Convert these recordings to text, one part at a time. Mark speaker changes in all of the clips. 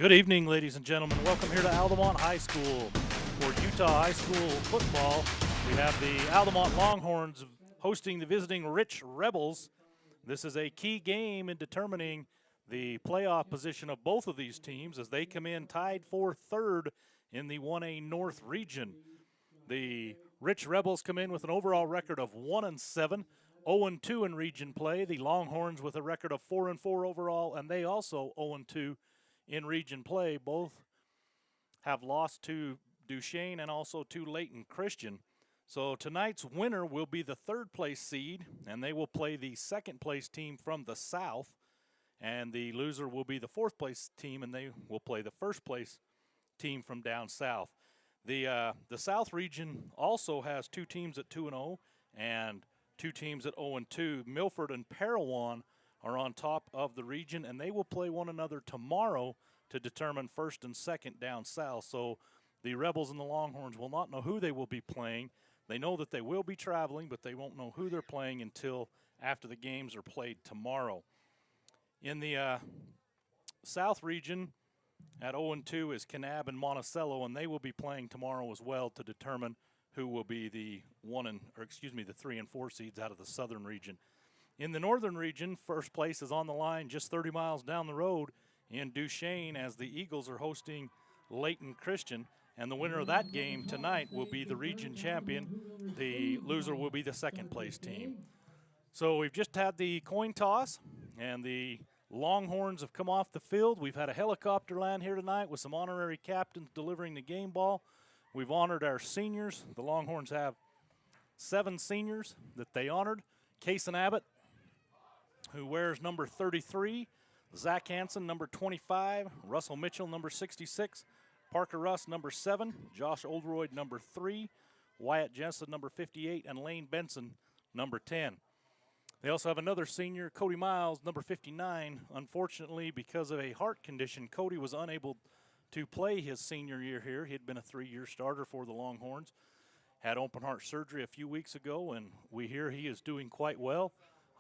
Speaker 1: Good evening, ladies and gentlemen. Welcome here to Altamont High School. For Utah High School football, we have the Altamont Longhorns hosting the visiting Rich Rebels. This is a key game in determining the playoff position of both of these teams as they come in tied for third in the 1A North region. The Rich Rebels come in with an overall record of 1-7, 0-2 in region play. The Longhorns with a record of 4-4 overall, and they also 0-2 in region play. Both have lost to Duchesne and also to Layton Christian. So tonight's winner will be the third place seed, and they will play the second place team from the south. And the loser will be the fourth place team, and they will play the first place team from down south. The South region also has two teams at 2-0 and two teams at 0-2. Milford and Parowan are on top of the region, and they will play one another tomorrow to determine first and second down south. So the Rebels and the Longhorns will not know who they will be playing. They know that they will be traveling, but they won't know who they're playing until after the games are played tomorrow. In the South region at 0-2 is Kanab and Monticello, and they will be playing tomorrow as well to determine who will be the 3 and 4 seeds out of the Southern region. In the Northern region, first place is on the line just 30 miles down the road in Duchesne as the Eagles are hosting Layton Christian. And the winner of that game tonight will be the region champion. The loser will be the second place team. So we've just had the coin toss, and the Longhorns have come off the field. We've had a helicopter land here tonight with some honorary captains delivering the game ball. We've honored our seniors. The Longhorns have 7 seniors that they honored. Kason Abbott, who wears number 33, Zach Hansen, number 25, Russell Mitchell, number 66, Parker Russ, number 7, Josh Oldroyd, number 3, Wyatt Jensen, number 58, and Lane Benson, number 10. They also have another senior, Cody Miles, number 59. Unfortunately, because of a heart condition, Cody was unable to play his senior year here. He had been a 3-year starter for the Longhorns, had open heart surgery a few weeks ago, and we hear he is doing quite well.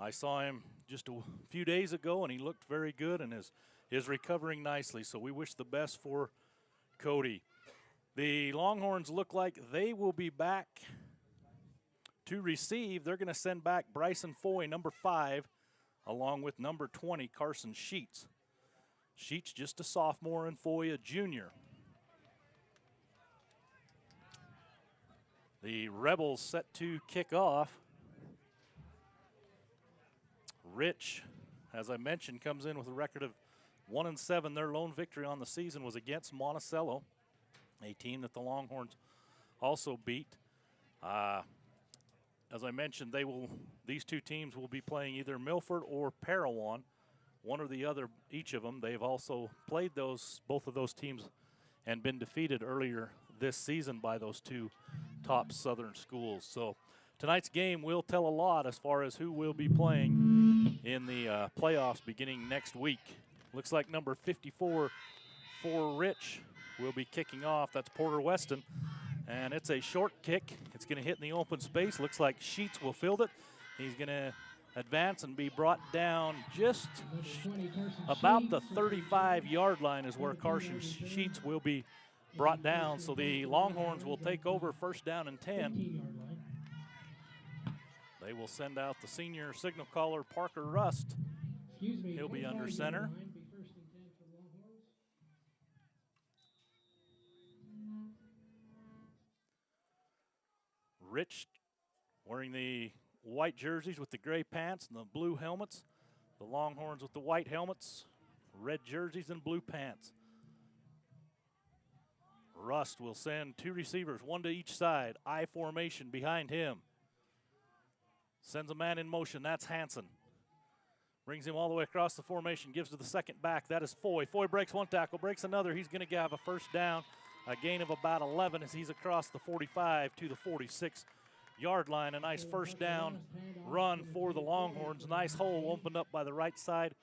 Speaker 1: I saw him just a few days ago, and he looked very good and is recovering nicely. So we wish the best for Cody. The Longhorns look like they will be back to receive. They're going to send back Bryson Foy, number 5, along with number 20, Carson Sheets. Sheets just a sophomore and Foy a junior. The Rebels set to kick off. Rich, as I mentioned, comes in with a record of 1-7. Their lone victory on the season was against Monticello, a team that the Longhorns also beat. As I mentioned, these two teams will be playing either Milford or Parowan, one or the other, each of them. They've also played both of those teams and been defeated earlier this season by those two top Southern schools. So tonight's game will tell a lot as far as who will be playing in the playoffs beginning next week. Looks like number 54 for Rich will be kicking off. That's Porter Weston. And it's a short kick. It's going to hit in the open space. Looks like Sheets will field it. He's going to advance and be brought down just about the 35-yard line is where Carson Sheets will be brought down. So the Longhorns will take over first down and 10. They will send out the senior signal caller, Parker Rust. He'll be under center. Rich wearing the white jerseys with the gray pants and the blue helmets. The Longhorns with the white helmets, red jerseys, and blue pants. Rust will send 2 receivers, 1 to each side. I formation behind him. Sends a man in motion. That's Hansen. Brings him all the way across the formation. Gives to the second back. That is Foy. Foy breaks 1 tackle, breaks another. He's going to have a first down. A gain of about 11 as he's across the 45 to the 46-yard line. A nice first down run for the Longhorns. Nice hole opened up by the right side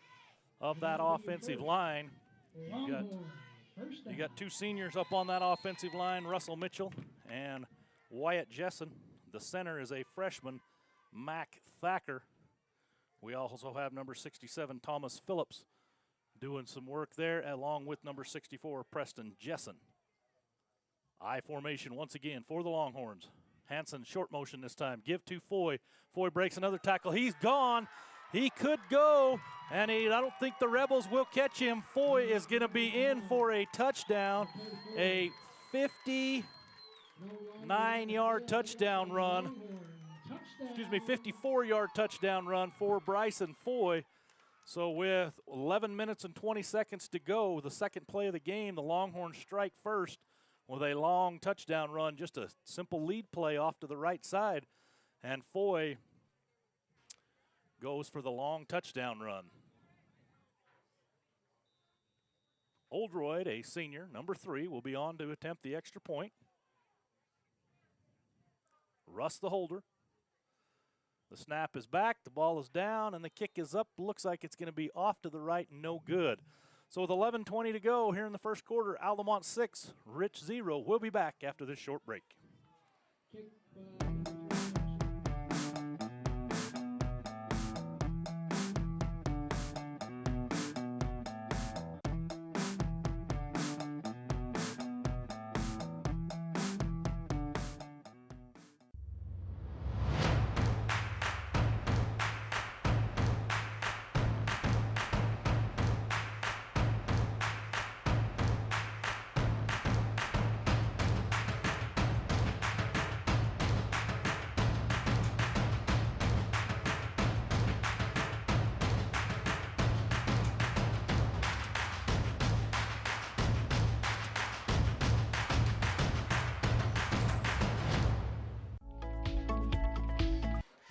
Speaker 1: of that offensive line. You got 2 seniors up on that offensive line, Russell Mitchell and Wyatt Jessen. The center is a freshman, Mac Thacker. We also have number 67, Thomas Phillips, doing some work there, along with number 64, Preston Jessen. I formation once again for the Longhorns. Hansen short motion this time. Give to Foy. Foy breaks another tackle. He's gone. He could go, and I don't think the Rebels will catch him. Foy is going to be in for a touchdown, a 59-yard touchdown run. Excuse me, 54-yard touchdown run for Bryson Foy. So with 11 minutes and 20 seconds to go, the second play of the game, the Longhorns strike first with a long touchdown run, just a simple lead play off to the right side. And Foy goes for the long touchdown run. Oldroyd, a senior, number 3, will be on to attempt the extra point. Russ the holder. The snap is back, the ball is down, and the kick is up. Looks like it's going to be off to the right, no good. So with 11:20 to go here in the first quarter, Altamont 6, Rich 0. We'll be back after this short break.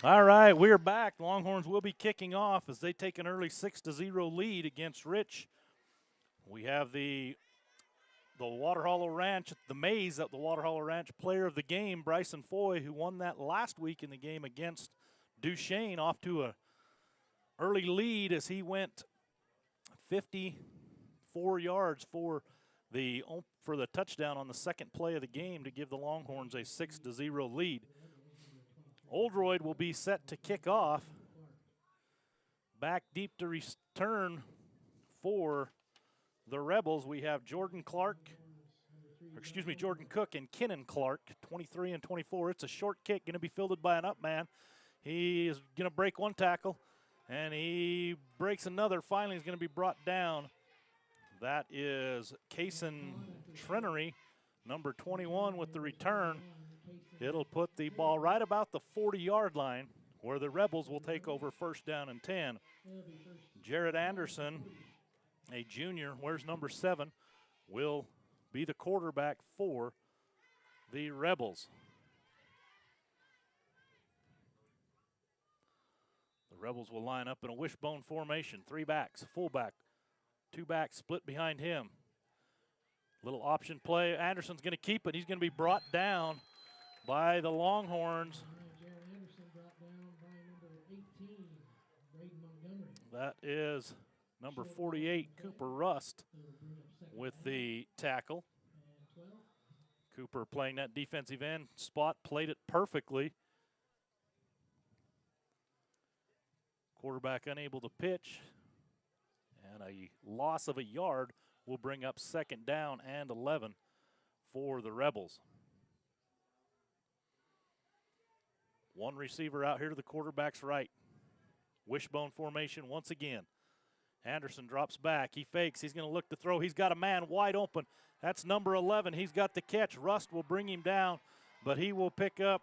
Speaker 1: All right, we're back. Longhorns will be kicking off as they take an early 6-0 lead against Rich. We have the Water Hollow Ranch, the Maze at the Water Hollow Ranch player of the game, Bryson Foy, who won that last week in the game against Duchesne, off to a early lead as he went 54 yards for the touchdown on the second play of the game to give the Longhorns a 6-0 lead. Oldroyd will be set to kick off. Back deep to return for the Rebels. We have Jordan Cook and Kennan Clark, 23 and 24. It's a short kick, going to be fielded by an up man. He is going to break one tackle, and he breaks another. Finally, he's going to be brought down. That is Kaysen Trenery, number 21, with the return. It'll put the ball right about the 40-yard line where the Rebels will take over first down and 10. Jared Anderson, a junior, wears number 7, will be the quarterback for the Rebels. The Rebels will line up in a wishbone formation. 3 backs, fullback, 2 backs split behind him. Little option play. Anderson's going to keep it. He's going to be brought down by the Longhorns. That is number 48, Cooper Rust, with the tackle. Cooper playing that defensive end spot, played it perfectly. Quarterback unable to pitch, and a loss of a yard will bring up second down and 11 for the Rebels. One receiver out here to the quarterback's right. Wishbone formation once again. Anderson drops back. He fakes. He's going to look to throw. He's got a man wide open. That's number 11. He's got the catch. Rust will bring him down, but he will pick up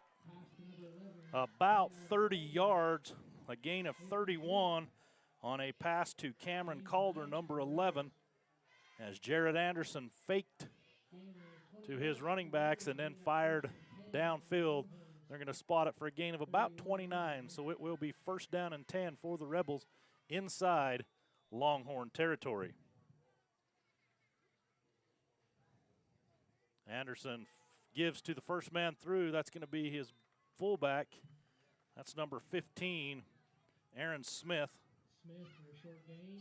Speaker 1: about 30 yards, a gain of 31 on a pass to Cameron Calder, number 11, as Jared Anderson faked to his running backs and then fired downfield. They're going to spot it for a gain of about 29, so it will be first down and 10 for the Rebels inside Longhorn territory. Anderson gives to the first man through. That's going to be his fullback. That's number 15, Aaron Smith.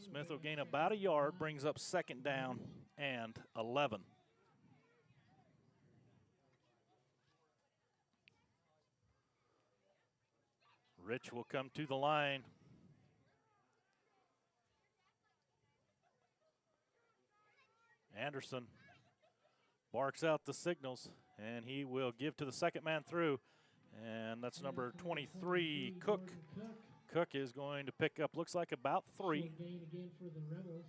Speaker 1: Smith will gain about a yard, brings up second down and 11. Rich will come to the line. Anderson barks out the signals, and he will give to the second man through, and that's number 23, Cook. Cook is going to pick up, looks like about 3.
Speaker 2: Gain again for the Rebels.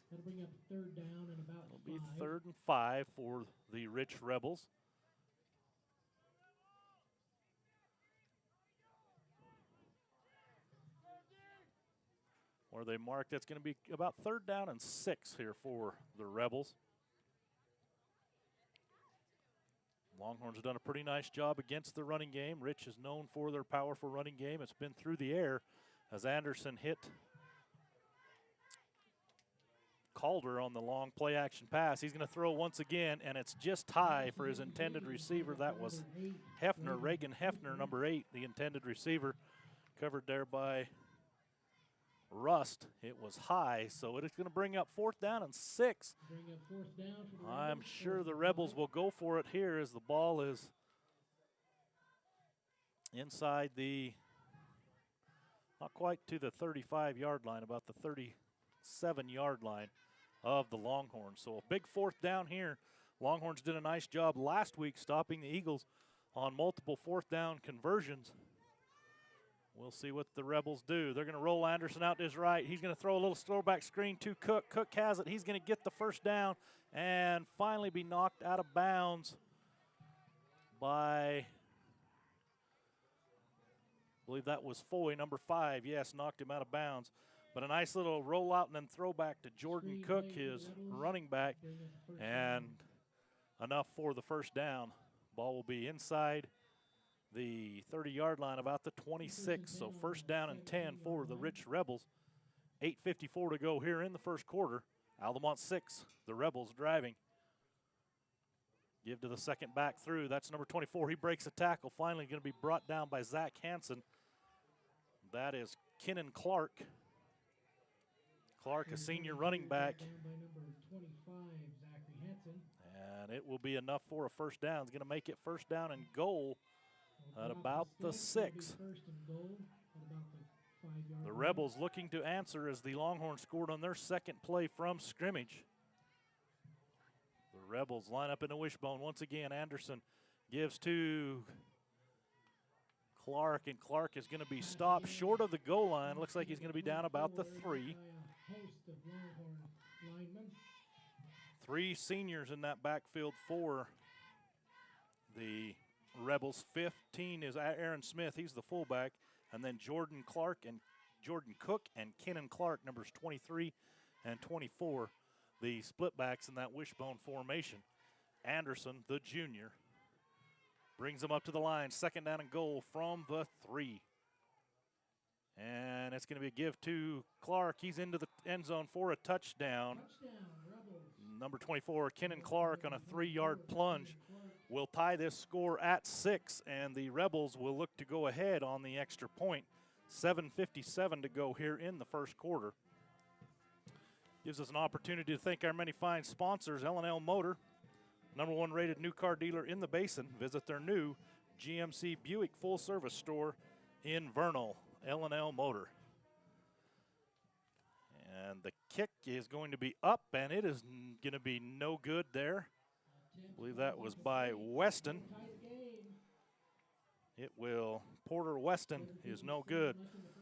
Speaker 2: That'll bring up third down and about
Speaker 1: It'll be
Speaker 2: 5.
Speaker 1: 3rd and 5 for the Rich Rebels. Where they mark, that's going to be about 3rd down and 6 here for the Rebels. Longhorns have done a pretty nice job against the running game. Rich is known for their powerful running game. It's been through the air as Anderson hit Calder on the long play action pass. He's going to throw once again, and it's just high for his intended receiver. That was Hefner, Reagan Hefner, number 8, the intended receiver, covered there by Rust. It was high, so it is going to bring up 4th down and 6. I'm sure the Rebels will go for it here as the ball is inside the, not quite to the 35-yard line, about the 37-yard line of the Longhorns. So a big 4th down here. Longhorns did a nice job last week stopping the Eagles on multiple 4th down conversions. We'll see what the Rebels do. They're going to roll Anderson out to his right. He's going to throw a little throwback screen to Cook. Cook has it. He's going to get the first down and finally be knocked out of bounds by, I believe that was Foy, number 5. Yes, knocked him out of bounds. But a nice little rollout and then throwback to Jordan Cook, his running back, and enough for the first down. Ball will be inside the 30-yard line, about the 26. So 1st down and 10 for the Rich Rebels. 8:54 to go here in the first quarter. Altamont 6, the Rebels driving. Give to the second back through. That's number 24. He breaks a tackle. Finally going to be brought down by Zach Hansen. That is Kennan Clark. Clark, a senior running back. And it will be enough for a first down. It's going to make it 1st down and goal at about the 6. The Rebels looking to answer as the Longhorns scored on their second play from scrimmage. The Rebels line up in the wishbone once again. Anderson gives to Clark, and Clark is going to be stopped short of the goal line. Looks like he's going to be down about the 3. 3 seniors in that backfield for the Rebels. 15 is Aaron Smith. He's the fullback. And then Jordan Cook and Kennan Clark, numbers 23 and 24, the split backs in that wishbone formation. Anderson, the junior, brings them up to the line. 2nd down and goal from the 3. And it's going to be a give to Clark. He's into the end zone for a touchdown. Number 24, Kennan Clark, on a 3-yard plunge, will tie this score at 6, and the Rebels will look to go ahead on the extra point. 7:57 to go here in the first quarter. Gives us an opportunity to thank our many fine sponsors. L&L Motor, #1 rated new car dealer in the Basin. Visit their new GMC Buick full-service store in Vernal. L&L Motor. And the kick is going to be up, and it is going to be no good there. I believe that was by Weston. It will, Porter Weston is no good.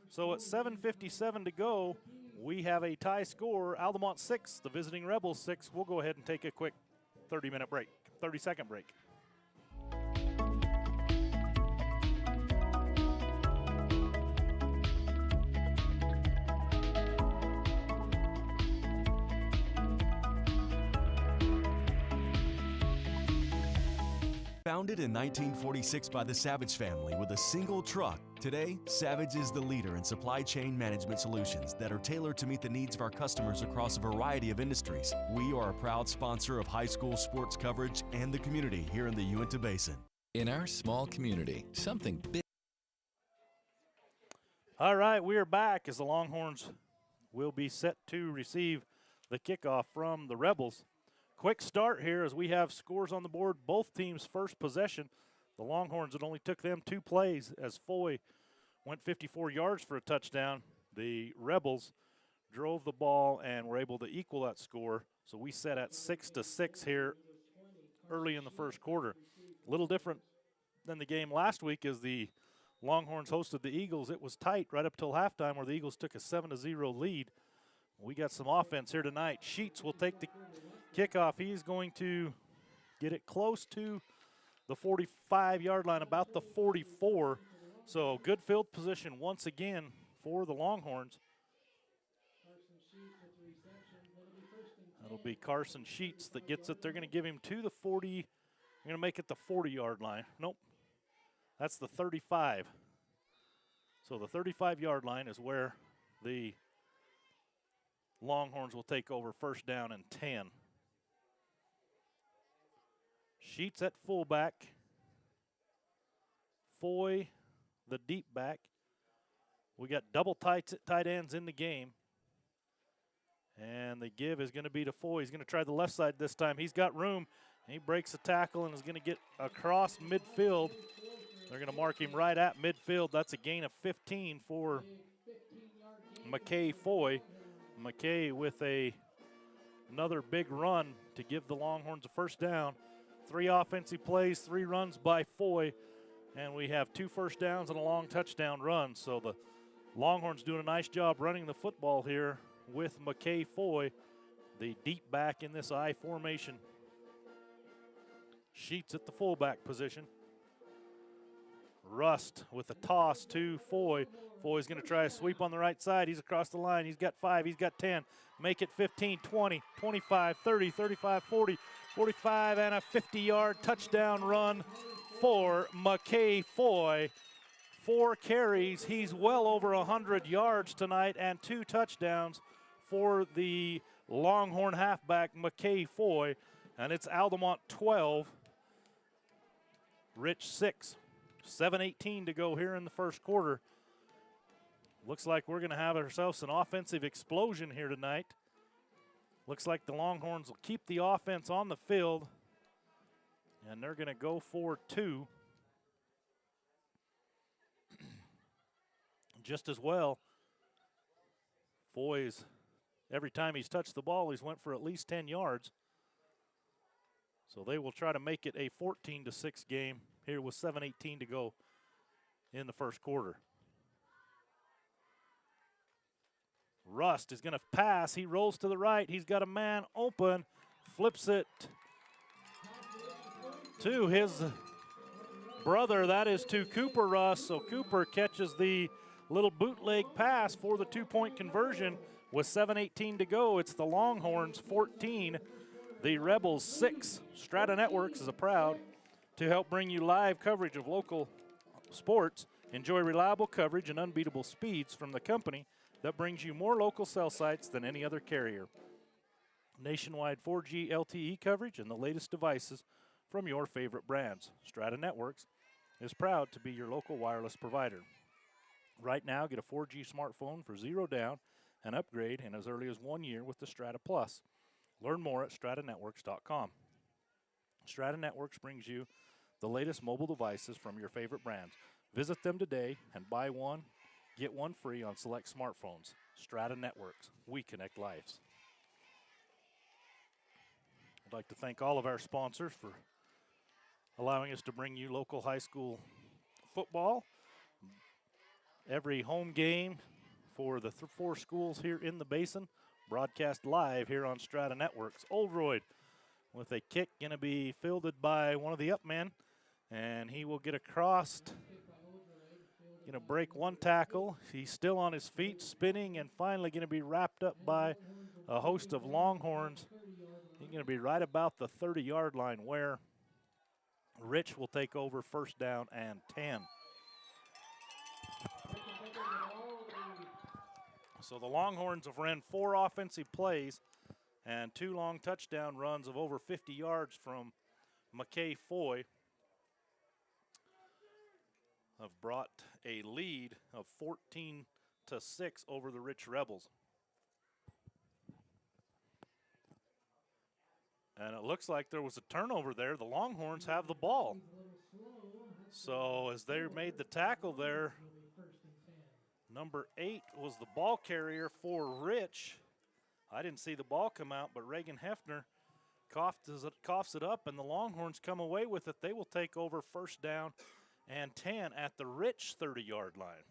Speaker 1: So at 7:57 to go, we have a tie score. Altamont 6, the visiting Rebels 6. We'll go ahead and take a quick 30-minute break, 30-second break.
Speaker 3: Founded in 1946 by the Savage family with a single truck, today, Savage is the leader in supply chain management solutions that are tailored to meet the needs of our customers across a variety of industries. We are a proud sponsor of high school sports coverage and the community here in the Uinta Basin.
Speaker 4: In our small community, something big.
Speaker 1: All right, we are back as the Longhorns will be set to receive the kickoff from the Rebels. Quick start here as we have scores on the board. Both teams' first possession. The Longhorns, it only took them 2 plays as Foy went 54 yards for a touchdown. The Rebels drove the ball and were able to equal that score So we set at 6-6 here early in the first quarter. A little different than the game last week as the Longhorns hosted the Eagles. It was tight right up till halftime where the Eagles took a 7-0 lead. We got some offense here tonight. Sheets will take the kickoff. He's going to get it close to the 45-yard line, about the 44. So good field position once again for the Longhorns. That'll be Carson Sheets that gets it. They're going to give him to the 40. They're going to make it the 40-yard line. Nope, that's the 35. So the 35-yard line is where the Longhorns will take over, first down and 10. Sheets at fullback. Foy, the deep back. We got double tight ends in the game. And the give is going to be to Foy. He's going to try the left side this time. He's got room. He breaks a tackle and is going to get across midfield. They're going to mark him right at midfield. That's a gain of 15 for McKay Foy. McKay with another big run to give the Longhorns a first down. 3 offensive plays, 3 runs by Foy, and we have 2 first downs and a long touchdown run. So the Longhorns doing a nice job running the football here with McKay Foy, the deep back in this I formation. Sheets at the fullback position. Rust with a toss to Foy. Foy's going to try a sweep on the right side. He's across the line. He's got 5. He's got 10. Make it 15, 20, 25, 30, 35, 40, 45, and a 50-yard touchdown run for McKay Foy. 4 carries. He's well over 100 yards tonight and 2 touchdowns for the Longhorn halfback, McKay Foy. And it's Altamont 12, Rich 6. 7:18 to go here in the first quarter. Looks like we're going to have ourselves an offensive explosion here tonight. Looks like the Longhorns will keep the offense on the field, and they're going to go for 2. Just as well, Foy's, every time he's touched the ball, he's went for at least 10 yards. So they will try to make it a 14-6 game here with 7:18 to go in the first quarter. Rust is going to pass. He rolls to the right. He's got a man open. Flips it to his brother. That is to Cooper Rust. So Cooper catches the little bootleg pass for the 2-point conversion with 7:18 to go. It's the Longhorns 14, the Rebels 6. Strata Networks is proud to help bring you live coverage of local sports. Enjoy reliable coverage and unbeatable speeds from the company that brings you more local cell sites than any other carrier. Nationwide 4G LTE coverage and the latest devices from your favorite brands. Strata Networks is proud to be your local wireless provider. Right now, get a 4G smartphone for $0 down and upgrade in as early as 1 year with the Strata Plus. Learn more at stratanetworks.com. Strata Networks brings you the latest mobile devices from your favorite brands. Visit them today and buy one, get one free on select smartphones. Strata Networks, we connect lives. I'd like to thank all of our sponsors for allowing us to bring you local high school football. Every home game for the 4 schools here in the Basin, broadcast live here on Strata Networks. Oldroyd with a kick, going to be fielded by one of the up men, and he will get across. Going to break one tackle. He's still on his feet, spinning, and finally going to be wrapped up by a host of Longhorns. He's going to be right about the 30-yard line where Rich will take over, first down and 10. So the Longhorns have ran 4 offensive plays and 2 long touchdown runs of over 50 yards from McKay Foy. Have brought a lead of 14-6 over the Rich Rebels. And it looks like there was a turnover there. The Longhorns have the ball. So as they made the tackle there, number 8 was the ball carrier for Rich. I didn't see the ball come out, but Reagan Hefner coughs it up, and the Longhorns come away with it. They will take over first down and 10 at the Rich 30-yard line.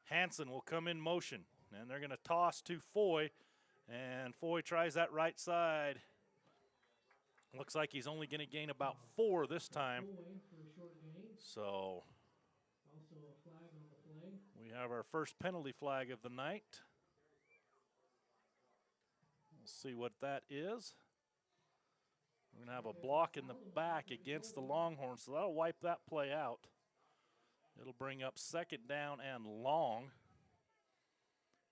Speaker 1: Hansen will come in motion, and they're going to toss to Foy, and Foy tries that right side. Looks like he's only going to gain about 4 this time. So
Speaker 2: Also a flag on the play.
Speaker 1: we have our first penalty flag of the night. We'll see what that is. We're going to have a block in the back against the Longhorns, so that'll wipe that play out. It'll bring up second down and long.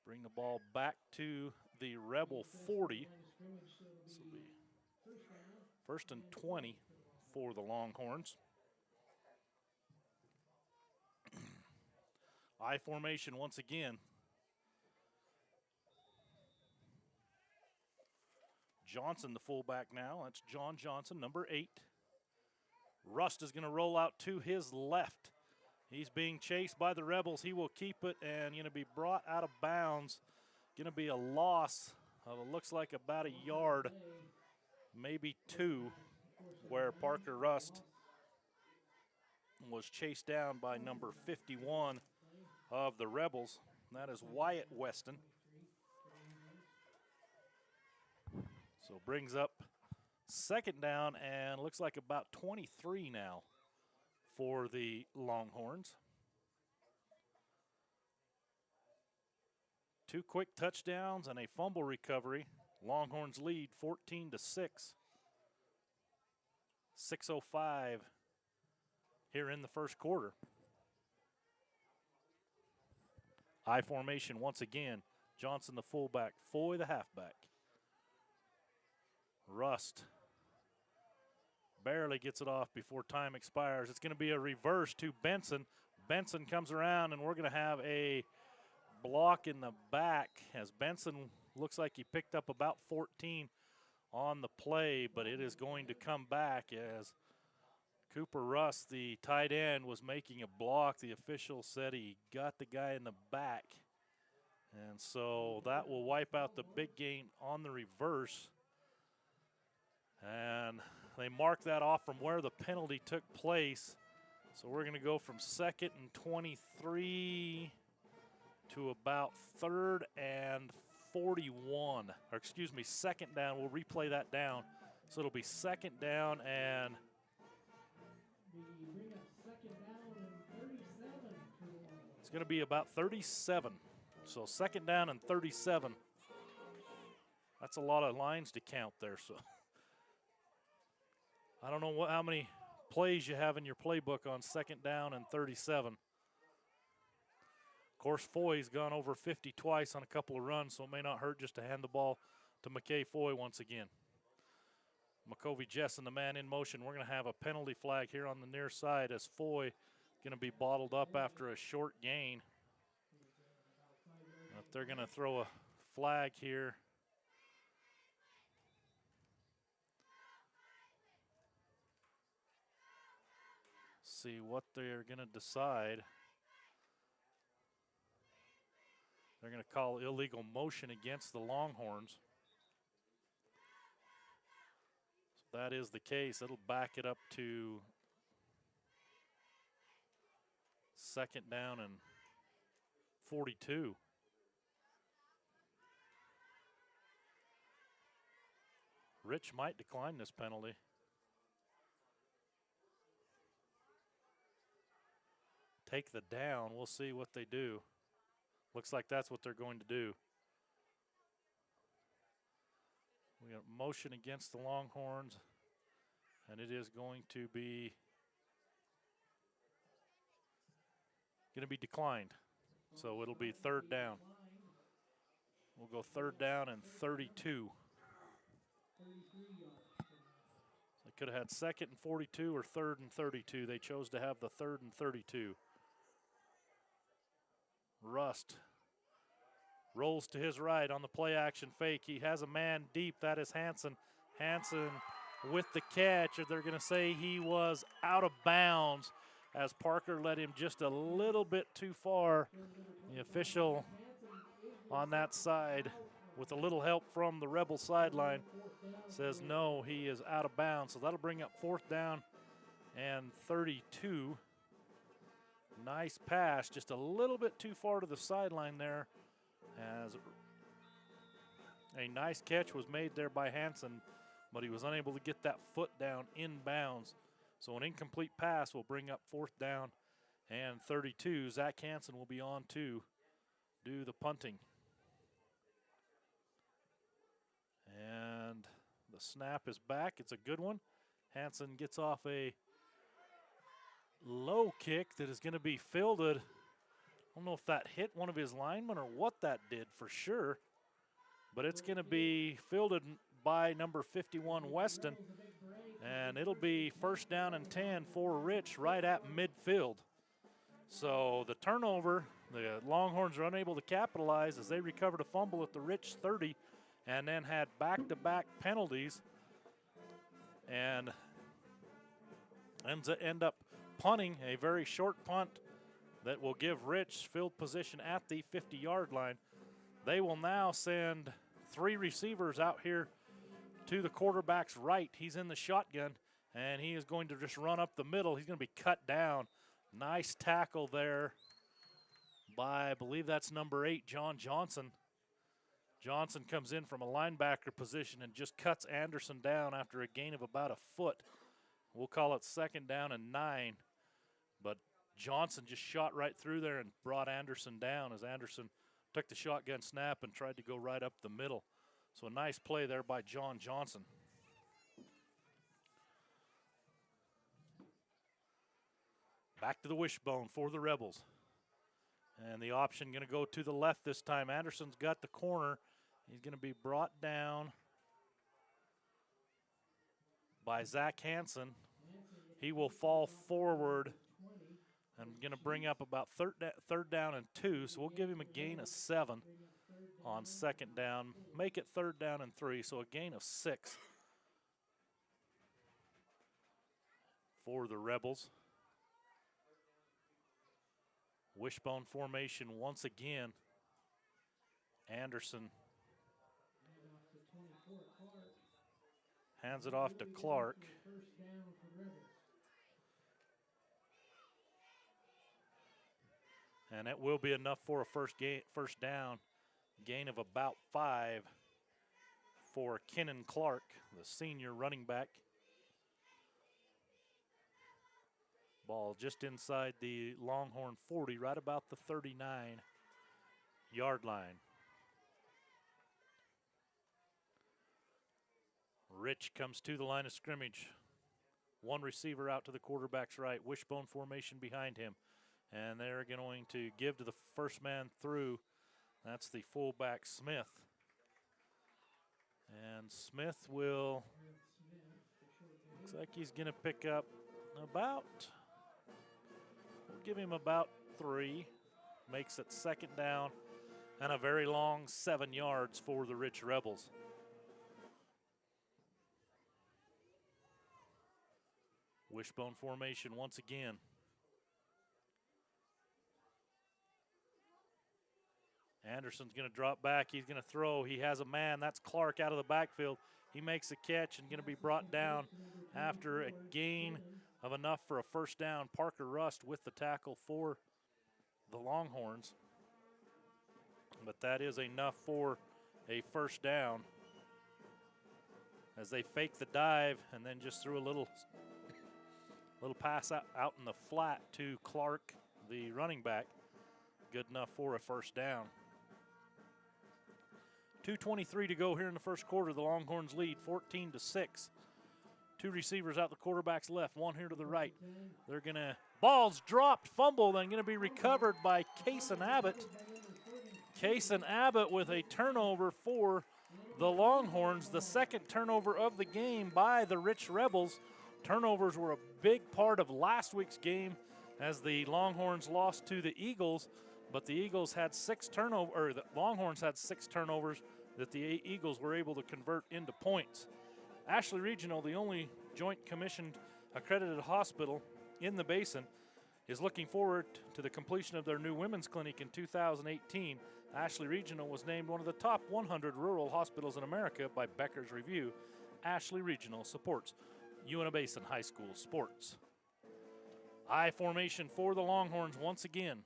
Speaker 1: Bring the ball back to the Rebel 40. This will be first and 20 for the Longhorns. I formation once again. Johnson, the fullback now. That's John Johnson, number 8. Rust is going to roll out to his left. He's being chased by the Rebels. He will keep it and going to be brought out of bounds. Going to be a loss of, it looks like about a yard, maybe 2, where Parker Rust was chased down by number 51 of the Rebels. That is Wyatt Weston. So brings up second down and looks like about 23 now for the Longhorns. 2 quick touchdowns and a fumble recovery. Longhorns lead 14-6. 6:05 here in the first quarter. I formation once again. Johnson the fullback, Foy the halfback. Rust barely gets it off before time expires. It's going to be a reverse to Benson. Benson comes around, and we're going to have a block in the back as Benson looks like he picked up about 14 on the play, but it is going to come back as Cooper Rust, the tight end, was making a block. The official said he got the guy in the back, and so that will wipe out the big gain on the reverse. And they mark that off from where the penalty took place. So we're going to go from 2nd and 23 to about 3rd and 41. Or excuse me, 2nd down. We'll replay that down. So it'll be 2nd down and it's going to be about 37. So 2nd down and 37. That's a lot of lines to count there. So I don't know how many plays you have in your playbook on 2nd down and 37. Of course, Foy's gone over 50 twice on a couple of runs, so it may not hurt just to hand the ball to McKay Foy once again. McCovey Jessen, the man in motion. We're going to have a penalty flag here on the near side as Foy going to be bottled up after a short gain. But they're going to throw a flag here. See what they're going to decide. They're going to call illegal motion against the Longhorns. So that is the case. It'll back it up to 2nd down and 42. Rich might decline this penalty. Take the down. We'll see what they do. Looks like that's what they're going to do. We got motion against the Longhorns, and it is going to be declined. So it'll be 3rd down. We'll go 3rd down and 32. They could have had 2nd and 42 or 3rd and 32. They chose to have the 3rd and 32. Rust rolls to his right on the play action fake. He has a man deep. That is Hansen. Hansen with the catch. They're going to say he was out of bounds as Parker led him just a little bit too far. The official on that side with a little help from the Rebel sideline, says no, he is out of bounds. So that'll bring up 4th down and 32. Nice pass, just a little bit too far to the sideline there, as a nice catch was made there by Hansen, but he was unable to get that foot down in bounds. So an incomplete pass will bring up 4th down and 32. Zach Hansen will be on to do the punting. And the snap is back. It's a good one. Hansen gets off a low kick that is going to be fielded. I don't know if that hit one of his linemen or what that did for sure, but it's going to be fielded by number 51, Weston, and it'll be 1st down and 10 for Rich right at midfield. So the turnover, the Longhorns are unable to capitalize as they recovered a fumble at the Rich 30 and then had back-to-back penalties and end up punting a very short punt that will give Rich field position at the 50-yard line. They will now send 3 receivers out here to the quarterback's right. He's in the shotgun, and he is going to just run up the middle. He's going to be cut down. Nice tackle there by, I believe that's number 8, John Johnson. Johnson comes in from a linebacker position and just cuts Anderson down after a gain of about a foot. We'll call it 2nd down and 9. But Johnson just shot right through there and brought Anderson down as Anderson took the shotgun snap and tried to go right up the middle. So a nice play there by John Johnson. Back to the wishbone for the Rebels. And the option going to go to the left this time. Anderson's got the corner. He's going to be brought down by Zach Hansen. He will fall forward and going to bring up about 3rd down and 2. So we'll give him a gain of 7 on 2nd down. Make it 3rd down and 3, so a gain of 6 for the Rebels. Wishbone formation once again. Anderson hands it off to Clark. And it will be enough for a first down. Gain of about 5 for Kennan Clark, the senior running back. Ball just inside the Longhorn 40, right about the 39-yard line. Rich comes to the line of scrimmage. 1 receiver out to the quarterback's right, wishbone formation behind him. And they're going to give to the first man through. That's the fullback, Smith. And Smith will, looks like he's going to pick up about, we'll give him about 3. Makes it 2nd down and a very long 7 yards for the Rich Rebels. Wishbone formation once again. Anderson's going to drop back. He's going to throw. He has a man. That's Clark out of the backfield. He makes a catch and going to be brought down after a gain of enough for a first down. Parker Rust with the tackle for the Longhorns. But that is enough for a first down as they fake the dive and then just threw a little pass out in the flat to Clark, the running back. Good enough for a first down. 2:23 to go here in the first quarter. The Longhorns lead 14-6. 2 receivers out the quarterback's left, 1 here to the right. They're going to, ball's dropped, fumble, then going to be recovered by Cason Abbott. Cason Abbott with a turnover for the Longhorns, the 2nd turnover of the game by the Rich Rebels. Turnovers were a big part of last week's game as the Longhorns lost to the Eagles, but the Eagles had 6 turnovers, or the Longhorns had 6 turnovers that the Eagles were able to convert into points. Ashley Regional, the only joint commissioned accredited hospital in the basin, is looking forward to the completion of their new women's clinic in 2018. Ashley Regional was named one of the top 100 rural hospitals in America by Becker's Review. Ashley Regional supports Uinta Basin High School sports. I formation for the Longhorns once again.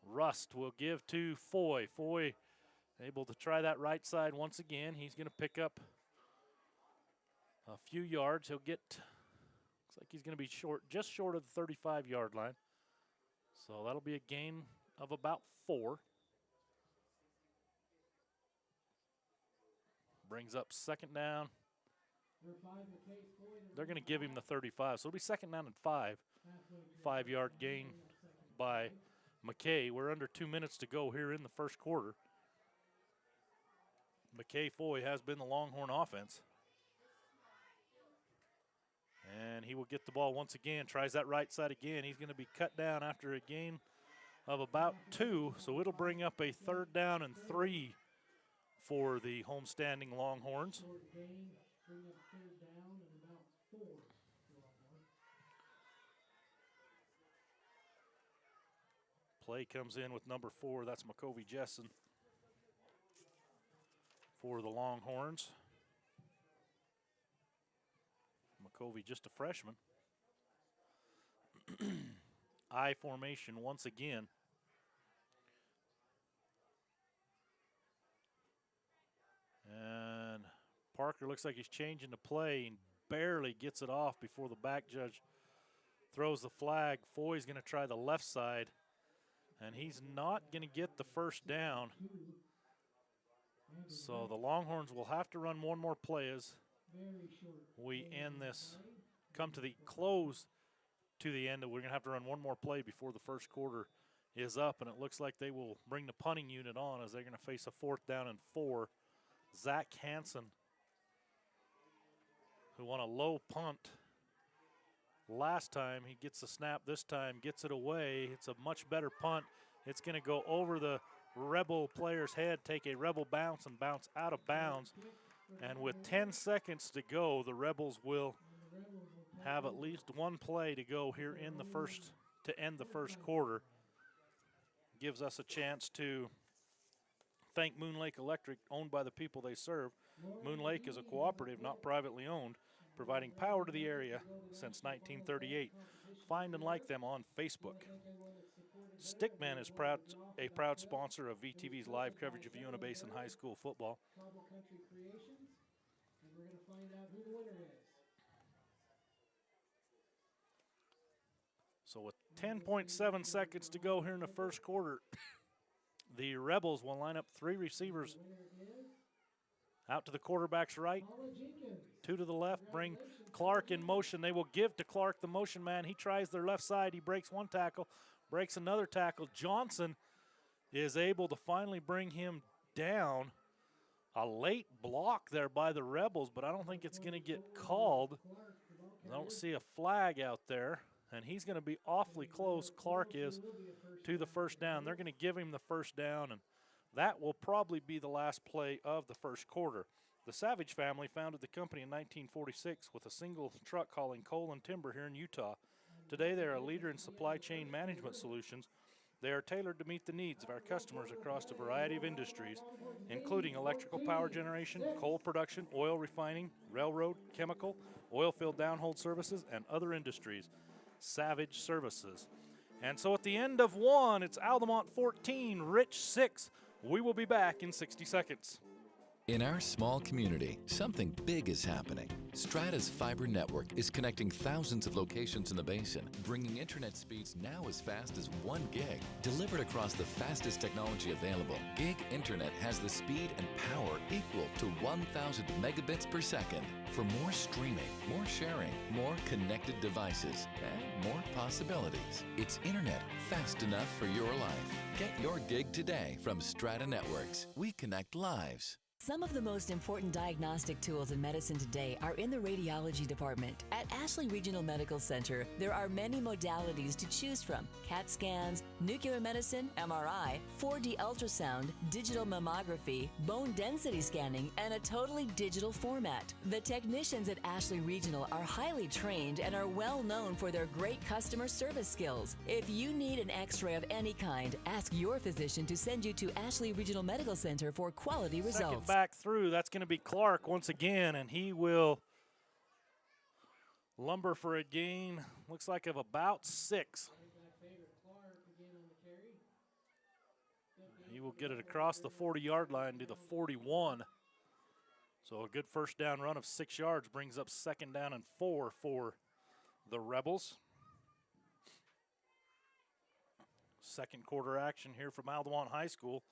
Speaker 1: Rust will give to Foy. Foy able to try that right side once again. He's going to pick up a few yards. He'll get, looks like he's going to be short, just short of the 35-yard line. So that'll be a gain of about 4. Brings up second down. They're going to give him the 35. So it'll be second down and 5. 5-yard gain by McKay. We're under 2 minutes to go here in the first quarter. McKay Foy has been the Longhorn offense. And he will get the ball once again. Tries that right side again. He's going to be cut down after a gain of about 2. So it'll bring up a 3rd down and 3 for the homestanding Longhorns. Play comes in with number 4. That's McCovey Jessen for the Longhorns. McCovey just a freshman. I formation once again. And Parker looks like he's changing the play and barely gets it off before the back judge throws the flag. Foy's going to try the left side, and he's not going to get the first down. So the Longhorns will have to run one more play as we end this, come to the close to the end. We're going to have to run one more play before the first quarter is up, and it looks like they will bring the punting unit on as they're going to face a 4th down and 4. Zach Hansen, who won a low punt last time. He gets the snap this time, gets it away. It's a much better punt. It's going to go over the Rebel player's head, take a Rebel bounce, and bounce out of bounds. And with 10 seconds to go, the Rebels will have at least one play to go here in the first, to end the first quarter. Gives us a chance to thank Moon Lake Electric, owned by the people they serve. Moon Lake is a cooperative, not privately owned, providing power to the area since 1938. Find and like them on Facebook. Stickman is a proud sponsor of VTV's live coverage of Uinta Basin High School football. So with 10.7 seconds to go here in the first quarter, the Rebels will line up 3 receivers out to the quarterback's right, 2 to the left, bring Clark in motion. They will give to Clark, the motion man. He tries their left side. He breaks one tackle, breaks another tackle. Johnson is able to finally bring him down. A late block there by the Rebels, but I don't think it's going to get called. I don't see a flag out there, and he's going to be awfully close, Clark is, to the first down. They're going to give him the first down, and that will probably be the last play of the first quarter. The Savage family founded the company in 1946 with a single truck hauling coal and timber here in Utah. Today, they are a leader in supply chain management solutions. They are tailored to meet the needs of our customers across a variety of industries, including electrical power generation, coal production, oil refining, railroad, chemical, oil field downhole services, and other industries. Savage Services. And so at the end of 1, it's Altamont 14, Rich 6. We will be back in 60 seconds.
Speaker 4: In our small community, something big is happening. Strata's fiber network is connecting thousands of locations in the basin, bringing internet speeds now as fast as 1 gig. Delivered across the fastest technology available, Gig Internet has the speed and power equal to 1,000 megabits per second. For more streaming, more sharing, more connected devices, and more possibilities. It's internet fast enough for your life. Get your gig today from Strata Networks. We connect lives.
Speaker 5: Some of the most important diagnostic tools in medicine today are in the radiology department. At Ashley Regional Medical Center, there are many modalities to choose from: CAT scans, nuclear medicine, MRI, 4D ultrasound, digital mammography, bone density scanning, and a totally digital format. The technicians at Ashley Regional are highly trained and are well known for their great customer service skills. If you need an x-ray of any kind, ask your physician to send you to Ashley Regional Medical Center for quality results.
Speaker 1: Back through, that's going to be Clark once again, and he will lumber for a gain, looks like of about 6. He will get it across the 40-yard line to the 41. So a good first down run of 6 yards brings up 2nd down and 4 for the Rebels. Second quarter action here from Altamont High School.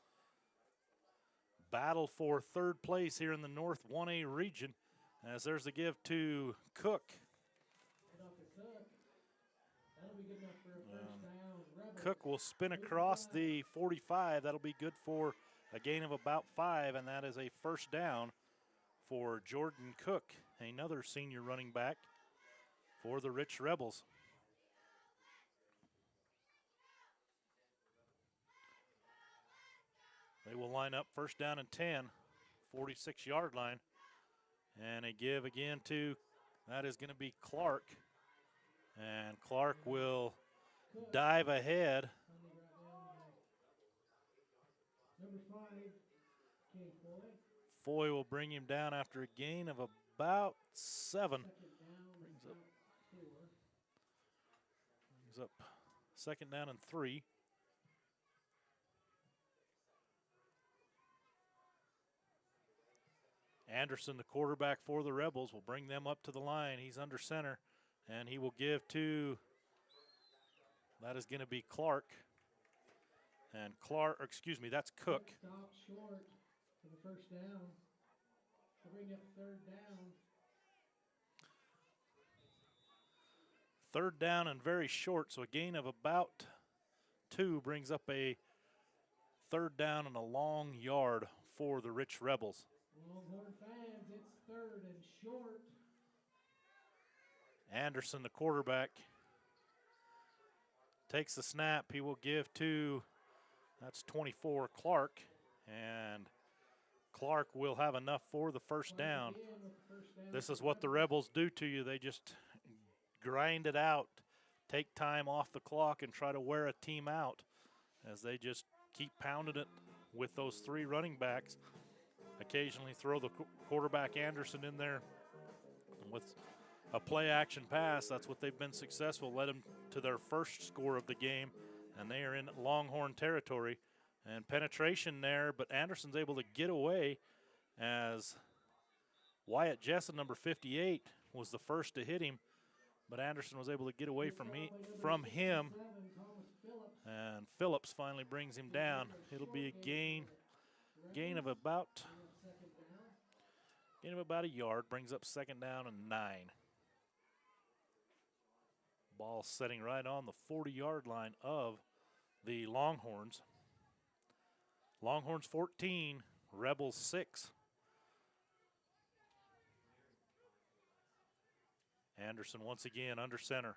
Speaker 1: Battle for 3rd place here in the North 1A region, as there's a give to Cook. Cook will spin across the 45. That'll be good for a gain of about 5, and that is a first down for Jordan Cook, another senior running back for the Rich Rebels. They will line up first down and 10, 46-yard line. And a give again to, that is going to be Clark. And Clark will dive ahead. Foy will bring him down after a gain of about 7. Brings up 2nd down and 3. Anderson, the quarterback for the Rebels, will bring them up to the line. He's under center, and he will give to, that is going to be Clark. And Clark, or excuse me, that's Cook.
Speaker 2: Stop short for the first down. To bring up 3rd down.
Speaker 1: 3rd down and very short, so a gain of about 2 brings up a 3rd down and a long yard for the Rich Rebels.
Speaker 2: Longhorn fans, it's 3rd and short.
Speaker 1: Anderson, the quarterback, takes the snap. He will give to, that's 24, Clark. And Clark will have enough for the first down. This is what the Rebels do to you. They just grind it out, take time off the clock, and try to wear a team out as they just keep pounding it with those 3 running backs. Occasionally throw the quarterback Anderson in there with a play action pass. That's what they've been successful. Led them to their first score of the game, and they are in Longhorn territory. And penetration there, but Anderson's able to get away as Wyatt Jessen, number 58, was the first to hit him, but Anderson was able to get away from him, and Phillips finally brings him down. It'll be a gain of about a yard, brings up 2nd down and 9. Ball setting right on the 40-yard line of the Longhorns. Longhorns 14, Rebels 6. Anderson once again under center.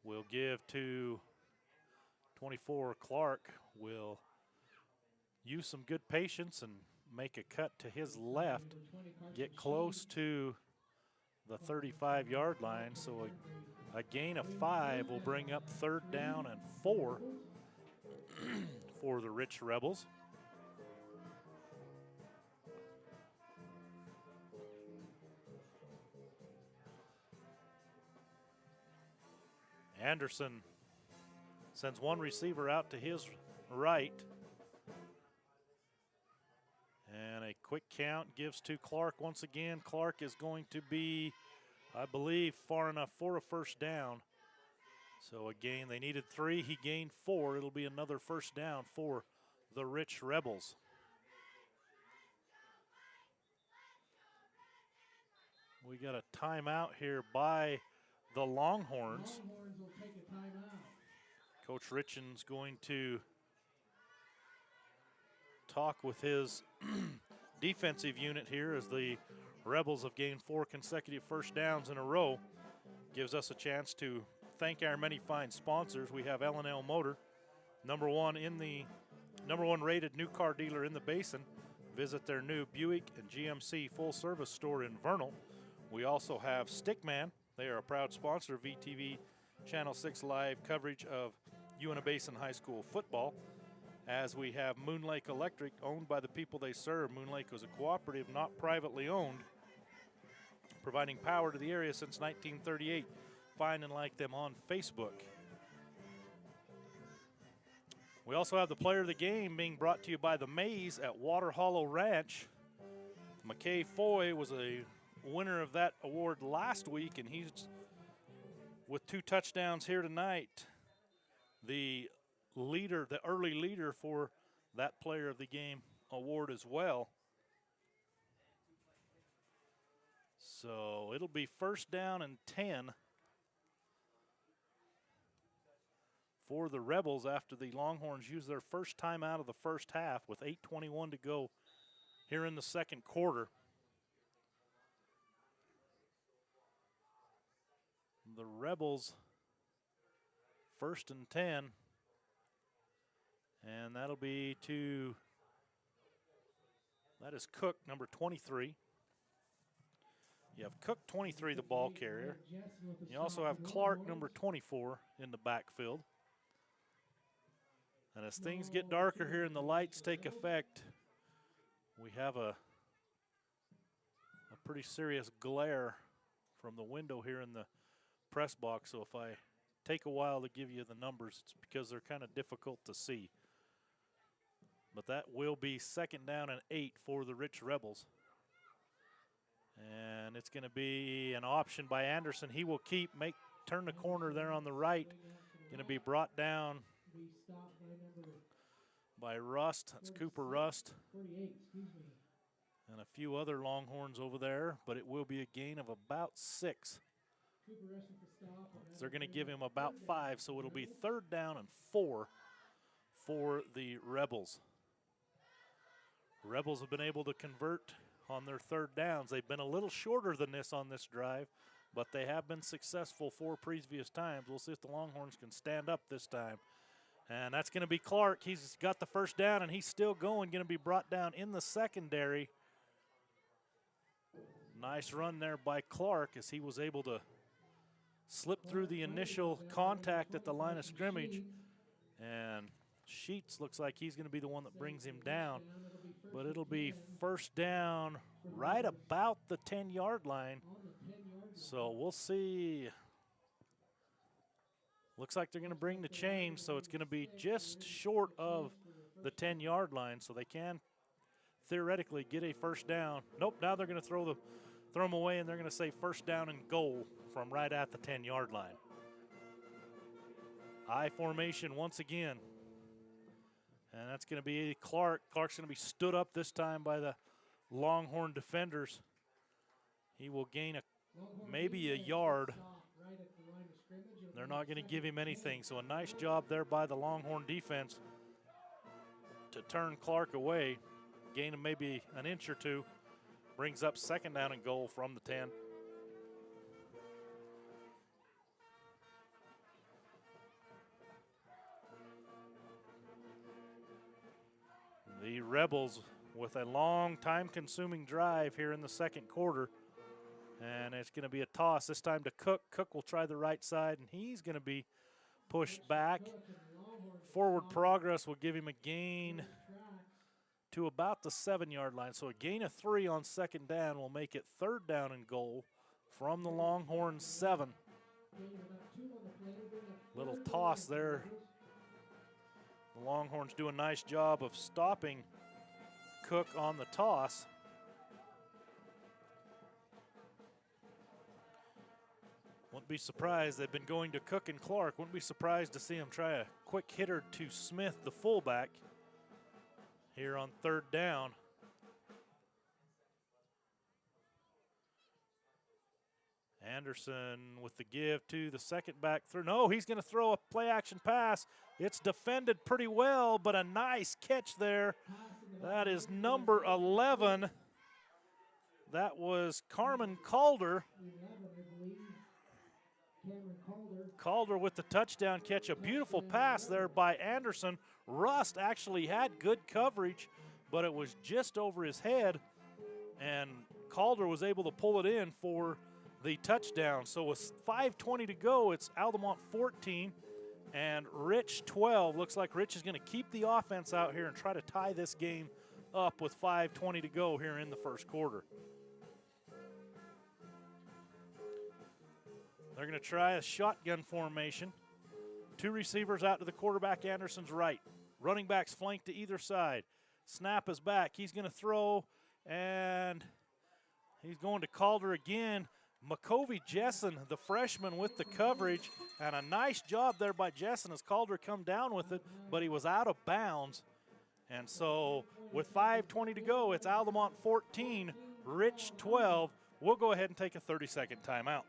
Speaker 1: Will give to 24, Clark. Will use some good patience and make a cut to his left, get close to the 35-yard line. So a gain of 5 will bring up 3rd down and 4 for the Rich Rebels. Anderson sends one receiver out to his right. And a quick count gives to Clark once again. Clark is going to be, I believe, far enough for a first down. So again, they needed 3. He gained 4. It'll be another first down for the Rich Rebels. We got a timeout here by the Longhorns.
Speaker 2: Longhorns will take a timeout.
Speaker 1: Coach Richens going to talk with his defensive unit here as the Rebels have gained 4 consecutive first downs in a row. Gives us a chance to thank our many fine sponsors. We have L&L Motor, number one rated new car dealer in the Basin. Visit their new Buick and GMC full-service store in Vernal. We also have Stickman. They are a proud sponsor of VTV Channel 6 live coverage of Uintah Basin High School football. As we have Moon Lake Electric, owned by the people they serve. Moon Lake was a cooperative, not privately owned, providing power to the area since 1938. Find and like them on Facebook. We also have the player of the game being brought to you by the Maze at Water Hollow Ranch. McKay Foy was a winner of that award last week, and he's, with 2 touchdowns here tonight, the leader, the early leader for that player of the game award as well. So it'll be first down and 10 for the Rebels after the Longhorns use their first time out of the first half with 8:21 to go here in the second quarter. The Rebels first and 10, and that'll be to, that is Cook, number 23. You have Cook, 23, the ball carrier. You also have Clark, number 24, in the backfield. And as things get darker here and the lights take effect, we have a pretty serious glare from the window here in the press box. So if I take a while to give you the numbers, it's because they're kind of difficult to see. But that will be second down and 8 for the Rich Rebels. And it's going to be an option by Anderson. He will turn the corner there on the right. Going to be brought down by Rust. That's Cooper Rust. And a few other Longhorns over there, but it will be a gain of about 6. They're going to give him about 5, so it'll be third down and 4 for the Rebels. Rebels have been able to convert on their third downs. They've been a little shorter than this on this drive, but they have been successful 4 previous times. We'll see if the Longhorns can stand up this time. And that's going to be Clark. He's got the first down, and he's still going. Going to be brought down in the secondary. Nice run there by Clark as he was able to slip through the initial contact at the line of scrimmage. And Sheets looks like he's going to be the one that brings him down. But it'll be first down right about the 10-yard line. So we'll see. Looks like they're going to bring the change, so it's going to be just short of the 10-yard line, so they can theoretically get a first down. Nope, now they're going to throw them away, and they're going to say first down and goal from right at the 10-yard line. I formation once again. And that's going to be Clark. Clark's going to be stood up this time by the Longhorn defenders. He will gain maybe a yard. They're not going to give him anything. So a nice job there by the Longhorn defense to turn Clark away. Gain him maybe an inch or 2. Brings up second down and goal from the 10. The Rebels with a long time-consuming drive here in the second quarter. And it's going to be a toss this time to Cook. Cook will try the right side, and he's going to be pushed back. Forward progress will give him a gain to about the 7-yard line. So a gain of 3 on second down will make it third down and goal from the Longhorn 7. Little toss there. The Longhorns do a nice job of stopping Cook on the toss. Wouldn't be surprised. They've been going to Cook and Clark. Wouldn't be surprised to see him try a quick hitter to Smith, the fullback, here on third down. Anderson with the give to the second back through. No, he's going to throw a play action pass. It's defended pretty well, but a nice catch there. That is number 11. That was Carmen Calder.
Speaker 2: 11, I believe. Cameron Calder.
Speaker 1: Calder with the touchdown catch. A beautiful pass there by Anderson. Rust actually had good coverage, but it was just over his head, and Calder was able to pull it in for the touchdown. So with 5:20 to go, it's Altamont 14 and Rich 12. Looks like Rich is going to keep the offense out here and try to tie this game up with 5:20 to go here in the first quarter. They're going to try a shotgun formation. 2 receivers out to the quarterback, Anderson's right. Running backs flank to either side. Snap is back. He's going to throw, and he's going to Calder again. McCovey Jessen, the freshman, with the coverage, and a nice job there by Jessen as Calder come down with it, but he was out of bounds. And so with 5:20 to go, it's Altamont 14, Rich 12. We'll go ahead and take a 30-second timeout.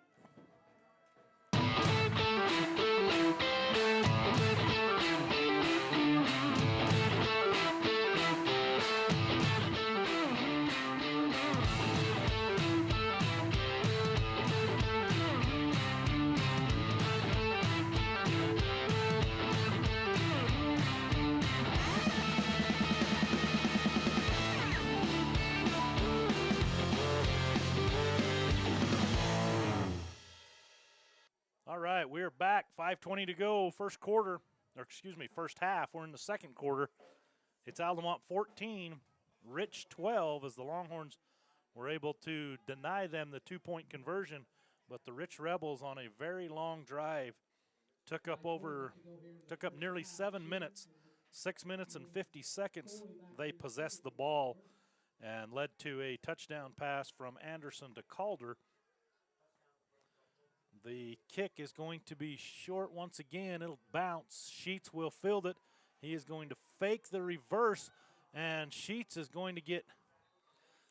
Speaker 1: All right, we're back. 5:20 to go, first quarter, or excuse me, first half. We're in the second quarter. It's Altamont 14, Rich 12, as the Longhorns were able to deny them the 2-point conversion, but the Rich Rebels on a very long drive took up nearly 7 minutes, 6 minutes and 50 seconds. They possessed the ball and led to a touchdown pass from Anderson to Calder. The kick is going to be short once again. It'll bounce. Sheets will field it. He is going to fake the reverse, and Sheets is going to get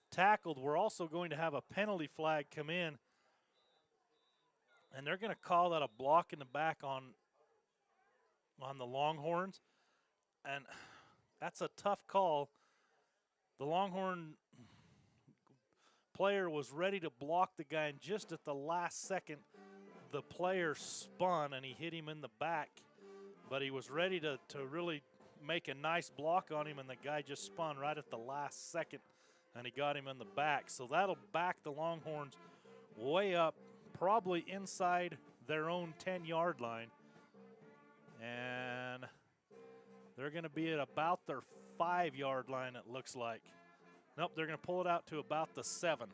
Speaker 1: tackled. We're also going to have a penalty flag come in, and they're going to call that a block in the back on the Longhorns, and that's a tough call. The Longhorn player was ready to block the guy, and just at the last second, the player spun and he hit him in the back, but he was ready to really make a nice block on him, and the guy just spun right at the last second and he got him in the back. So that'll back the Longhorns way up, probably inside their own 10-yard line, and they're going to be at about their 5-yard line, it looks like. Nope, they're going to pull it out to about the 7.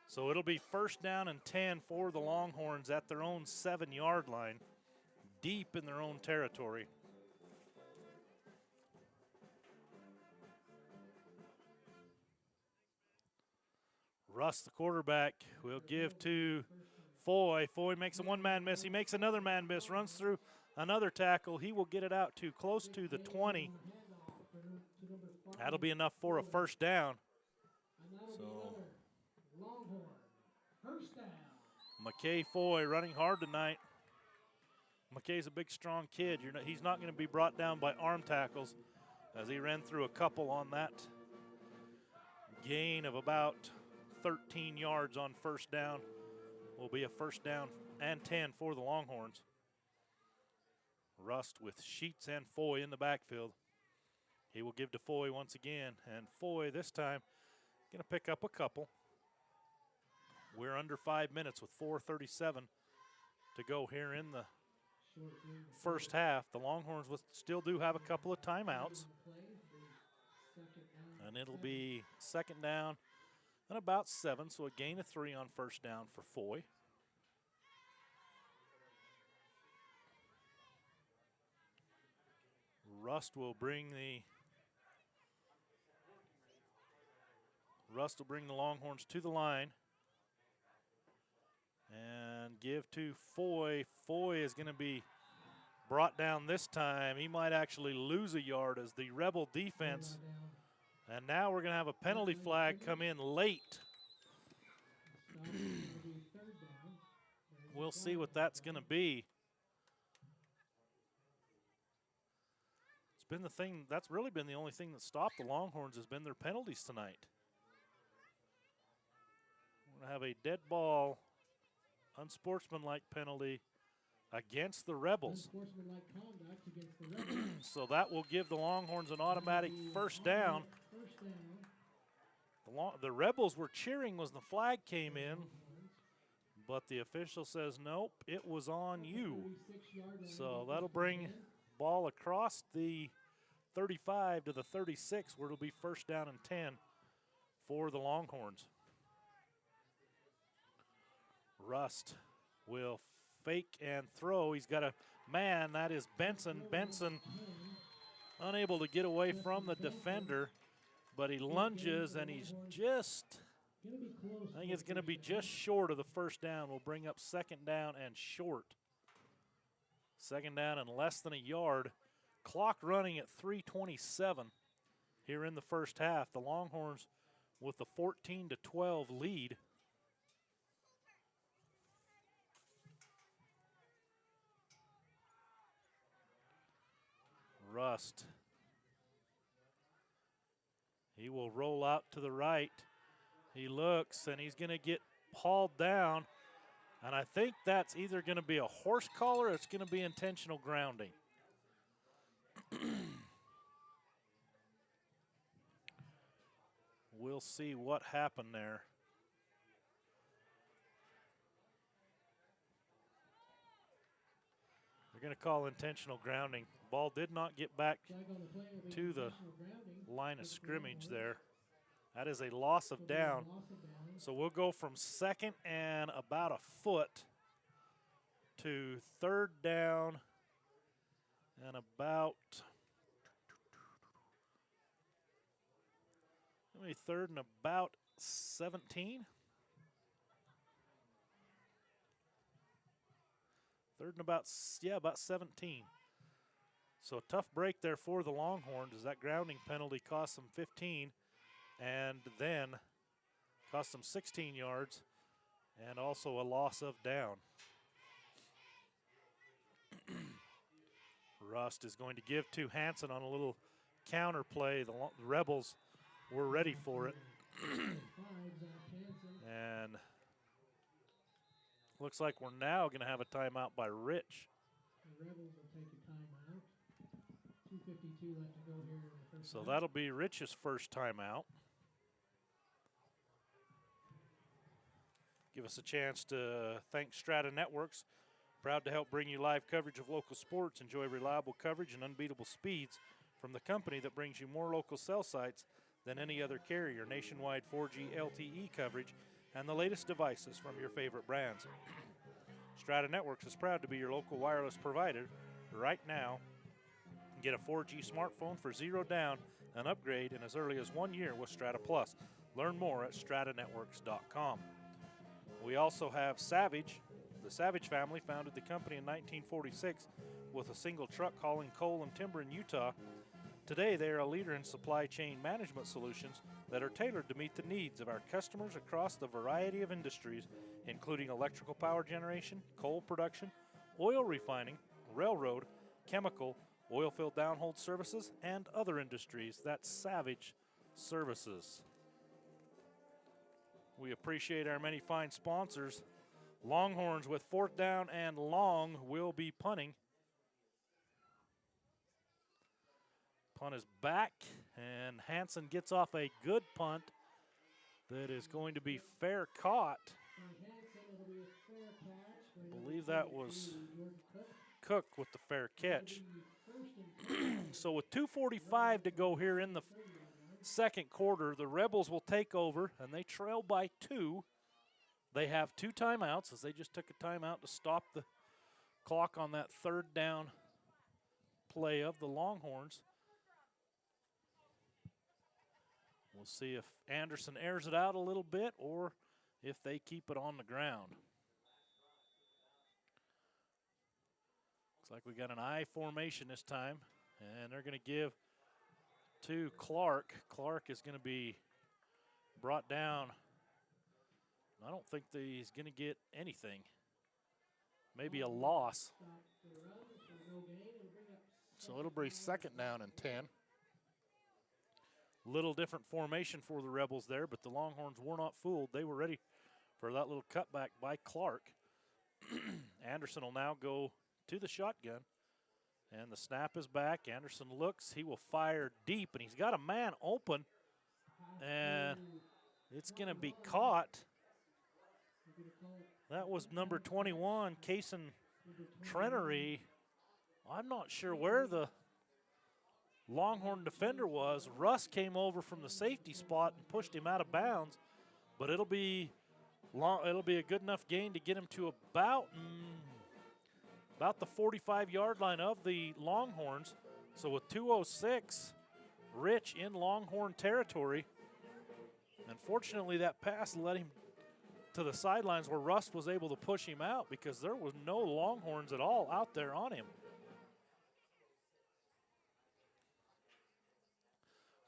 Speaker 1: So it'll be first down and 10 for the Longhorns at their own 7-yard line, deep in their own territory. Russ, the quarterback, will give to Foy. Foy makes a one-man miss. He makes another man miss, runs through another tackle. He will get it out to close to the 20. That'll be enough for a first down. So
Speaker 2: Longhorn, first down.
Speaker 1: McKay Foy running hard tonight. McKay's a big, strong kid. He's not going to be brought down by arm tackles, as he ran through a couple on that gain of about 13 yards on first down. Will be a first down and 10 for the Longhorns. Rust with Sheets and Foy in the backfield. He will give to Foy once again, and Foy this time going to pick up a couple. We're under 5 minutes with 4:37 to go here in the first half. The Longhorns still do have a couple of timeouts, and it'll be second down and about 7, so a gain of 3 on first down for Foy. Rust will bring the Longhorns to the line and give to Foy. Foy is going to be brought down this time. He might actually lose a yard as the Rebel defense. And now we're going to have a penalty flag come in late. We'll see what that's going to be. It's been the thing, that's really been the only thing that stopped the Longhorns has been their penalties tonight. We're going to have a dead ball, unsportsmanlike penalty against the Rebels.
Speaker 2: Unsportsmanlike conduct against the Rebels.
Speaker 1: So that will give the Longhorns an automatic first down.
Speaker 2: First down.
Speaker 1: The Rebels were cheering as the flag came in, but the official says, nope, it was on you. So that'll bring ball across the 35 to the 36, where it'll be first down and 10 for the Longhorns. Rust will fake and throw. He's got a man, that is Benson. Benson unable to get away from the defender, but he lunges and he's just, I think it's going to be just short of the first down. We'll bring up second down and short. Second down and less than a yard. Clock running at 3:27 here in the first half. The Longhorns with the 14-12 lead. Rust. He will roll out to the right. He looks, and he's going to get hauled down. And I think that's either going to be a horse collar or it's going to be intentional grounding. We'll see what happened there. They're going to call intentional grounding. Ball did not get back to the line of scrimmage there. That is a loss of down. So we'll go from second and about a foot to third down and about, third and about 17. Third and about 17. So a tough break there for the Longhorns as that grounding penalty cost them 15 and then cost them 16 yards and also a loss of down. Rust is going to give to Hansen on a little counter play. The Rebels were ready for it. And looks like we're now going to have a timeout by Rich.
Speaker 2: The Rebels will take a timeout. 2:52 left to go here in the first
Speaker 1: So
Speaker 2: half.
Speaker 1: that'll be Rich's first timeout. Give us a chance to thank Strata Networks. Proud to help bring you live coverage of local sports. Enjoy reliable coverage and unbeatable speeds from the company that brings you more local cell sites than any other carrier. Nationwide 4G LTE coverage and the latest devices from your favorite brands. Strata Networks is proud to be your local wireless provider right now. Get a 4G smartphone for $0 down and upgrade in as early as 1 year with Strata Plus. Learn more at stratanetworks.com. We also have Savage. The Savage family founded the company in 1946 with a single truck hauling coal and timber in Utah. Today, they are a leader in supply chain management solutions that are tailored to meet the needs of our customers across the variety of industries, including electrical power generation, coal production, oil refining, railroad, chemical, oil field downhole services, and other industries. That's Savage Services. We appreciate our many fine sponsors. Longhorns with fourth down and long will be punting. Punt is back, and Hansen gets off a good punt that is going to be fair caught. I believe that was Cook with the fair catch. So with 2:45 to go here in the second quarter, the Rebels will take over, and they trail by 2. They have 2 timeouts as they just took a timeout to stop the clock on that third down play of the Longhorns. We'll see if Anderson airs it out a little bit or if they keep it on the ground. Looks like we got an I formation this time, and they're going to give to Clark. Clark is going to be brought down. I don't think that he's going to get anything. maybe a loss.
Speaker 2: Stop for the run for no gain. It'll bring up
Speaker 6: So it'll be second down and 10.
Speaker 1: Little different formation for the Rebels there, but the Longhorns were not fooled. They were ready for that little cutback by Clark. Anderson will now go to the shotgun, and the snap is back. Anderson looks. He will fire deep, and he's got a man open, and it's going to be caught. That was number 21, Kason Trenery. I'm not sure where the Longhorn defender was. Russ came over from the safety spot and pushed him out of bounds, but it'll be a good enough gain to get him to about the 45-yard line of the Longhorns. So with 2:06, Rich in Longhorn territory. Unfortunately, that pass led him to the sidelines where Russ was able to push him out because there was no Longhorns at all out there on him.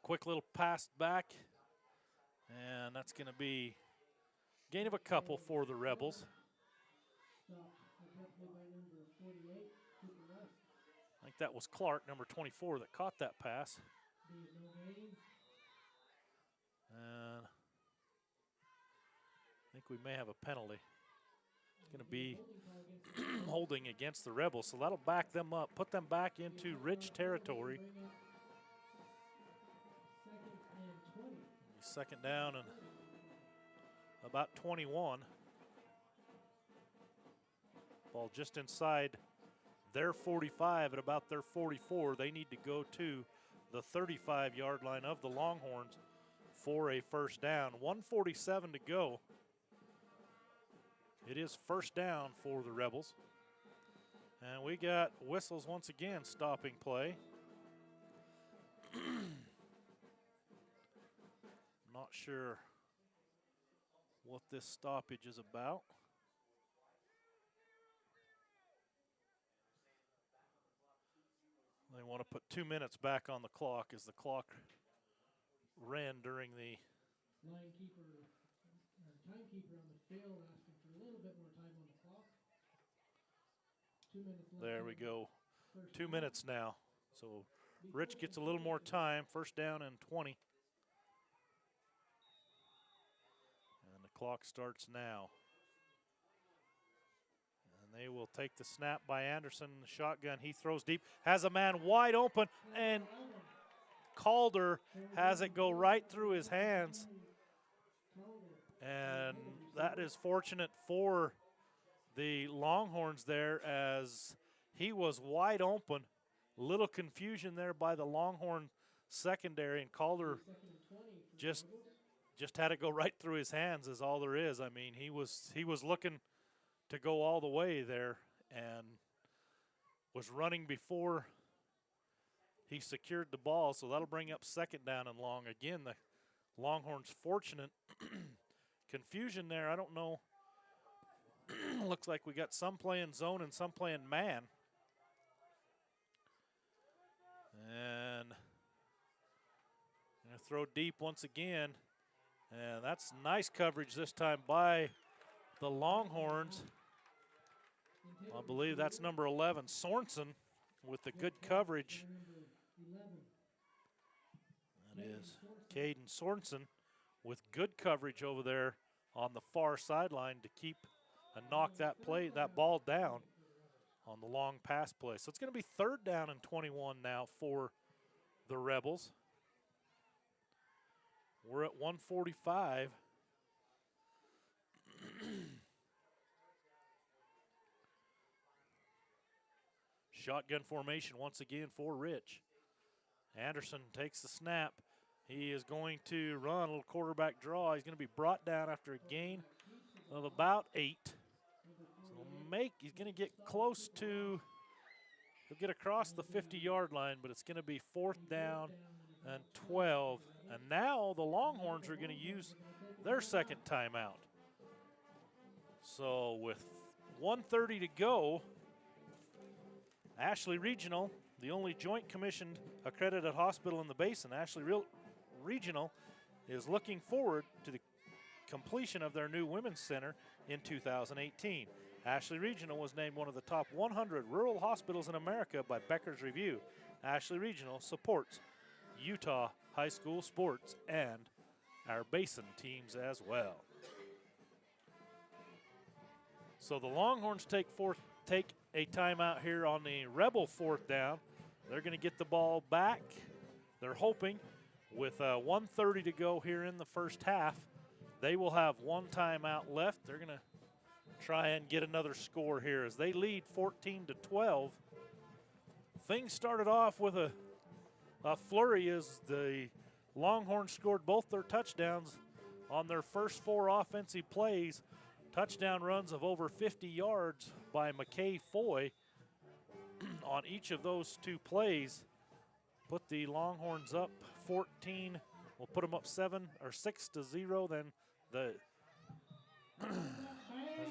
Speaker 1: Quick little pass back, and that's going to be gain of a couple for the Rebels. I think that was Clark, number 24, that caught that pass. And I think we may have a penalty. It's going to be holding against the Rebels, so that'll back them up, put them back into Rich territory. Second down and about 21. Ball just inside their 45 at about their 44. They need to go to the 35-yard line of the Longhorns for a first down. 1:47 to go. It is first down for the Rebels. And we got whistles once again stopping play. Not sure what this stoppage is about. They want to put 2 minutes back on the clock as the clock ran during the
Speaker 2: timekeeper on the field asking for a little bit more time on the clock. 2 minutes left.
Speaker 1: There we go. 2 minutes now. So Rich gets a little more time. First down and 20. And the clock starts now. And they will take the snap by Anderson. The shotgun, he throws deep. Has a man wide open, and Calder has it go right through his hands. And that is fortunate for the Longhorns there, as he was wide open. Little confusion there by the Longhorn secondary, and Calder just had it go right through his hands is all there is. I mean, he was looking to go all the way there and was running before he secured the ball, so that'll bring up second down and long. Again, the Longhorns fortunate. Confusion there, I don't know. Looks like we got some playing zone and some playing man. And gonna throw deep once again. And that's nice coverage this time by the Longhorns. I believe that's number 11, Sorensen, with the good coverage. That is Caden Sorensen with good coverage over there on the far sideline to keep and knock that ball down on the long pass play. So it's going to be third down and 21 now for the Rebels. We're at 1:45. Shotgun formation once again for Rich. Anderson takes the snap. He is going to run a little quarterback draw. He's going to be brought down after a gain of about 8. So he's going to get close to, he'll get across the 50-yard line, but it's going to be fourth down and 12. And now the Longhorns are going to use their second timeout. So with 1:30 to go, Ashley Regional, the only joint commissioned accredited hospital in the basin, Ashley Regional, is looking forward to the completion of their new women's center in 2018. Ashley Regional was named one of the top 100 rural hospitals in America by Becker's Review. Ashley Regional supports Utah high school sports and our Basin teams as well. So the Longhorns take a timeout here on the Rebel 4th down. They're going to get the ball back. They're hoping with 1:30 to go here in the first half, they will have one timeout left. They're going to try and get another score here as they lead 14-12. Things started off with a flurry as the Longhorns scored both their touchdowns on their first 4 offensive plays. Touchdown runs of over 50 yards by McKay Foy on each of those 2 plays. Put the Longhorns up 14. We'll put them up 6-0. Then there's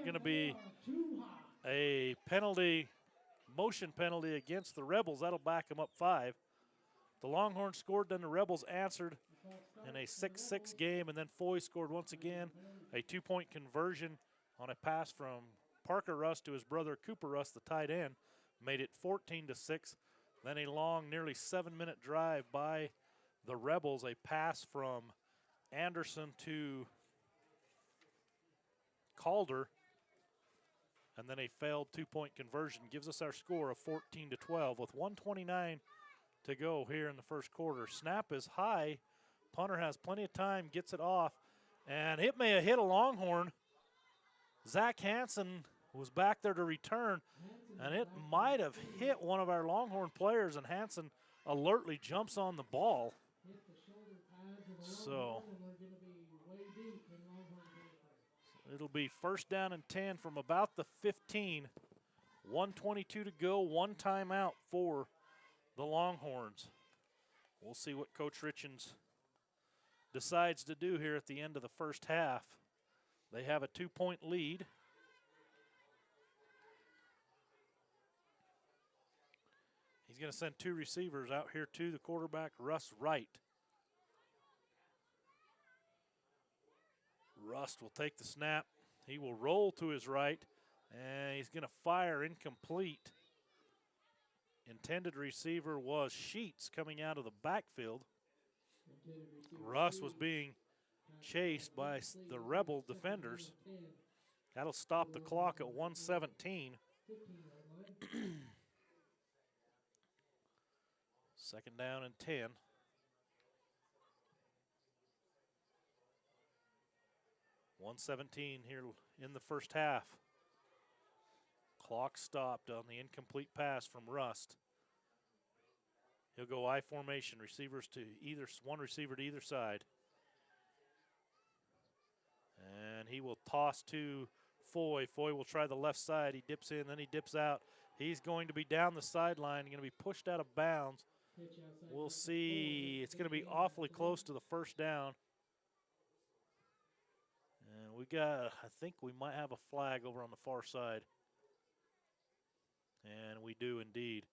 Speaker 1: going to be a penalty, motion penalty against the Rebels. That'll back them up 5. The Longhorns scored, then the Rebels answered in a 6-6 game, and then Foy scored once again. A 2-point conversion on a pass from Parker Rust to his brother Cooper Rust, the tight end, made it 14-6. Then a long, nearly 7-minute drive by the Rebels, a pass from Anderson to Calder, and then a failed 2-point conversion gives us our score of 14-12 with 1:29 to go here in the first quarter. Snap is high. Punter has plenty of time, gets it off, and it may have hit a Longhorn. Zach Hansen was back there to return, and it might have hit one of our Longhorn players, and Hansen alertly jumps on the ball. So it'll be first down and 10 from about the 15. 1:22 to go, one timeout for the Longhorns. We'll see what Coach Richens decides to do here at the end of the first half. They have a 2-point lead. He's going to send 2 receivers out here to the quarterback, Russ Wright. Rust will take the snap. He will roll to his right, and he's going to fire incomplete. Intended receiver was Sheets coming out of the backfield. Russ was being chased by the Rebel defenders. That'll stop the clock at 1:17. Second down and 10. .117 here in the first half. Clock stopped on the incomplete pass from Rust. He'll go I formation, receivers to one receiver to either side. And he will toss to Foy. Foy will try the left side. He dips in, then he dips out. He's going to be down the sideline, going to be pushed out of bounds. We'll see. It's going to be awfully close to the first down. And I think we might have a flag over on the far side. And we do indeed.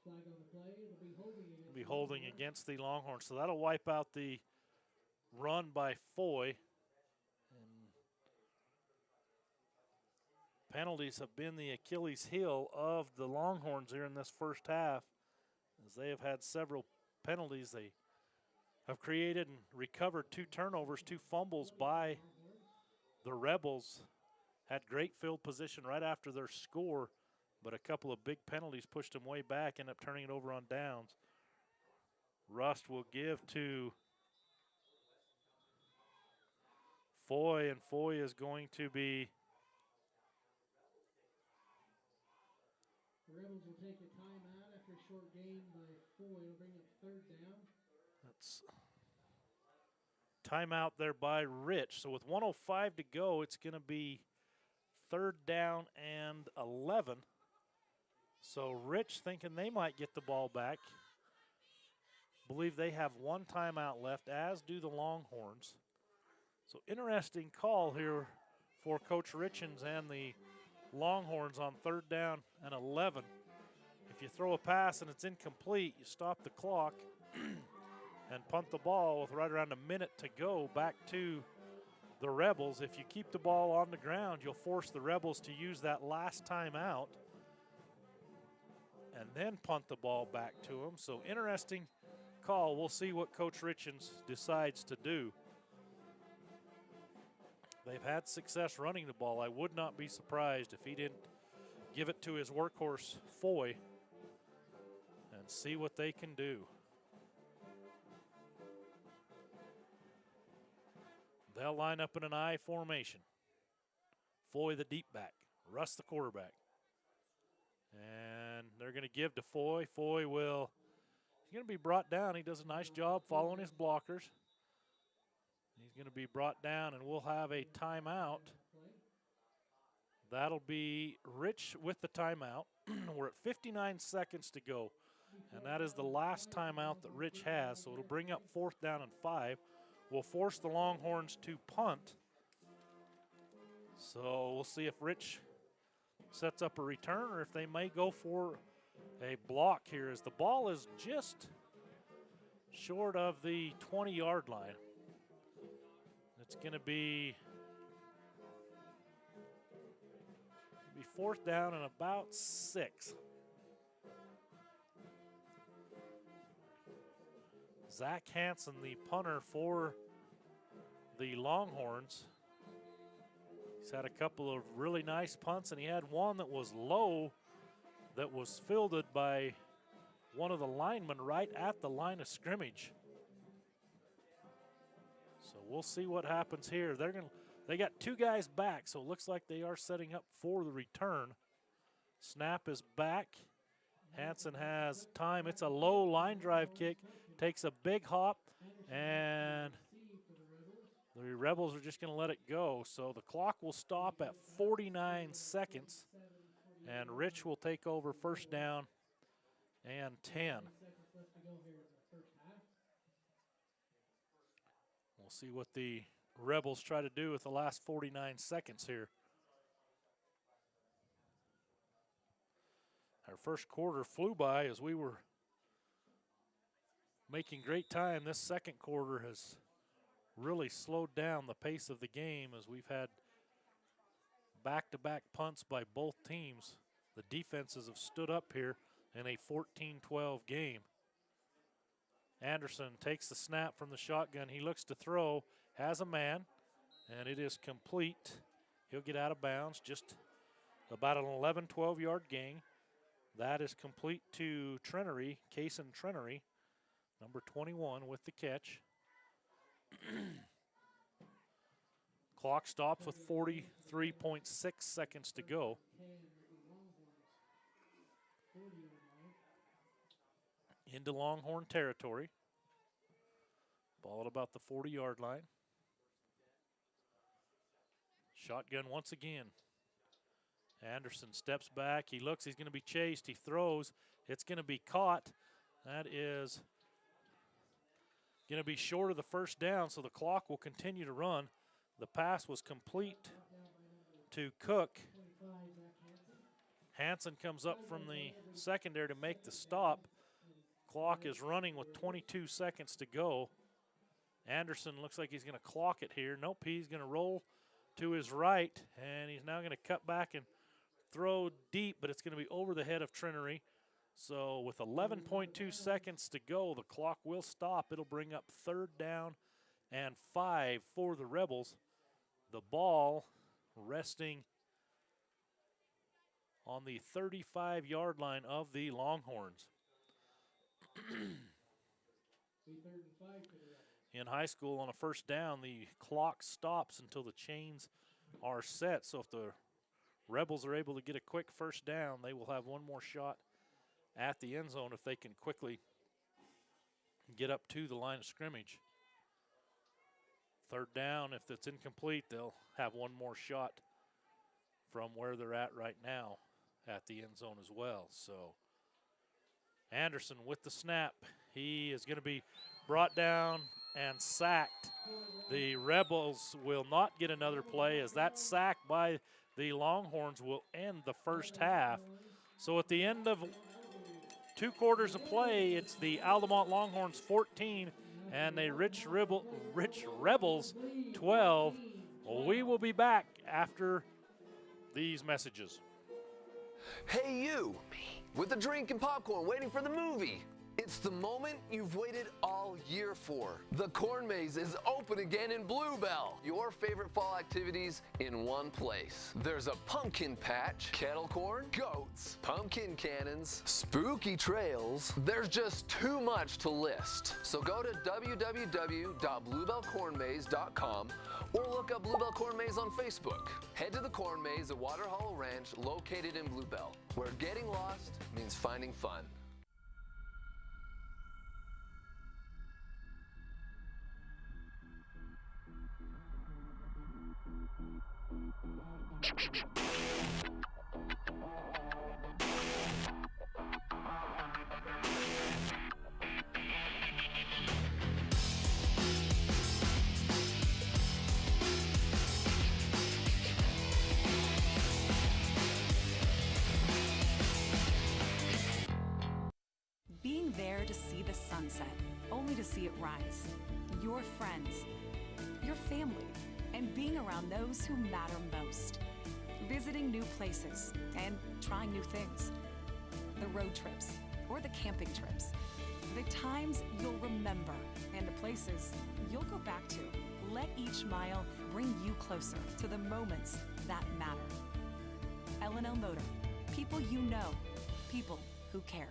Speaker 2: Flag on the play.
Speaker 1: It'll be holding against the Longhorns. So that'll wipe out the run by Foy. And penalties have been the Achilles heel of the Longhorns here in this first half, as they have had several penalties. They have created and recovered 2 turnovers, 2 fumbles by the Rebels. Had great field position right after their score, but a couple of big penalties pushed them way back, ended up turning it over on downs. Rust will give to Foy, and Foy is going to be
Speaker 2: The Rebels will take a timeout after a short gain by Foy. It'll bring up third down.
Speaker 1: That's timeout there by Rich. So with 1:05 to go, it's going to be third down and 11. So Rich thinking they might get the ball back. Believe they have one timeout left, as do the Longhorns. So interesting call here for Coach Richens and the Longhorns on third down and 11. If you throw a pass and it's incomplete, you stop the clock and punt the ball with right around a minute to go back to the Rebels. If you keep the ball on the ground, you'll force the Rebels to use that last timeout and then punt the ball back to them. So interesting call. We'll see what Coach Richens decides to do. They've had success running the ball. I would not be surprised if he didn't give it to his workhorse, Foy, and see what they can do. They'll line up in an I formation. Foy the deep back, Russ the quarterback. And they're going to give to Foy. Foy will, he's going to be brought down. He does a nice job following his blockers. He's going to be brought down, and we'll have a timeout. That'll be Rich with the timeout. We're at 59 seconds to go, and that is the last timeout that Rich has, so it'll bring up 4th down and 5. We'll force the Longhorns to punt. So we'll see if Rich sets up a return or if they may go for a block here, as the ball is just short of the 20-yard line. It's going to be 4th down and about 6. Zach Hansen, the punter for the Longhorns. He's had a couple of really nice punts, and he had one that was low that was fielded by one of the linemen right at the line of scrimmage. So we'll see what happens here. They got 2 guys back, so it looks like they are setting up for the return. Snap is back. Hansen has time. It's a low line drive kick. Takes a big hop, and the Rebels are just going to let it go. So the clock will stop at 49 seconds, and Rich will take over 1st down and 10. We'll see what the Rebels try to do with the last 49 seconds here. Our first quarter flew by as we were making great time. This second quarter has really slowed down the pace of the game as we've had back-to-back punts by both teams. The defenses have stood up here in a 14-12 game. Anderson takes the snap from the shotgun. He looks to throw, has a man, and it is complete. He'll get out of bounds, just about an 11, 12-yard gain. That is complete to Trenery, Cason Trenery, number 21 with the catch. Clock stops with 43.6 seconds to go. Into Longhorn territory. Ball at about the 40-yard line. Shotgun once again. Anderson steps back. He looks. He's going to be chased. He throws. It's going to be caught. That is going to be short of the 1st down, so the clock will continue to run. The pass was complete to Cook. Hansen comes up from the secondary to make the stop. Clock is running with 22 seconds to go. Anderson looks like he's going to clock it here. Nope, he's going to roll to his right, and he's now going to cut back and throw deep, but it's going to be over the head of Trenery. So with 11.2 seconds to go, the clock will stop. It'll bring up 3rd down and 5 for the Rebels. The ball resting on the 35-yard line of the Longhorns. In high school, on a 1st down, the clock stops until the chains are set. So if the Rebels are able to get a quick 1st down, they will have one more shot at the end zone if they can quickly get up to the line of scrimmage. 3rd down, if it's incomplete, they'll have one more shot from where they're at right now at the end zone as well. So Anderson with the snap. He is going to be brought down and sacked. The Rebels will not get another play, as that sack by the Longhorns will end the 1st half. So at the end of 2 quarters of play, it's the Altamont Longhorns 14 and the Rich Rebels 12. Well, we will be back after these messages.
Speaker 7: Hey you, with a drink and popcorn waiting for the movie. It's the moment you've waited all year for. The Corn Maze is open again in Bluebell. Your favorite fall activities in one place. There's a pumpkin patch, kettle corn, goats, pumpkin cannons, spooky trails. There's just too much to list. So go to www.bluebellcornmaze.com or look up Bluebell Corn Maze on Facebook. Head to the Corn Maze at Water Hollow Ranch, located in Bluebell, where getting lost means finding fun.
Speaker 8: Being there to see the sunset, only to see it rise. Your friends, your family, and being around those who matter most. Visiting new places and trying new things. The road trips or the camping trips. The times you'll remember and the places you'll go back to. Let each mile bring you closer to the moments that matter. L&L Motor. People you know. People who care.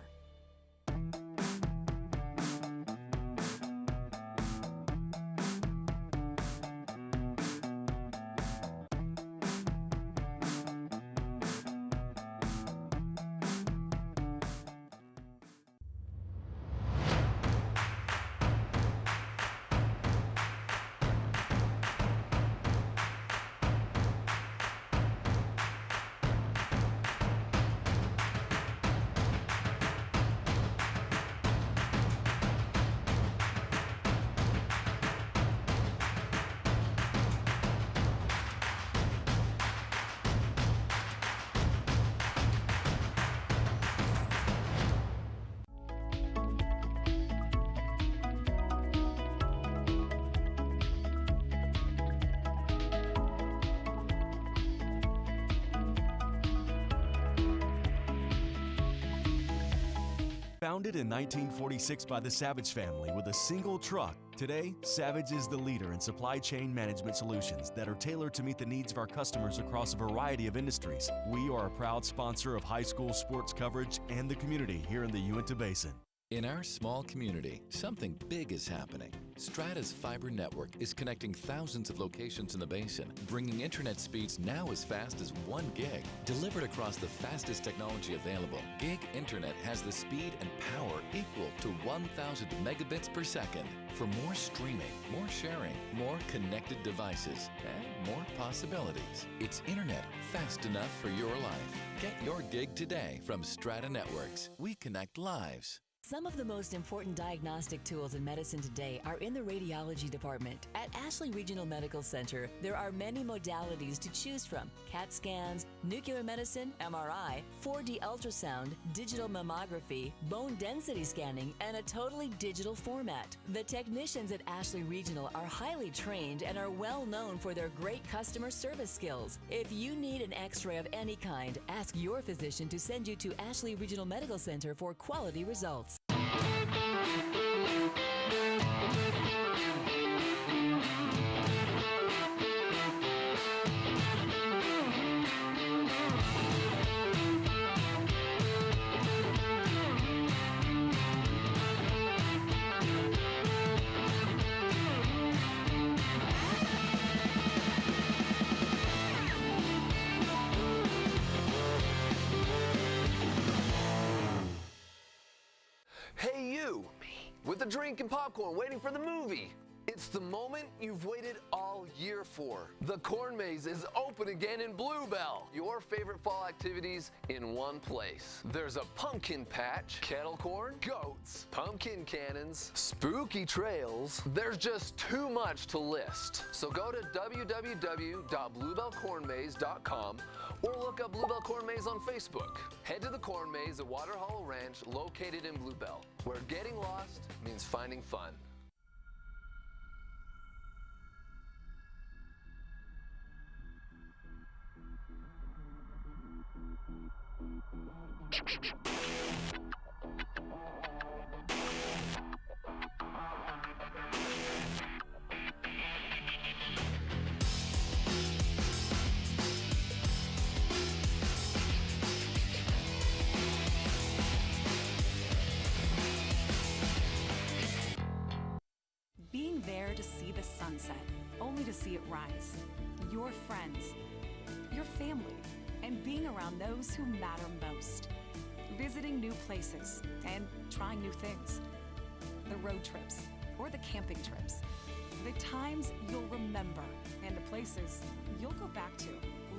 Speaker 3: Founded in 1946 by the Savage family with a single truck, today, Savage is the leader in supply chain management solutions that are tailored to meet the needs of our customers across a variety of industries. We are a proud sponsor of high school sports coverage and the community here in the Uinta Basin.
Speaker 4: In our small community, something big is happening. Strata's fiber network is connecting thousands of locations in the basin, bringing internet speeds now as fast as 1 gig. Delivered across the fastest technology available, gig internet has the speed and power equal to 1,000 megabits per second. For more streaming, more sharing, more connected devices, and more possibilities. It's internet fast enough for your life. Get your gig today from Strata Networks. We connect lives.
Speaker 5: Some of the most important diagnostic tools in medicine today are in the radiology department. At Ashley Regional Medical Center, there are many modalities to choose from: CAT scans, nuclear medicine, MRI, 4D ultrasound, digital mammography, bone density scanning, and a totally digital format. The technicians at Ashley Regional are highly trained and are well known for their great customer service skills. If you need an x-ray of any kind, ask your physician to send you to Ashley Regional Medical Center for quality results.
Speaker 7: Hey you, with a drink and popcorn waiting for the movie. It's the moment you've waited all year for. The Corn Maze is open again in Bluebell. Your favorite fall activities in one place. There's a pumpkin patch, kettle corn, goats, pumpkin cannons, spooky trails. There's just too much to list. So go to www.bluebellcornmaze.com or look up Bluebell Corn Maze on Facebook. Head to the Corn Maze at Water Hollow Ranch, located in Bluebell, where getting lost means finding fun.
Speaker 8: Being there to see the sunset, only to see it rise. Your friends, your family, and being around those who matter most. Visiting new places and trying new things. The road trips or the camping trips. The times you'll remember and the places you'll go back to.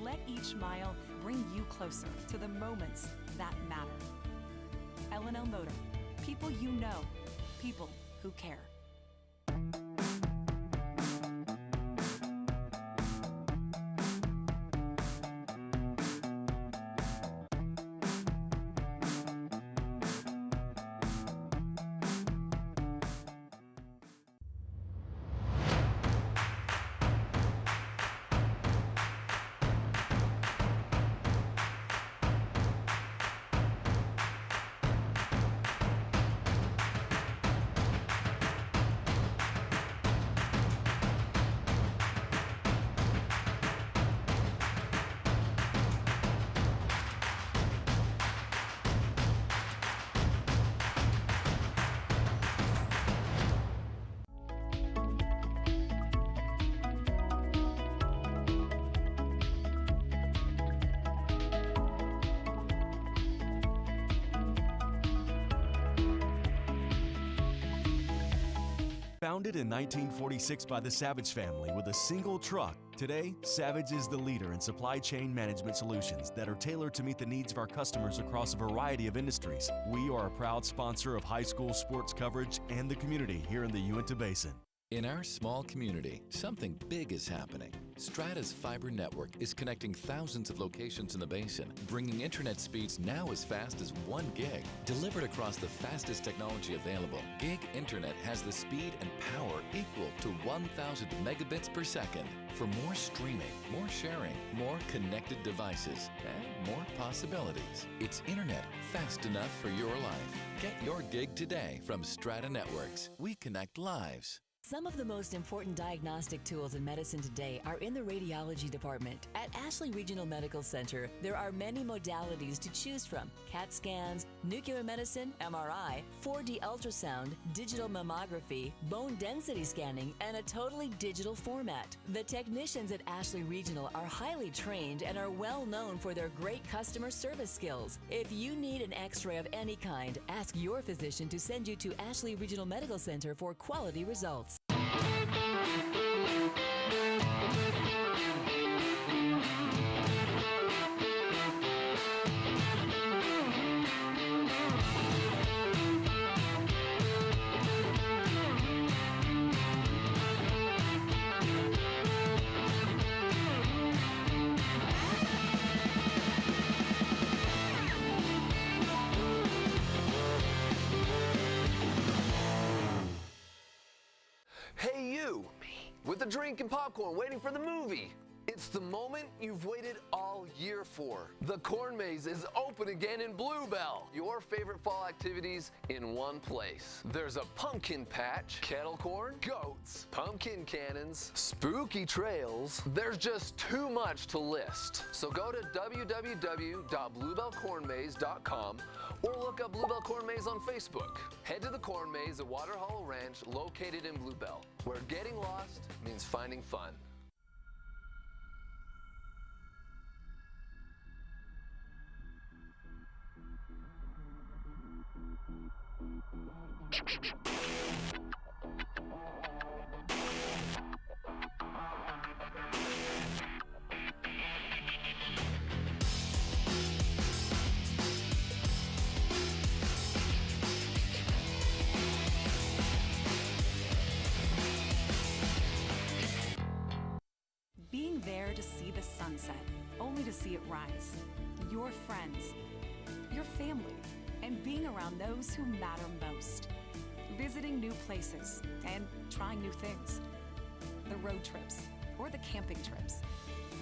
Speaker 8: Let each mile bring you closer to the moments that matter. L&L Motor. People you know. People who care.
Speaker 3: Founded in 1946 by the Savage family with a single truck, today, Savage is the leader in supply chain management solutions that are tailored to meet the needs of our customers across a variety of industries. We are a proud sponsor of high school sports coverage and the community here in the Uinta Basin.
Speaker 4: In our small community, something big is happening. Strata's fiber network is connecting thousands of locations in the basin, bringing internet speeds now as fast as 1 gig. Delivered across the fastest technology available, gig internet has the speed and power equal to 1,000 megabits per second. For more streaming, more sharing, more connected devices, and more possibilities. It's internet fast enough for your life. Get your gig today from Strata Networks. We connect lives.
Speaker 5: Some of the most important diagnostic tools in medicine today are in the radiology department. At Ashley Regional Medical Center, there are many modalities to choose from: CAT scans, nuclear medicine, MRI, 4D ultrasound, digital mammography, bone density scanning, and a totally digital format. The technicians at Ashley Regional are highly trained and are well known for their great customer service skills. If you need an x-ray of any kind, ask your physician to send you to Ashley Regional Medical Center for quality results.
Speaker 7: Hey you, with a drink and popcorn waiting for the movie. It's the moment you've waited all year for. The Corn Maze is open again in Bluebell. Your favorite fall activities in one place. There's a pumpkin patch, kettle corn, goats, pumpkin cannons, spooky trails. There's just too much to list. So go to www.bluebellcornmaze.com or look up Bluebell Corn Maze on Facebook. Head to the Corn Maze at Water Hollow Ranch, located in Bluebell, where getting lost means finding fun.
Speaker 8: Being there to see the sunset, only to see it rise. Your friends, your family, and being around those who matter most. Visiting new places and trying new things. The road trips or the camping trips.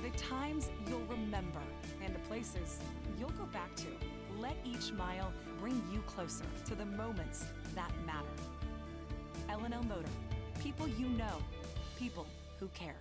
Speaker 8: The times you'll remember and the places you'll go back to. Let each mile bring you closer to the moments that matter. L&L Motor. People you know. People who care.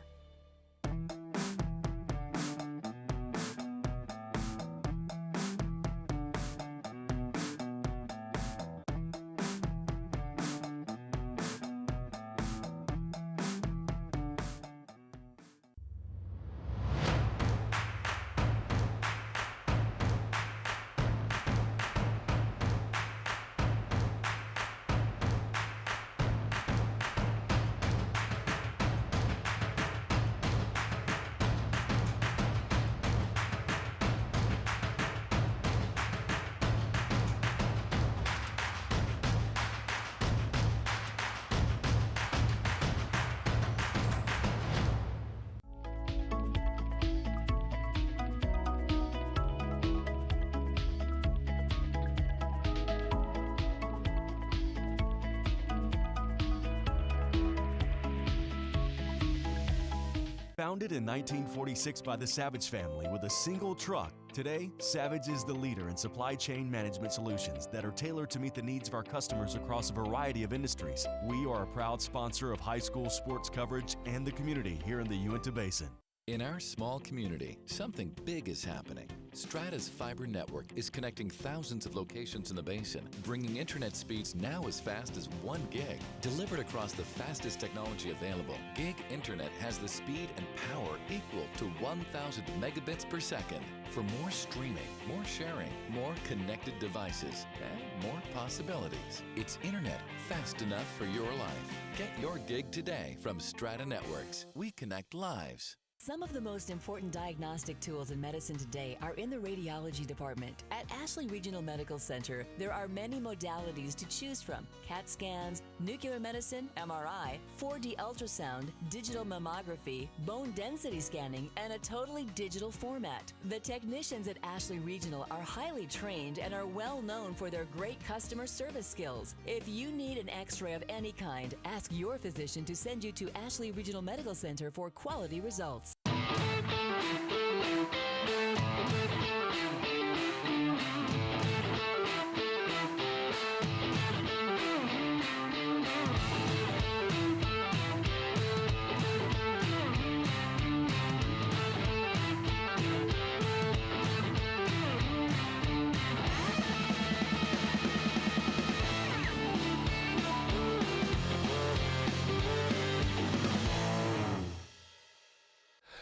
Speaker 3: Founded in 1946 by the Savage family with a single truck, today, Savage is the leader in supply chain management solutions that are tailored to meet the needs of our customers across a variety of industries. We are a proud sponsor of high school sports coverage and the community here in the Uinta Basin.
Speaker 4: In our small community, something big is happening. Strata's fiber network is connecting thousands of locations in the basin, bringing internet speeds now as fast as 1 gig. Delivered across the fastest technology available, gig internet has the speed and power equal to 1,000 megabits per second. For more streaming, more sharing, more connected devices, and more possibilities. It's internet fast enough for your life. Get your gig today from Strata Networks. We connect lives.
Speaker 5: Some of the most important diagnostic tools in medicine today are in the radiology department. At Ashley Regional Medical Center, there are many modalities to choose from: CAT scans, nuclear medicine, MRI, 4D ultrasound, digital mammography, bone density scanning, and a totally digital format. The technicians at Ashley Regional are highly trained and are well known for their great customer service skills. If you need an x-ray of any kind, ask your physician to send you to Ashley Regional Medical Center for quality results.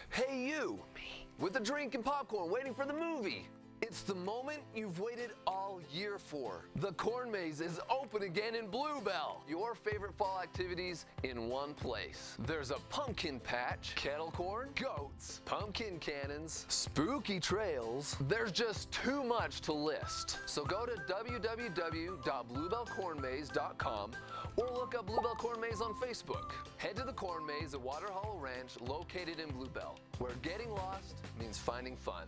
Speaker 7: Hey you, with a drink and popcorn waiting for the movie. It's the moment you've waited all year for. The Corn Maze is open again in Bluebell. Your favorite fall activities in one place. There's a pumpkin patch, kettle corn, goats, pumpkin cannons, spooky trails. There's just too much to list. So go to www.bluebellcornmaze.com or look up Bluebell Corn Maze on Facebook. Head to the Corn Maze at Water Hollow Ranch, located in Bluebell, where getting lost means finding fun.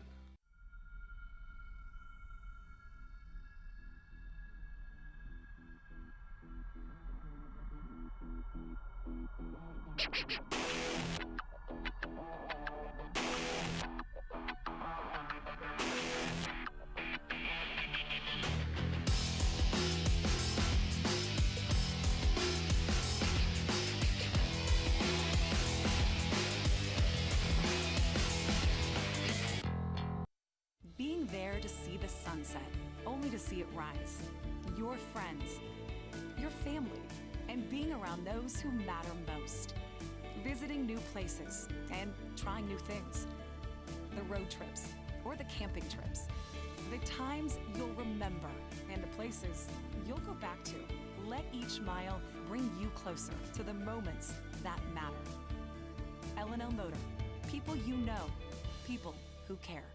Speaker 8: Being there to see the sunset, only to see it rise. Your friends, your family, and being around those who matter most. Visiting new places and trying new things. The road trips or the camping trips. The times you'll remember and the places you'll go back to. Let each mile bring you closer to the moments that matter. L&L Motor. People you know. People who care.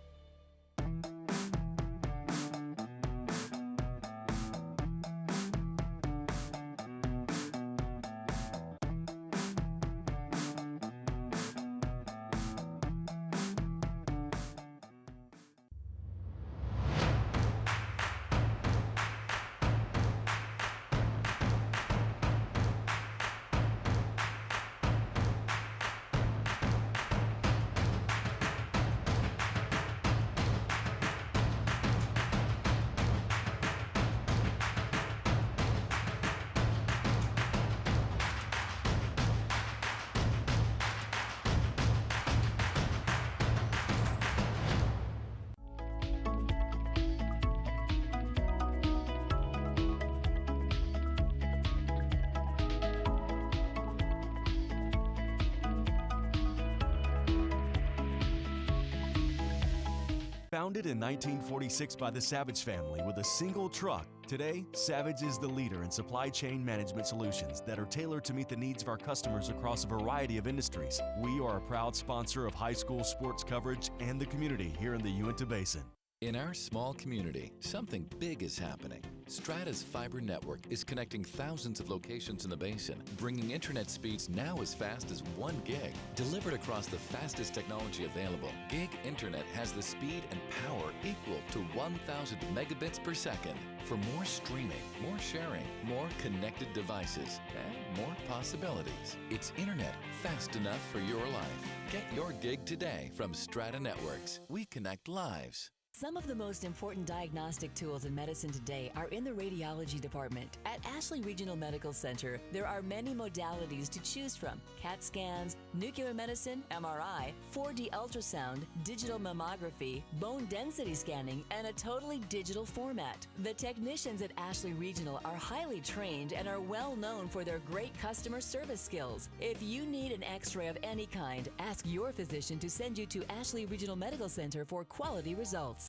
Speaker 3: Founded in 1946 by the Savage family with a single truck, today, Savage is the leader in supply chain management solutions that are tailored to meet the needs of our customers across a variety of industries. We are a proud sponsor of high school sports coverage and the community here in the Uinta Basin.
Speaker 4: In our small community, something big is happening. Strata's fiber network is connecting thousands of locations in the basin, bringing internet speeds now as fast as 1 gig. Delivered across the fastest technology available, gig internet has the speed and power equal to 1,000 megabits per second. For more streaming, more sharing, more connected devices, and more possibilities. It's internet fast enough for your life. Get your gig today from Strata Networks. We connect lives.
Speaker 5: Some of the most important diagnostic tools in medicine today are in the radiology department. At Ashley Regional Medical Center, there are many modalities to choose from: CAT scans, nuclear medicine, MRI, 4D ultrasound, digital mammography, bone density scanning, and a totally digital format. The technicians at Ashley Regional are highly trained and are well known for their great customer service skills. If you need an x-ray of any kind, ask your physician to send you to Ashley Regional Medical Center for quality results.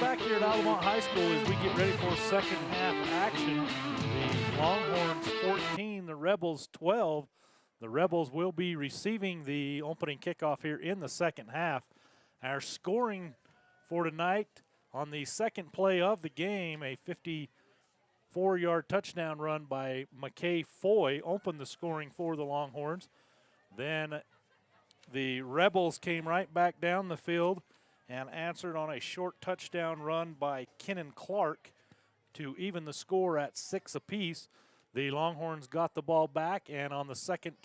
Speaker 1: Back here at Altamont High School as we get ready for second half action. The Longhorns 14, the Rebels 12. The Rebels will be receiving the opening kickoff here in the second half. Our scoring for tonight on the second play of the game, a 54-yard touchdown run by McKay Foy opened the scoring for the Longhorns. Then the Rebels came right back down the field and answered on a short touchdown run by Kennan Clark to even the score at 6 apiece. The Longhorns got the ball back, and on the second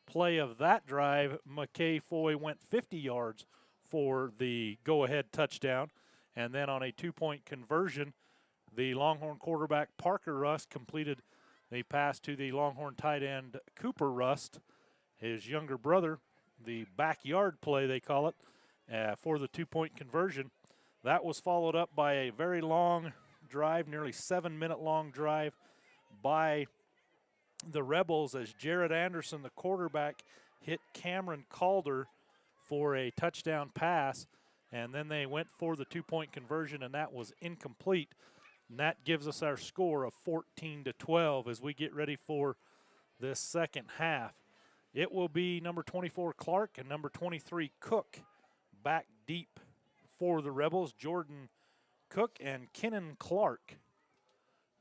Speaker 1: play of that drive, McKay Foy went 50 yards for the go-ahead touchdown. And then on a 2-point conversion, the Longhorn quarterback Parker Rust completed a pass to the Longhorn tight end Cooper Rust, his younger brother, the backyard play they call it, for the 2-point conversion. That was followed up by a very long drive, nearly 7-minute long drive by the Rebels as Jared Anderson, the quarterback, hit Cameron Calder for a touchdown pass, and then they went for the 2-point conversion, and that was incomplete. And that gives us our score of 14-12 as we get ready for this second half. It will be number 24 Clark and number 23 Cook back deep for the Rebels, Jordan Cook and Kennan Clark.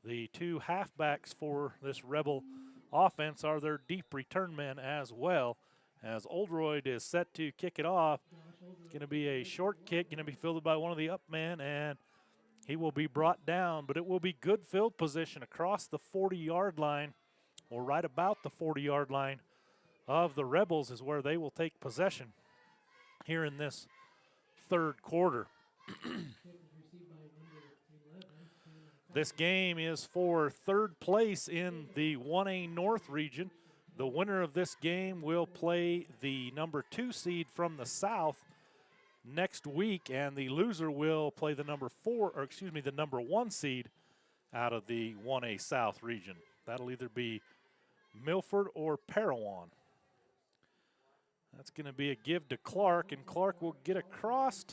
Speaker 1: The two halfbacks for this Rebel offense are their deep return men as well, as Oldroyd is set to kick it off. It's going to be a short kick, going to be fielded by one of the up men, and he will be brought down, but it will be good field position across the 40-yard line, or right about the 40-yard line of the Rebels is where they will take possession here in this third quarter. This game is for third place in the 1A North region. The winner of this game will play the number 2 seed from the South next week, and the loser will play the number 1 seed out of the 1A South region. That'll either be Milford or Parowan. That's going to be a give to Clark, and Clark will get across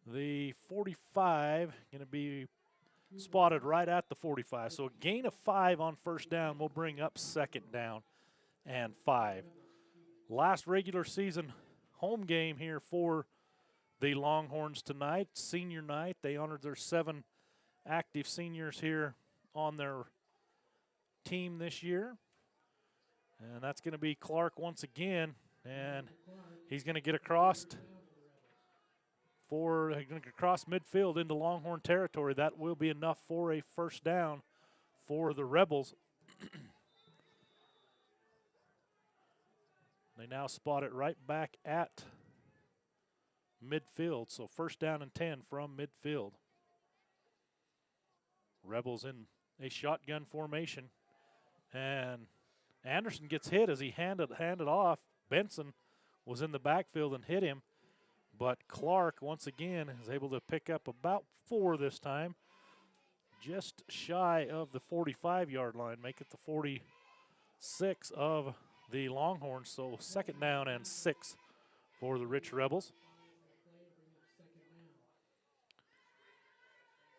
Speaker 1: the 45, going to be spotted right at the 45. So a gain of 5 on first down will bring up second down and 5. Last regular season home game here for the Longhorns tonight, senior night. They honored their 7 active seniors here on their team this year. And that's going to be Clark once again, and he's going to get across midfield into Longhorn territory. That will be enough for a first down for the Rebels. They now spot it right back at midfield. So first down and 10 from midfield. Rebels in a shotgun formation. And Anderson gets hit as he handed off. Benson was in the backfield and hit him. But Clark, once again, is able to pick up about 4 this time. Just shy of the 45-yard line, make it the 46 of the Longhorns. So second down and 6 for the Rich Rebels.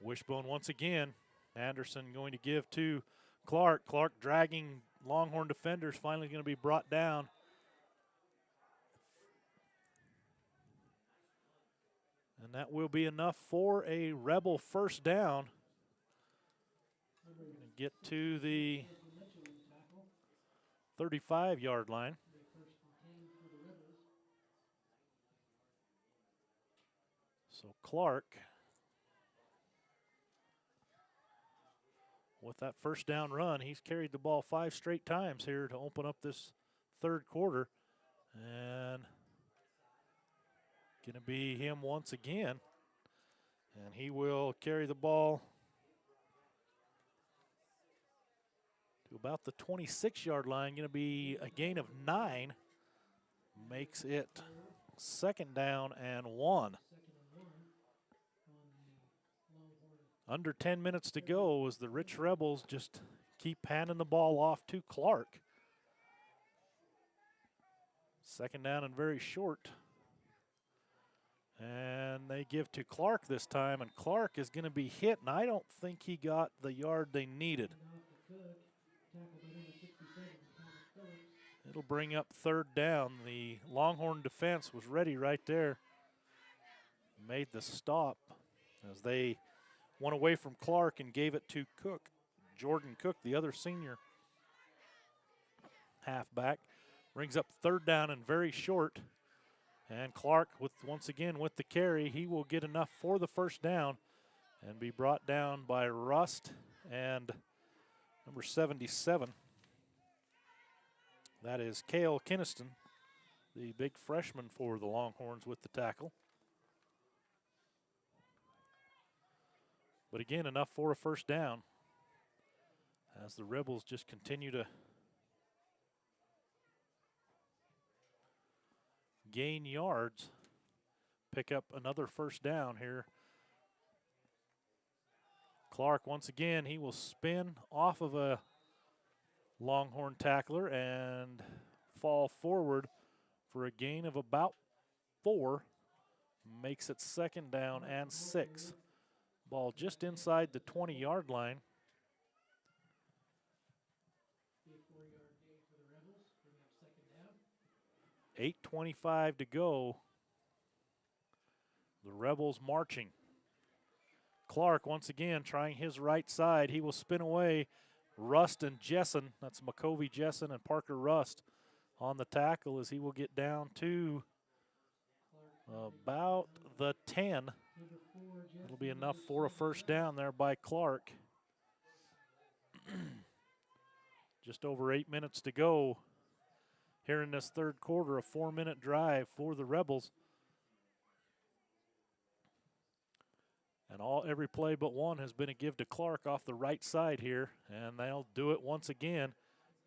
Speaker 1: Wishbone once again. Anderson going to give to Clark. Clark dragging Longhorn defenders, finally going to be brought down. And that will be enough for a Rebel first down. Get to the 35-yard line. So Clark, with that first down run, he's carried the ball 5 straight times here to open up this third quarter. And going to be him once again. And he will carry the ball to about the 26-yard line. Going to be a gain of 9. Makes it second down and 1. Under 10 minutes to go as the Rich Rebels just keep handing the ball off to Clark. Second down and very short. And they give to Clark this time, and Clark is going to be hit, and I don't think he got the yard they needed. It'll bring up third down. The Longhorn defense was ready right there. Made the stop as they went away from Clark and gave it to Cook. Jordan Cook, the other senior halfback, brings up third down and very short. And Clark, once again with the carry, he will get enough for the first down and be brought down by Rust and number 77. That is Cale Kinniston, the big freshman for the Longhorns with the tackle. But again, enough for a first down as the Rebels just continue to gain yards, pick up another first down here. Clark, once again, he will spin off of a Longhorn tackler and fall forward for a gain of about 4. Makes it second down and 6. Ball just inside the 20-yard line. 8:25 to go. The Rebels marching. Clark once again trying his right side. He will spin away. Rust and Jessen, that's McCovey Jessen and Parker Rust on the tackle as he will get down to about the 10. It'll be enough for a first down there by Clark. Just over 8 minutes to go here in this third quarter, a 4-minute drive for the Rebels. And every play but one has been a give to Clark off the right side here, and they'll do it once again.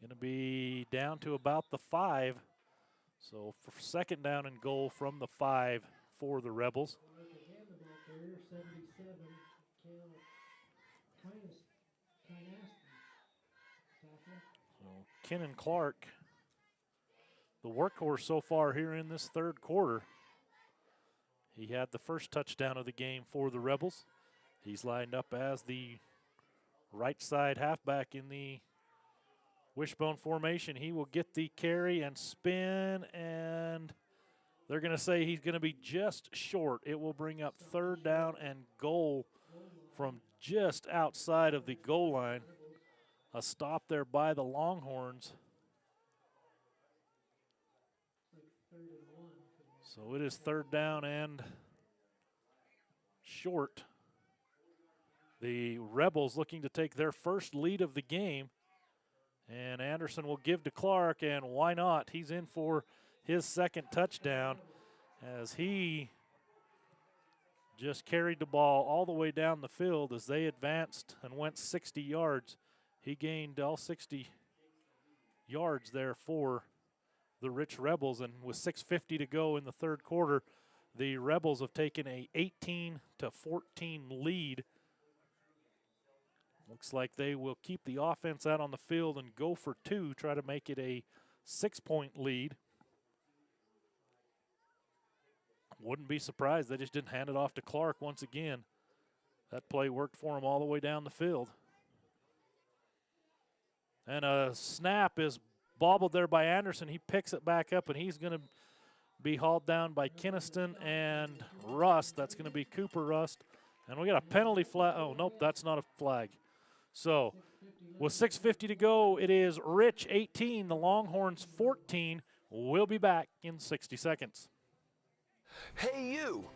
Speaker 1: Going to be down to about the 5. So for second down and goal from the 5 for the Rebels. So Kenan Clark, the workhorse so far here in this third quarter. He had the first touchdown of the game for the Rebels. He's lined up as the right side halfback in the wishbone formation. He will get the carry and spin, and they're going to say he's going to be just short. It will bring up third down and goal from just outside of the goal line. A stop there by the Longhorns. So it is third down and short. The Rebels looking to take their first lead of the game. And Anderson will give to Clark, and why not? He's in for his second touchdown as he just carried the ball all the way down the field as they advanced and went 60 yards. He gained all 60 yards there for the Rich Rebels, and with 6:50 to go in the third quarter, the Rebels have taken a 18-14 lead. Looks like they will keep the offense out on the field and go for two, try to make it a 6-point lead. Wouldn't be surprised. They just didn't hand it off to Clark once again. That play worked for him all the way down the field. And a snap is bobbled there by Anderson. He picks it back up, and he's going to be hauled down by Kinniston and Rust. That's going to be Cooper Rust. And we got a penalty flag. Oh, nope, that's not a flag. So with 6:50 to go, it is Rich 18, the Longhorns 14. We'll be back in 60 seconds.
Speaker 7: Hey you,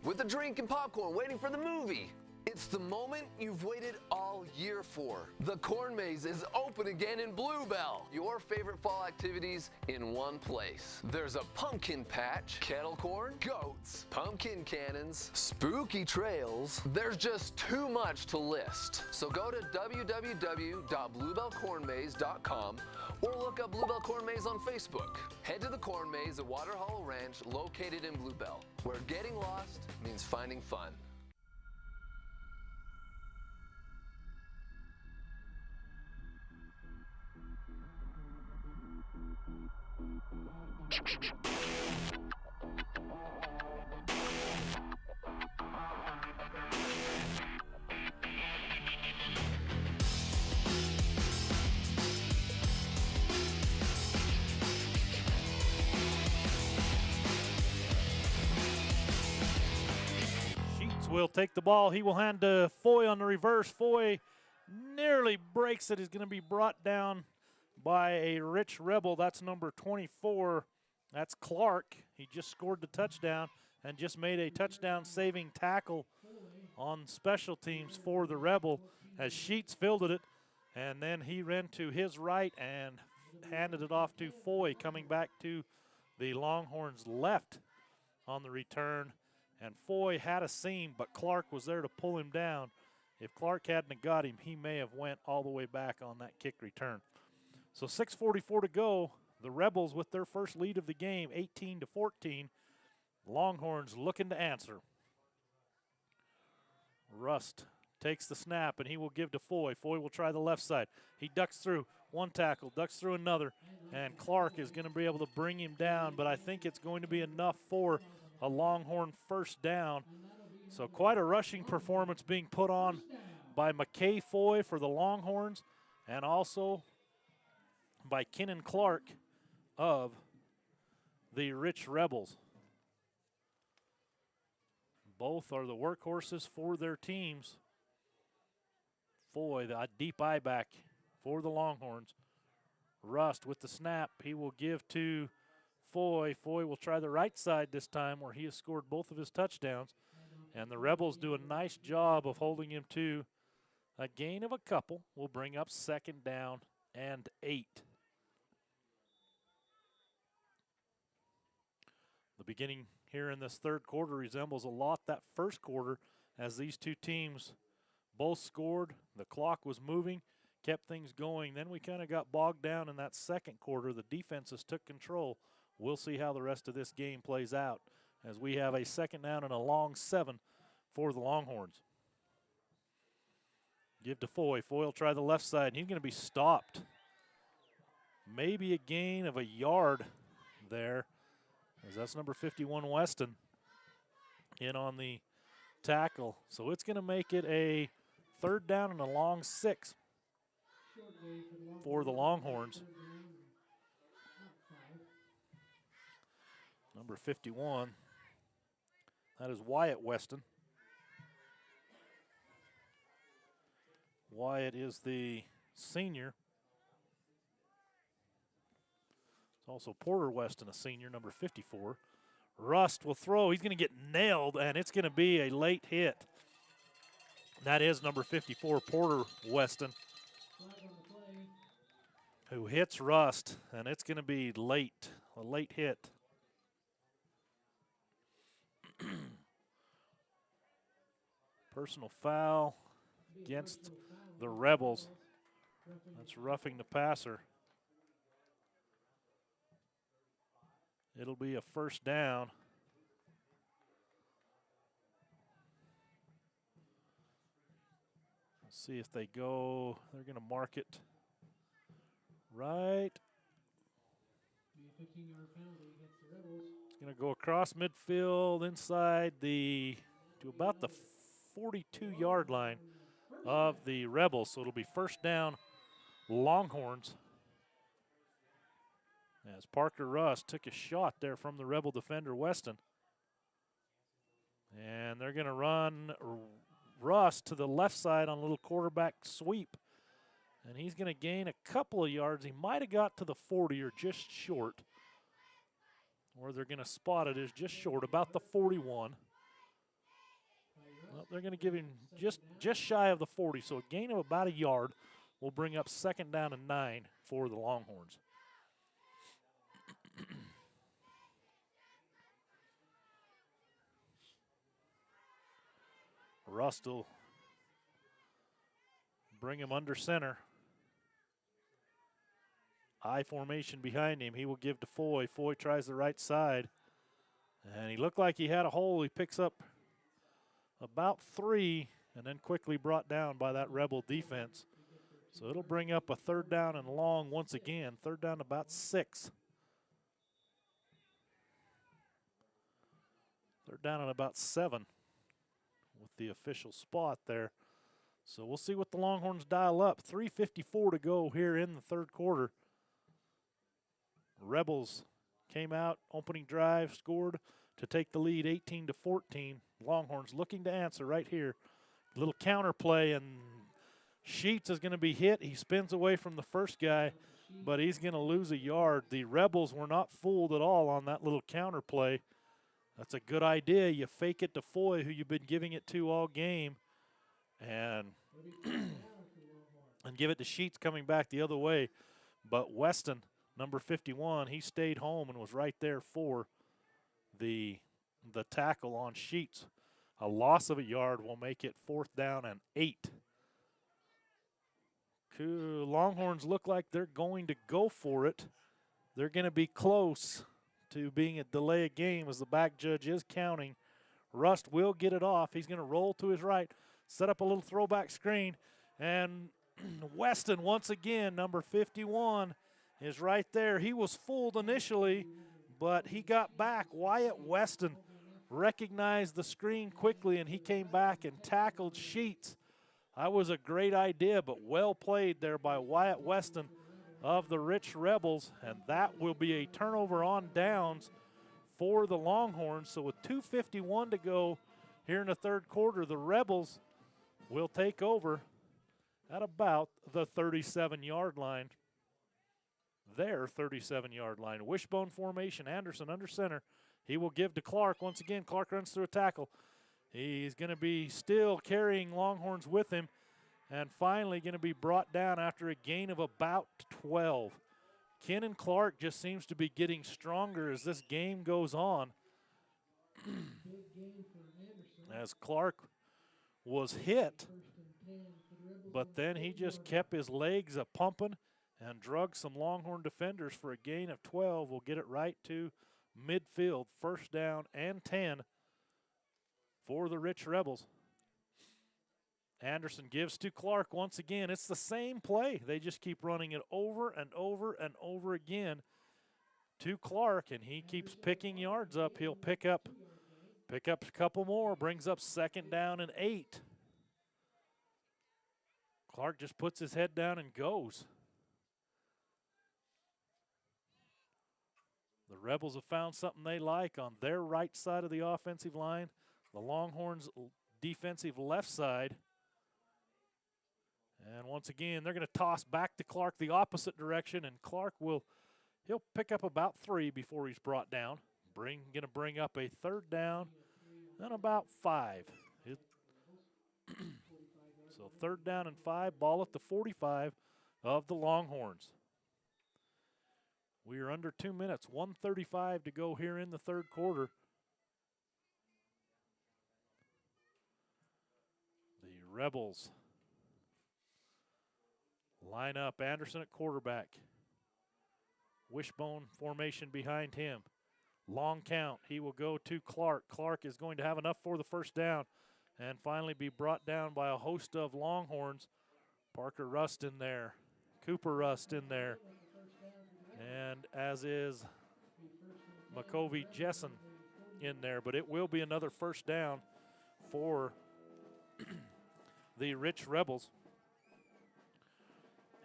Speaker 7: with a drink and popcorn waiting for the movie. It's the moment you've waited all year for. The Corn Maze is open again in Bluebell. Your favorite fall activities in one place. There's a pumpkin patch, kettle corn, goats, pumpkin cannons, spooky trails. There's just too much to list. So go to www.bluebellcornmaze.com or look up Bluebell Corn Maze on Facebook. Head to the Corn Maze at Water Hollow Ranch, located in Bluebell, where getting lost means finding fun.
Speaker 1: Sheets will take the ball. He will hand to Foy on the reverse. Foy nearly breaks it. He's going to be brought down by a Rich Rebel. That's number 24. That's Clark. He just scored the touchdown and just made a touchdown-saving tackle on special teams for the Rebel as Sheets fielded it, and then he ran to his right and handed it off to Foy, coming back to the Longhorns' left on the return. And Foy had a seam, but Clark was there to pull him down. If Clark hadn't got him, he may have went all the way back on that kick return. So 6:44 to go. The Rebels with their first lead of the game, 18-14. Longhorns looking to answer. Rust takes the snap, and he will give to Foy. Foy will try the left side. He ducks through one tackle, ducks through another, and Clark is going to be able to bring him down, but I think it's going to be enough for a Longhorn first down. So quite a rushing performance being put on by McKay Foy for the Longhorns, and also by Kennan Clark of the Rich Rebels. Both are the workhorses for their teams. Foy, the deep eye back for the Longhorns. Rust with the snap. He will give to Foy. Foy will try the right side this time, where he has scored both of his touchdowns. And the Rebels do a nice job of holding him to a gain of a couple. Will bring up 2nd down and 8. The beginning here in this third quarter resembles a lot that first quarter, as these two teams both scored. The clock was moving, kept things going. Then we kind of got bogged down in that second quarter. The defenses took control. We'll see how the rest of this game plays out, as we have a 2nd down and a long 7 for the Longhorns. Give to Foy. Foy will try the left side, and he's going to be stopped. Maybe a gain of a yard there, as that's number 51, Weston, in on the tackle. So it's going to make it a 3rd down and a long 6 for the Longhorns. Number 51, that is Wyatt Weston. Wyatt is the senior. It's also Porter Weston, a senior, number 54. Rust will throw. He's going to get nailed, and it's going to be a late hit. That is number 54, Porter Weston, who hits Rust, and it's going to be late, a late hit. Personal foul against the Rebels. That's roughing the passer. It'll be a first down. Let's see if they go. They're going to mark it right.
Speaker 2: Be a 15-yard penalty against the Rebels.
Speaker 1: It's going to go across midfield inside to about the 42-yard line of the Rebels. So it'll be first down, Longhorns. As Parker Russ took a shot there from the Rebel defender, Weston. And they're going to run Russ to the left side on a little quarterback sweep. And he's going to gain a couple of yards. He might have got to the 40 or just short. Or they're going to spot it as just short, about the 41. Well, they're going to give him just shy of the 40, so a gain of about a yard will bring up second down and 9 for the Longhorns. Russ will bring him under center. I formation behind him. He will give to Foy. Foy tries the right side. And he looked like he had a hole. He picks up about 3 and then quickly brought down by that Rebel defense. So it'll bring up a third down and long once again. Third down about 6. Third down at about 7 with the official spot there. So we'll see what the Longhorns dial up. 3:54 to go here in the third quarter. Rebels came out, opening drive, scored to take the lead 18-14. Longhorns looking to answer right here. Little counter play, and Sheets is going to be hit. He spins away from the first guy, but he's going to lose a yard. The Rebels were not fooled at all on that little counter play. That's a good idea. You fake it to Foy, who you've been giving it to all game, and give it to Sheets coming back the other way. But Weston, number 51, he stayed home and was right there for the tackle on Sheets. A loss of a yard will make it fourth down and 8. Longhorns look like they're going to go for it. They're going to be close to being a delay of game as the back judge is counting. Rust will get it off. He's going to roll to his right, set up a little throwback screen, and Weston once again, number 51, is right there. He was fooled initially, but he got back. Wyatt Weston recognized the screen quickly, and he came back and tackled Sheets. That was a great idea, but well played there by Wyatt Weston of the Rich Rebels, and that will be a turnover on downs for the Longhorns. So with 2:51 to go here in the third quarter, the Rebels will take over at about the 37-yard line. Their 37-yard line. Wishbone formation, Anderson under center. He will give to Clark. Once again, Clark runs through a tackle. He's going to be still carrying Longhorns with him, and finally going to be brought down after a gain of about 12. Kenan Clark just seems to be getting stronger as this game goes on. As Clark was hit, but then he just kept his legs a-pumping and drug some Longhorn defenders for a gain of 12. We'll get it right to midfield, first down and 10 for the Rich Rebels. Anderson gives to Clark once again. It's the same play. They just keep running it over and over and over again to Clark, and he keeps picking yards up. He'll pick up a couple more, brings up second down and 8. Clark just puts his head down and goes. The Rebels have found something they like on their right side of the offensive line. The Longhorns' defensive left side. And once again, they're going to toss back to Clark the opposite direction, and Clark he'll pick up about 3 before he's brought down. Going to bring up a third down and about 5. So third down and 5, ball at the 45 of the Longhorns. We are under 2 minutes, 1:35 to go here in the third quarter. Rebels line up. Anderson at quarterback. Wishbone formation behind him. Long count. He will go to Clark. Clark is going to have enough for the first down and finally be brought down by a host of Longhorns. Parker Rust in there. Cooper Rust in there. And as is McCovey Jessen in there. But it will be another first down for the Rich Rebels.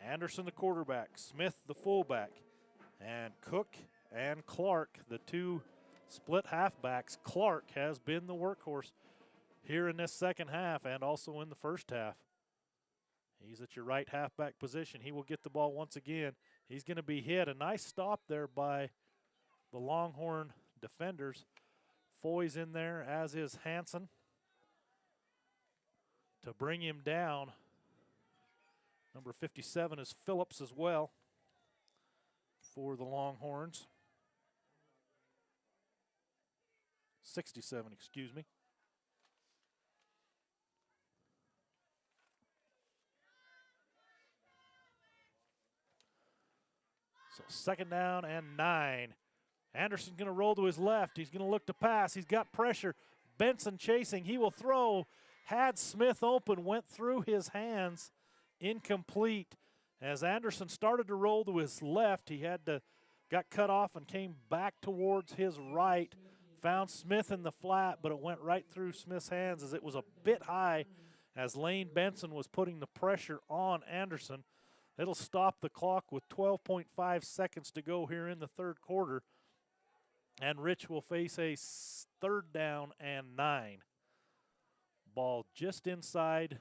Speaker 1: Anderson, the quarterback. Smith, the fullback. And Cook and Clark, the two split halfbacks. Clark has been the workhorse here in this second half and also in the first half. He's at your right halfback position. He will get the ball once again. He's going to be hit. A nice stop there by the Longhorn defenders. Foy's in there, as is Hansen, to bring him down. Number 57 is Phillips as well for the Longhorns. 67, excuse me. So second down and 9. Anderson's going to roll to his left. He's going to look to pass. He's got pressure. Benson chasing. He will throw. Had Smith open, went through his hands. Incomplete. As Anderson started to roll to his left, he got cut off and came back towards his right. Found Smith in the flat, but it went right through Smith's hands as it was a bit high as Lane Benson was putting the pressure on Anderson. It'll stop the clock with 12.5 seconds to go here in the third quarter. And Rich will face a third down and 9. Ball just inside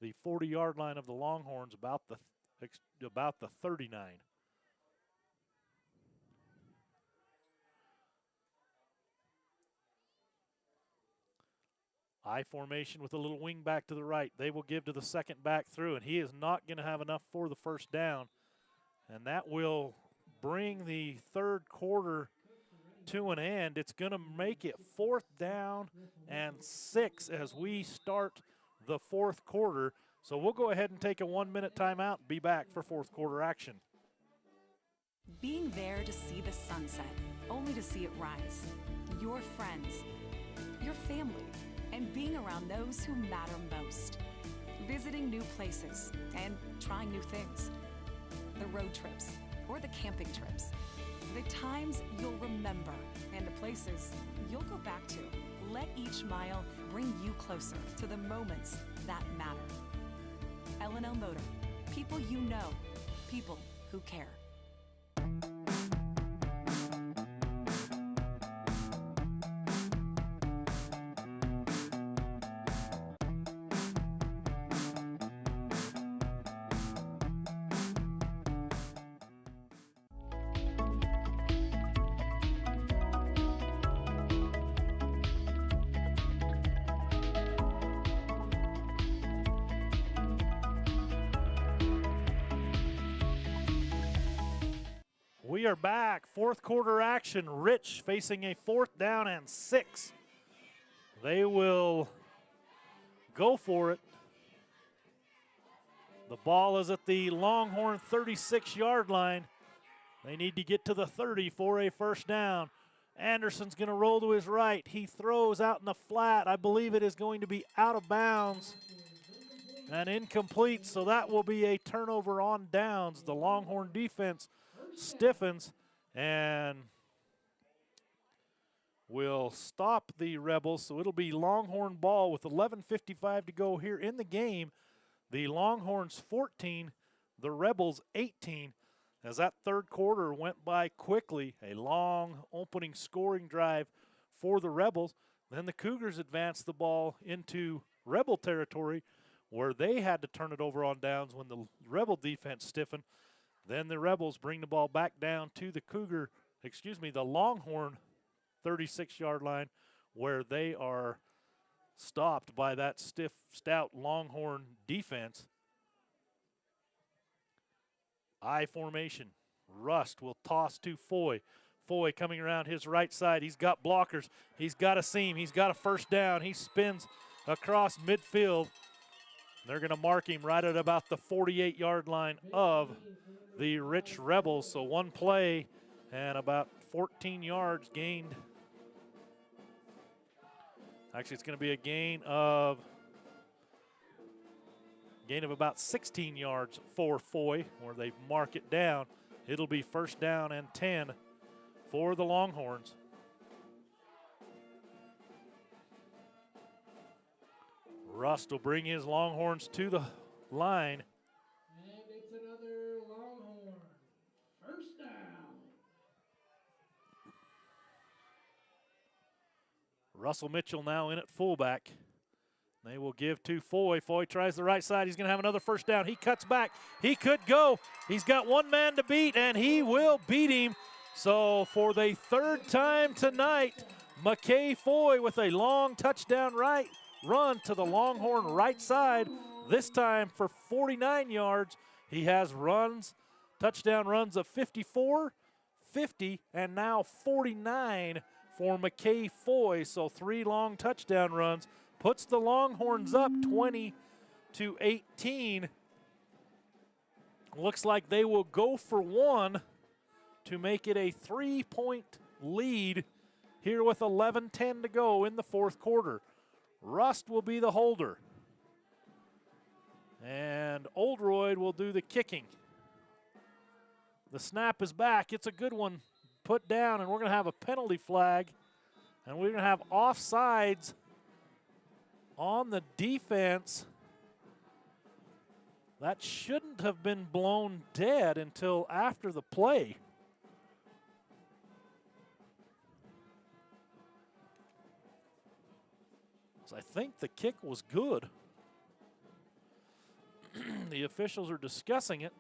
Speaker 1: the 40-yard line of the Longhorns, about the 39. I formation with a little wing back to the right. They will give to the second back through, and he is not going to have enough for the first down. And that will bring the third quarter to an end. It's going to make it 4th down and 6 as we start the fourth quarter. So we'll go ahead and take a 1-minute timeout and be back for fourth quarter action.
Speaker 8: Being there to see the sunset, only to see it rise. Your friends, your family, and being around those who matter most. Visiting new places and trying new things. The road trips or the camping trips. The times you'll remember and the places you'll go back to. Let each mile bring you closer to the moments that matter. L&L Motor. People you know. People who care.
Speaker 1: We are back. Fourth quarter action. Rich facing a 4th down and 6. They will go for it. The ball is at the Longhorn 36-yard line. They need to get to the 30 for a first down. Anderson's going to roll to his right. He throws out in the flat. I believe it is going to be out of bounds and incomplete, so that will be a turnover on downs. The Longhorn defense stiffens and will stop the Rebels, so it'll be Longhorn ball with 11:55 to go here in the game. The Longhorns 14, the Rebels 18. As that third quarter went by quickly, a long opening scoring drive for the Rebels. Then the Cougars advanced the ball into Rebel territory where they had to turn it over on downs when the Rebel defense stiffened. Then the Rebels bring the ball back down to the Longhorn 36-yard line where they are stopped by that stiff, stout Longhorn defense. I formation. Rust will toss to Foy. Foy coming around his right side. He's got blockers. He's got a seam. He's got a first down. He spins across midfield. They're going to mark him right at about the 48-yard line of the Rich Rebels. So one play and about 14 yards gained. Actually, it's going to be a gain of about 16 yards for Foy, where they mark it down. It'll be first down and 10 for the Longhorns. Rust will bring his Longhorns to the line.
Speaker 2: And it's another Longhorn. First down.
Speaker 1: Russell Mitchell now in at fullback. They will give to Foy. Foy tries the right side. He's going to have another first down. He cuts back. He could go. He's got one man to beat, and he will beat him. So for the third time tonight, McKay Foy with a long touchdown right run to the Longhorn right side. This time for 49 yards. He has touchdown runs of 54, 50, and now 49 for McKay Foy. So 3 long touchdown runs. Puts the Longhorns up 20-18. Looks like they will go for one to make it a 3-point lead here with 11:10 to go in the fourth quarter. Rust will be the holder. And Oldroyd will do the kicking. The snap is back. It's a good one put down, and we're going to have a penalty flag. And we're going to have offsides on the defense. That shouldn't have been blown dead until after the play. So I think the kick was good. The officials are discussing it.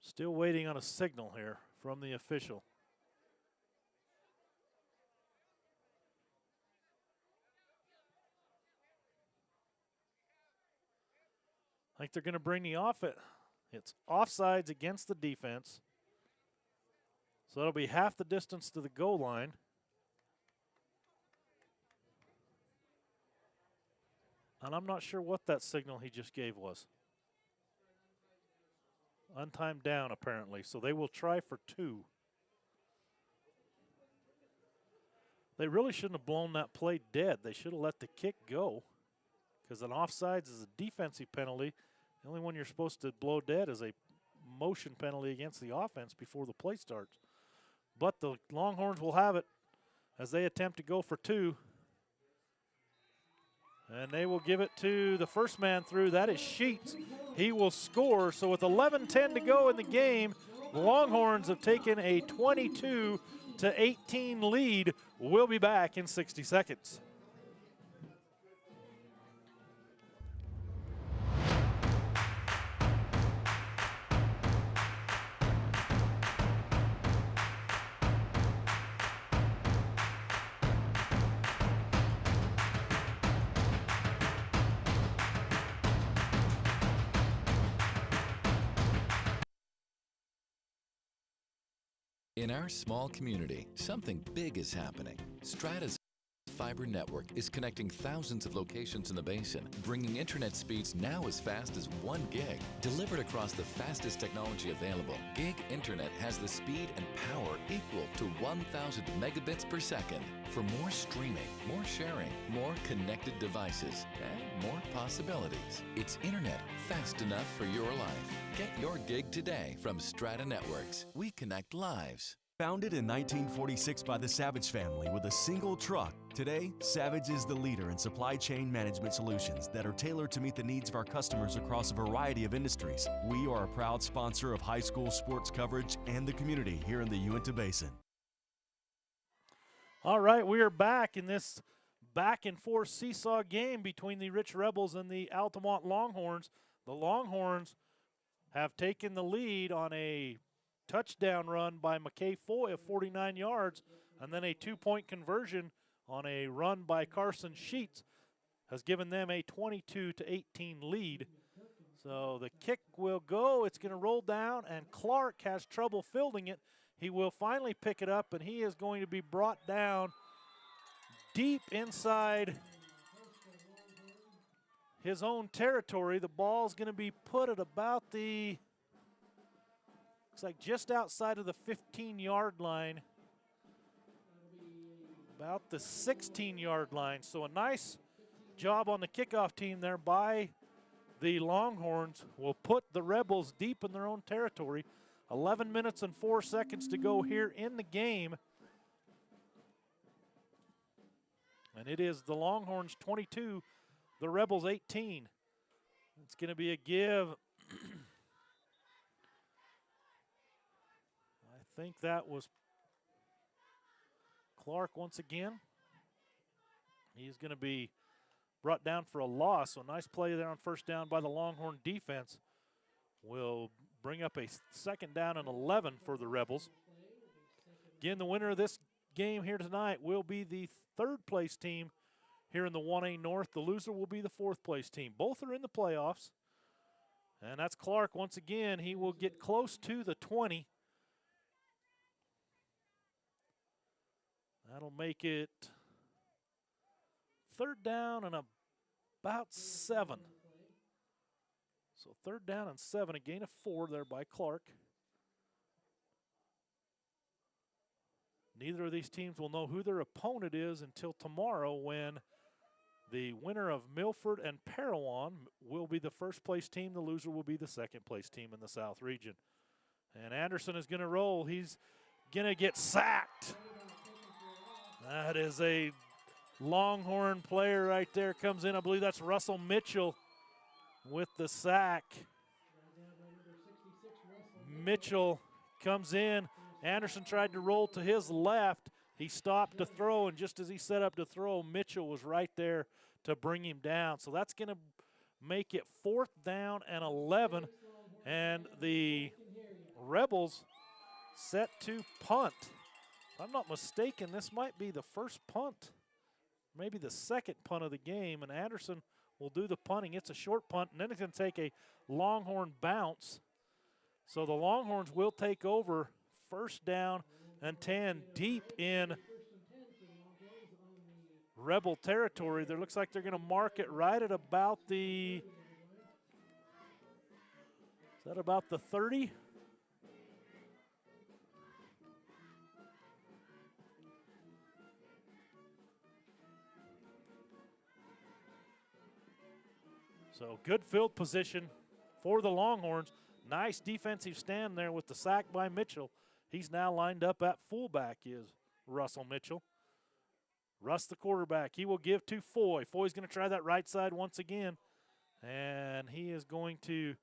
Speaker 1: Still waiting on a signal here from the official. I think they're going to bring the it's offsides against the defense. So that'll be half the distance to the goal line. And I'm not sure what that signal he just gave was. Untimed down, apparently. So they will try for 2. They really shouldn't have blown that play dead. They should have let the kick go, because an offsides is a defensive penalty. The only one you're supposed to blow dead is a motion penalty against the offense before the play starts. But the Longhorns will have it as they attempt to go for 2. And they will give it to the first man through. That is Sheets. He will score. So with 11:10 to go in the game, the Longhorns have taken a 22-18 lead. We'll be back in 60 seconds.
Speaker 4: In our small community, something big is happening. Strata's fiber network is connecting thousands of locations in the basin, bringing internet speeds now as fast as 1 gig. Delivered across the fastest technology available, gig internet has the speed and power equal to 1,000 megabits per second. For more streaming, more sharing, more connected devices, and more possibilities. It's internet fast enough for your life. Get your gig today from Strata Networks. We connect lives.
Speaker 3: Founded in 1946 by the Savage family with a single truck, today, Savage is the leader in supply chain management solutions that are tailored to meet the needs of our customers across a variety of industries. We are a proud sponsor of high school sports coverage and the community here in the Uinta Basin.
Speaker 1: All right, we are back in this back-and-forth seesaw game between the Rich Rebels and the Altamont Longhorns. The Longhorns have taken the lead on a touchdown run by McKay Foy of 49 yards, and then a 2-point conversion on a run by Carson Sheets. has given them a 22-18 lead. So the kick will go. It's going to roll down, and Clark has trouble fielding it. He will finally pick it up, and he is going to be brought down deep inside his own territory. The ball's going to be put at about the, looks like just outside of the 15-yard line, about the 16-yard line. So a nice job on the kickoff team there by the Longhorns. Will put the Rebels deep in their own territory. 11 minutes and 4 seconds to go here in the game. And it is the Longhorns 22, the Rebels 18. It's going to be a give. I think that was Clark once again. He's going to be brought down for a loss. So nice play there on first down by the Longhorn defense. Will bring up a second down and 11 for the Rebels. Again, the winner of this game here tonight will be the third place team here in the 1A North. The loser will be the fourth place team. Both are in the playoffs. And that's Clark once again. He will get close to the 20. That'll make it third down and about 7. So third down and 7, a gain of 4 there by Clark. Neither of these teams will know who their opponent is until tomorrow, when the winner of Milford and Parowan will be the first place team. The loser will be the second place team in the South region. And Anderson is going to roll. He's going to get sacked. That is a Longhorn player right there. Comes in, I believe that's Russell Mitchell with the sack. Mitchell comes in. Anderson tried to roll to his left. He stopped to throw, and just as he set up to throw, Mitchell was right there to bring him down. So that's going to make it fourth down and 11, and the Rebels set to punt. If I'm not mistaken, this might be the first punt, maybe the second punt of the game, and Anderson will do the punting. It's a short punt, and then it's going to take a Longhorn bounce. So the Longhorns will take over first down and 10 deep in Rebel territory. There looks like they're going to mark it right at about the, is that about the 30? So good field position for the Longhorns. Nice defensive stand there with the sack by Mitchell. He's now lined up at fullback, is Russell Mitchell. Russ, the quarterback, he will give to Foy. Foy's going to try that right side once again, and he is going to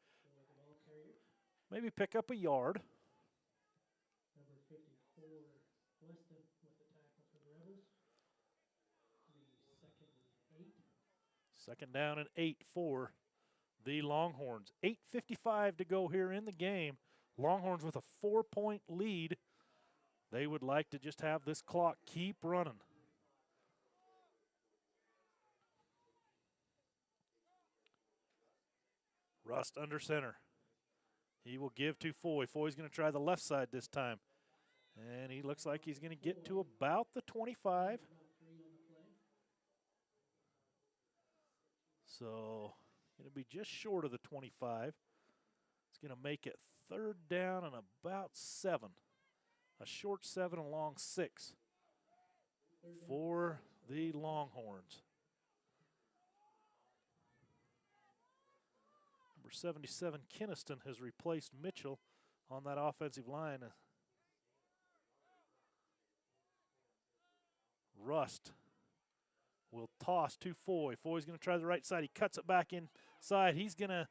Speaker 1: maybe pick up a yard.
Speaker 2: Number 54, Weston with the tackle for the Rebels. The 2nd and 8.
Speaker 1: Second down and 8 for the Longhorns. 8:55 to go here in the game. Longhorns with a 4-point lead. They would like to just have this clock keep running. Rust under center. He will give to Foy. Foy's going to try the left side this time. And he looks like he's going to get to about the 25. So going to be just short of the 25. It's going to make it third down and about 7. A short 7, a long 6 for the Longhorns. Number 77, Kinniston, has replaced Mitchell on that offensive line. Rust will toss to Foy. Foy's going to try the right side. He cuts it back inside. He's going to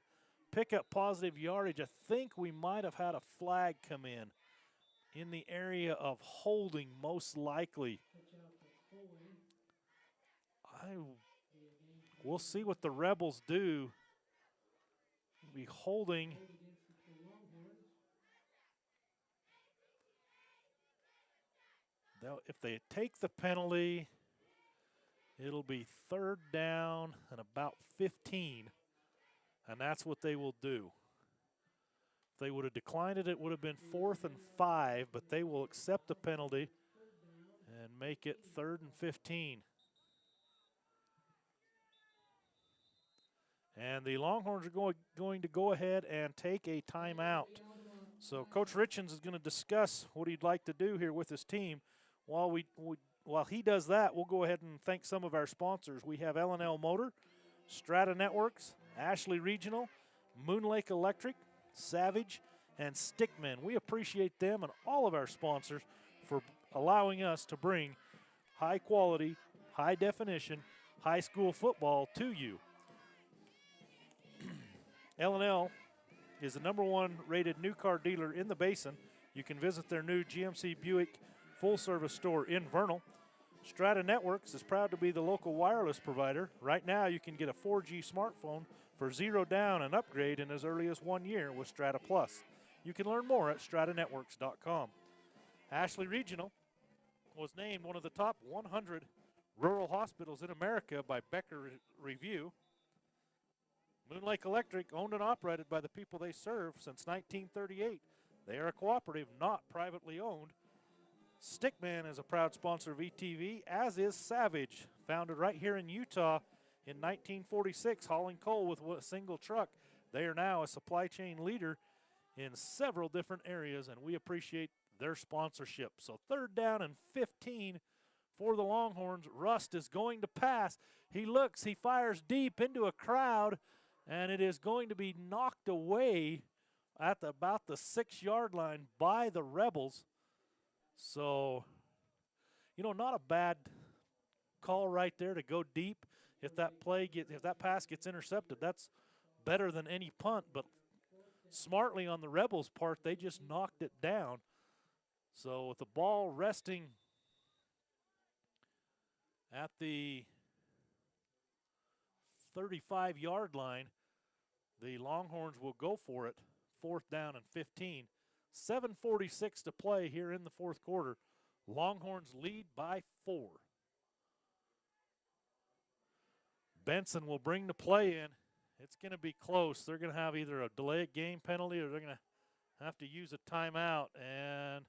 Speaker 1: pick up positive yardage. I think we might have had a flag come in the area of holding, most likely. We'll see what the Rebels do. Be holding. If they take the penalty, It'll be 3rd down and about 15, and that's what they will do. If they would have declined it, it would have been 4th and 5, but they will accept the penalty and make it 3rd and 15. And the Longhorns are going to go ahead and take a timeout. So Coach Richens is going to discuss what he'd like to do here with his team. While he does that, we'll go ahead and thank some of our sponsors. We have L&L Motor, Strata Networks, Ashley Regional, Moon Lake Electric, Savage, and Stickman. We appreciate them and all of our sponsors for allowing us to bring high quality, high definition, high school football to you. L&L is the #1 rated new car dealer in the Basin. You can visit their new GMC Buick full-service store in Vernal. Strata Networks is proud to be the local wireless provider. Right now, you can get a 4G smartphone for $0 down and upgrade in as early as 1 year with Strata Plus. You can learn more at stratanetworks.com. Ashley Regional was named one of the top 100 rural hospitals in America by Becker Review. Moon Lake Electric, owned and operated by the people they serve since 1938. They are a cooperative, not privately owned. Stickman is a proud sponsor of ETV, as is Savage, founded right here in Utah in 1946, hauling coal with a single truck. They are now a supply chain leader in several different areas, and we appreciate their sponsorship. So 3rd down and 15 for the Longhorns. Rust is going to pass. He looks, he fires deep into a crowd, and it is going to be knocked away at about the 6-yard line by the Rebels. So, not a bad call right there to go deep. If that pass gets intercepted, that's better than any punt. But smartly on the Rebels' part, they just knocked it down. So with the ball resting at the 35-yard line, the Longhorns will go for it, 4th down and 15. 7:46 to play here in the 4th quarter. Longhorns lead by 4. Benson will bring the play in. It's going to be close. They're going to have either a delay game penalty or they're going to have to use a timeout, and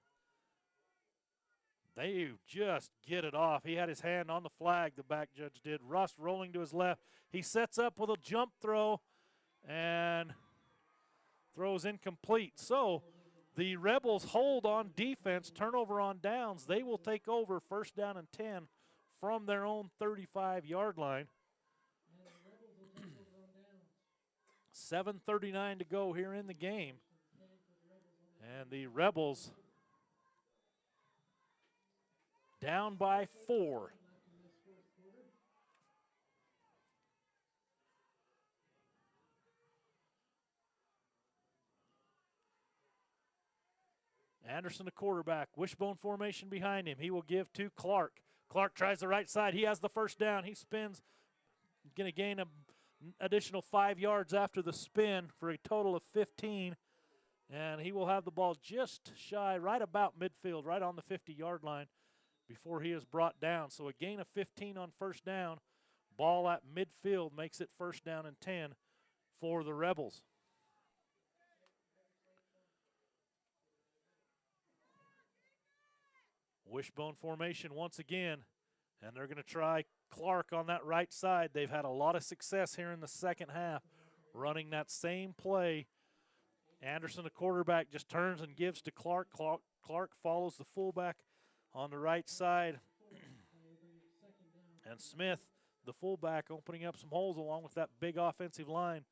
Speaker 1: they just get it off. He had his hand on the flag, the back judge did. Rust rolling to his left. He sets up with a jump throw and throws incomplete. So the Rebels hold on defense, turnover on downs. They will take over 1st down and 10 from their own 35-yard line. 7:39 to go here in the game. And the Rebels down by 4. Anderson, the quarterback, wishbone formation behind him. He will give to Clark. Clark tries the right side. He has the 1st down. He spins, going to gain an additional 5 yards after the spin for a total of 15. And he will have the ball just shy, right about midfield, right on the 50-yard line before he is brought down. So a gain of 15 on 1st down. Ball at midfield makes it 1st down and 10 for the Rebels. Wishbone formation once again, and they're going to try Clark on that right side. They've had a lot of success here in the 2nd half running that same play. Anderson, the quarterback, just turns and gives to Clark. Clark follows the fullback on the right side. And Smith, the fullback, opening up some holes along with that big offensive line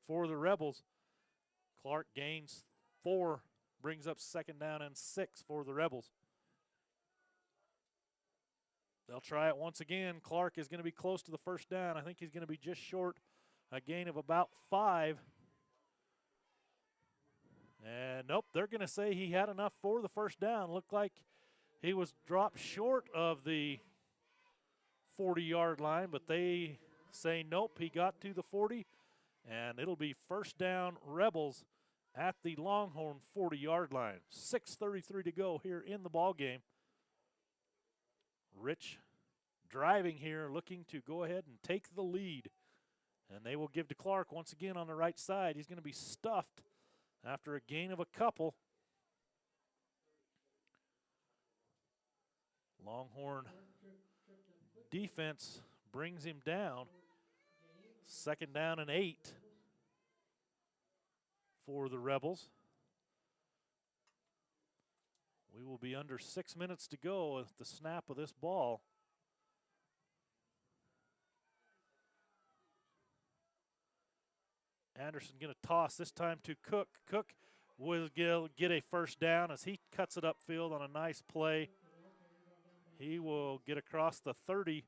Speaker 1: for the Rebels. Clark gains 4, brings up 2nd down and 6 for the Rebels. They'll try it once again. Clark is going to be close to the 1st down. I think he's going to be just short, a gain of about 5. And nope, they're going to say he had enough for the 1st down. Looked like he was dropped short of the 40-yard line, but they say nope, he got to the 40, and it'll be 1st down Rebels at the Longhorn 40-yard line. 6:33 to go here in the ball game. Rich driving here, looking to go ahead and take the lead. And they will give to Clark once again on the right side. He's going to be stuffed after a gain of a couple. Longhorn defense brings him down. 2nd down and 8 for the Rebels. We will be under 6 minutes to go at the snap of this ball. Anderson going to toss this time to Cook. Cook will get a 1st down as he cuts it upfield on a nice play. He will get across the 30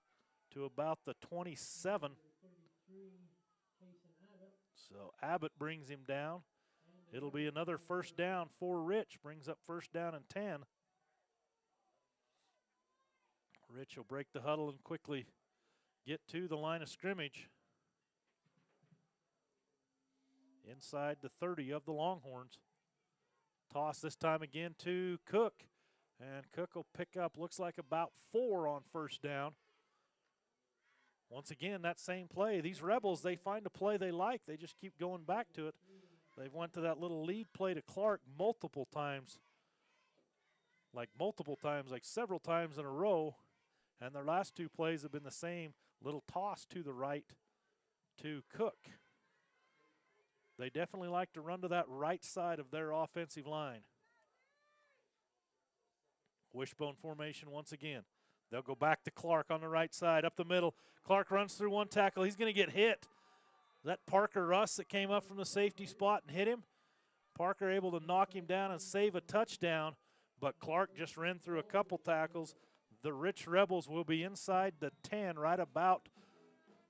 Speaker 1: to about the 27. So Abbott brings him down. It'll be another 1st down for Rich. Brings up 1st down and 10. Rich will break the huddle and quickly get to the line of scrimmage. Inside the 30 of the Longhorns. Toss this time again to Cook. And Cook will pick up, looks like about 4 on 1st down. Once again, that same play. These Rebels, they find a play they like. They just keep going back to it. They've went to that little lead play to Clark multiple times. Like several times in a row. And their last 2 plays have been the same. Little toss to the right to Cook. They definitely like to run to that right side of their offensive line. Wishbone formation once again. They'll go back to Clark on the right side, up the middle. Clark runs through 1 tackle. He's going to get hit. That Parker Russ that came up from the safety spot and hit him. Parker able to knock him down and save a touchdown, but Clark just ran through a couple tackles. The Rich Rebels will be inside the 10, right about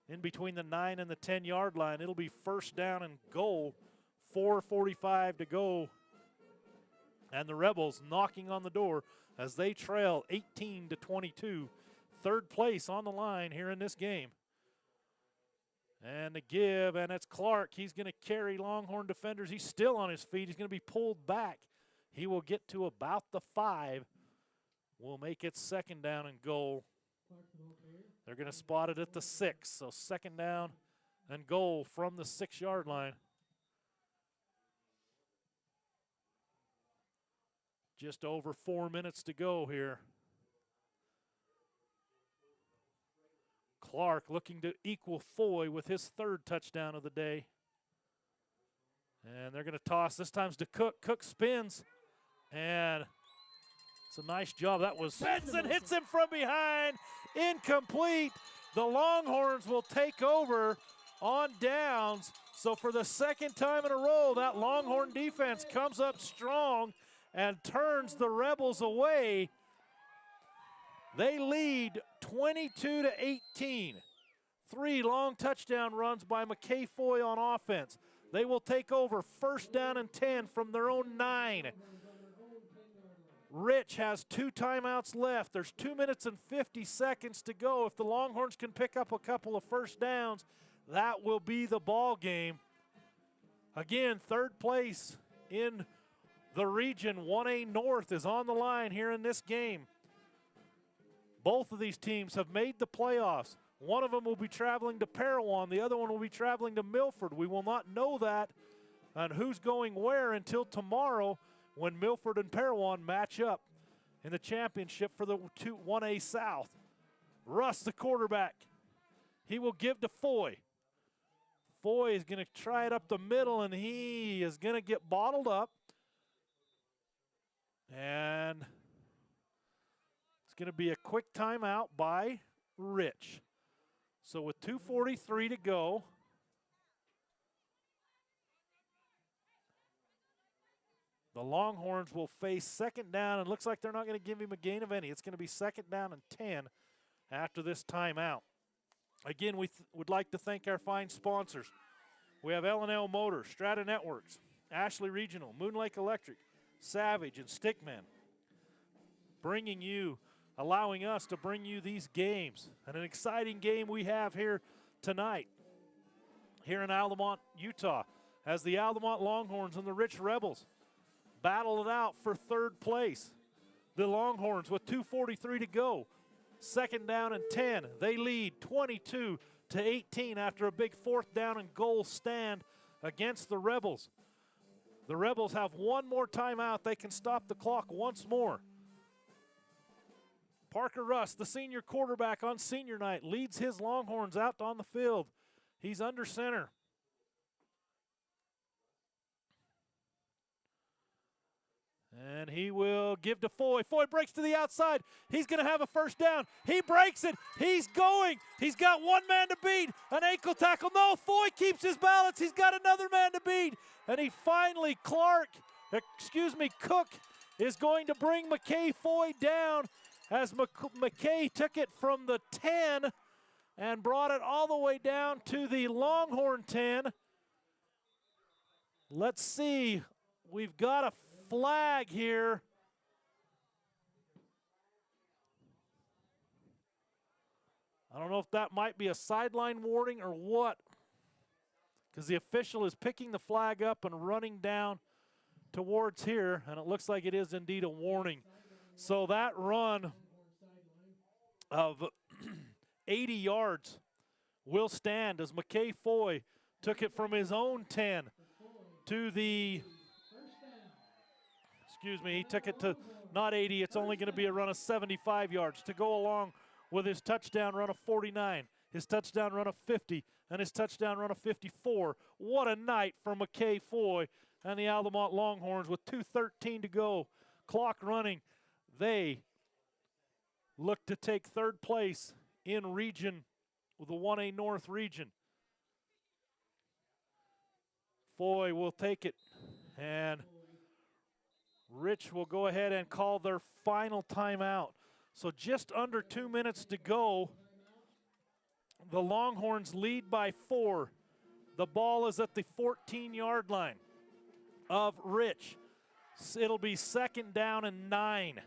Speaker 1: in between the 9 and the 10-yard line. It'll be 1st down and goal. 4:45 to go. And the Rebels knocking on the door as they trail 18-22. 3rd place on the line here in this game. And the give, and it's Clark. He's going to carry Longhorn defenders. He's still on his feet. He's going to be pulled back. He will get to about the 5. We'll make it 2nd down and goal. They're going to spot it at the 6. So 2nd down and goal from the 6-yard line. Just over 4 minutes to go here. Clark looking to equal Foy with his 3rd touchdown of the day. And they're going to toss. This time's to Cook. Cook spins. And it's a nice job. That was Benson hits him from behind. Incomplete. The Longhorns will take over on downs. So for the 2nd time in a row, that Longhorn defense comes up strong and turns the Rebels away. They lead 22-18. 3 long touchdown runs by McKay Foy on offense. They will take over 1st down and 10 from their own 9. Rich has 2 timeouts left. There's 2 minutes and 50 seconds to go. If the Longhorns can pick up a couple of 1st downs, that will be the ball game. Again, 3rd place in the region, 1A North, is on the line here in this game. Both of these teams have made the playoffs. One of them will be traveling to Parowan. The other one will be traveling to Milford. We will not know that and who's going where until tomorrow when Milford and Parowan match up in the championship for the 1A South. Russ, the quarterback. He will give to Foy. Foy is going to try it up the middle, and he is going to get bottled up. And it's going to be a quick timeout by Rich. So with 2:43 to go, the Longhorns will face 2nd down, and looks like they're not going to give him a gain of any. It's going to be 2nd down and 10 after this timeout. Again, we would like to thank our fine sponsors. We have L&L Motors, Strata Networks, Ashley Regional, Moon Lake Electric, Savage, and Stickman, allowing us to bring you these games. And an exciting game we have here tonight, here in Altamont, Utah, as the Altamont Longhorns and the Rich Rebels battle it out for 3rd place. The Longhorns with 2:43 to go Second down and 10. They lead 22-18 after a big 4th down and goal stand against the Rebels. The Rebels have one more timeout. They can stop the clock once more. Parker Rust, the senior quarterback on senior night, leads his Longhorns out on the field. He's under center. And he will give to Foy. Foy breaks to the outside. He's going to have a first down. He breaks it. He's going. He's got one man to beat. An ankle tackle. No, Foy keeps his balance. He's got another man to beat. And he finally, Cook is going to bring McKay Foy down as McKay took it from the 10 and brought it all the way down to the Longhorn 10. Let's see. We've got a flag here. I don't know if that might be a sideline warning or what, because the official is picking the flag up and running down towards here, and it looks like it is indeed a warning. So that run of 80 yards will stand as McKay Foy took it from his own 10 to the, he took it to not 80, it's only going to be a run of 75 yards to go along with his touchdown run of 49, his touchdown run of 50, and his touchdown run of 54. What a night for McKay Foy and the Altamont Longhorns with 2:13 to go, clock running. They look to take third place in region with the 1A North region. Foy will take it, and Rich will go ahead and call their final timeout. So just under 2 minutes to go. The Longhorns lead by 4. The ball is at the 14-yard line of Rich. It'll be second down and 9.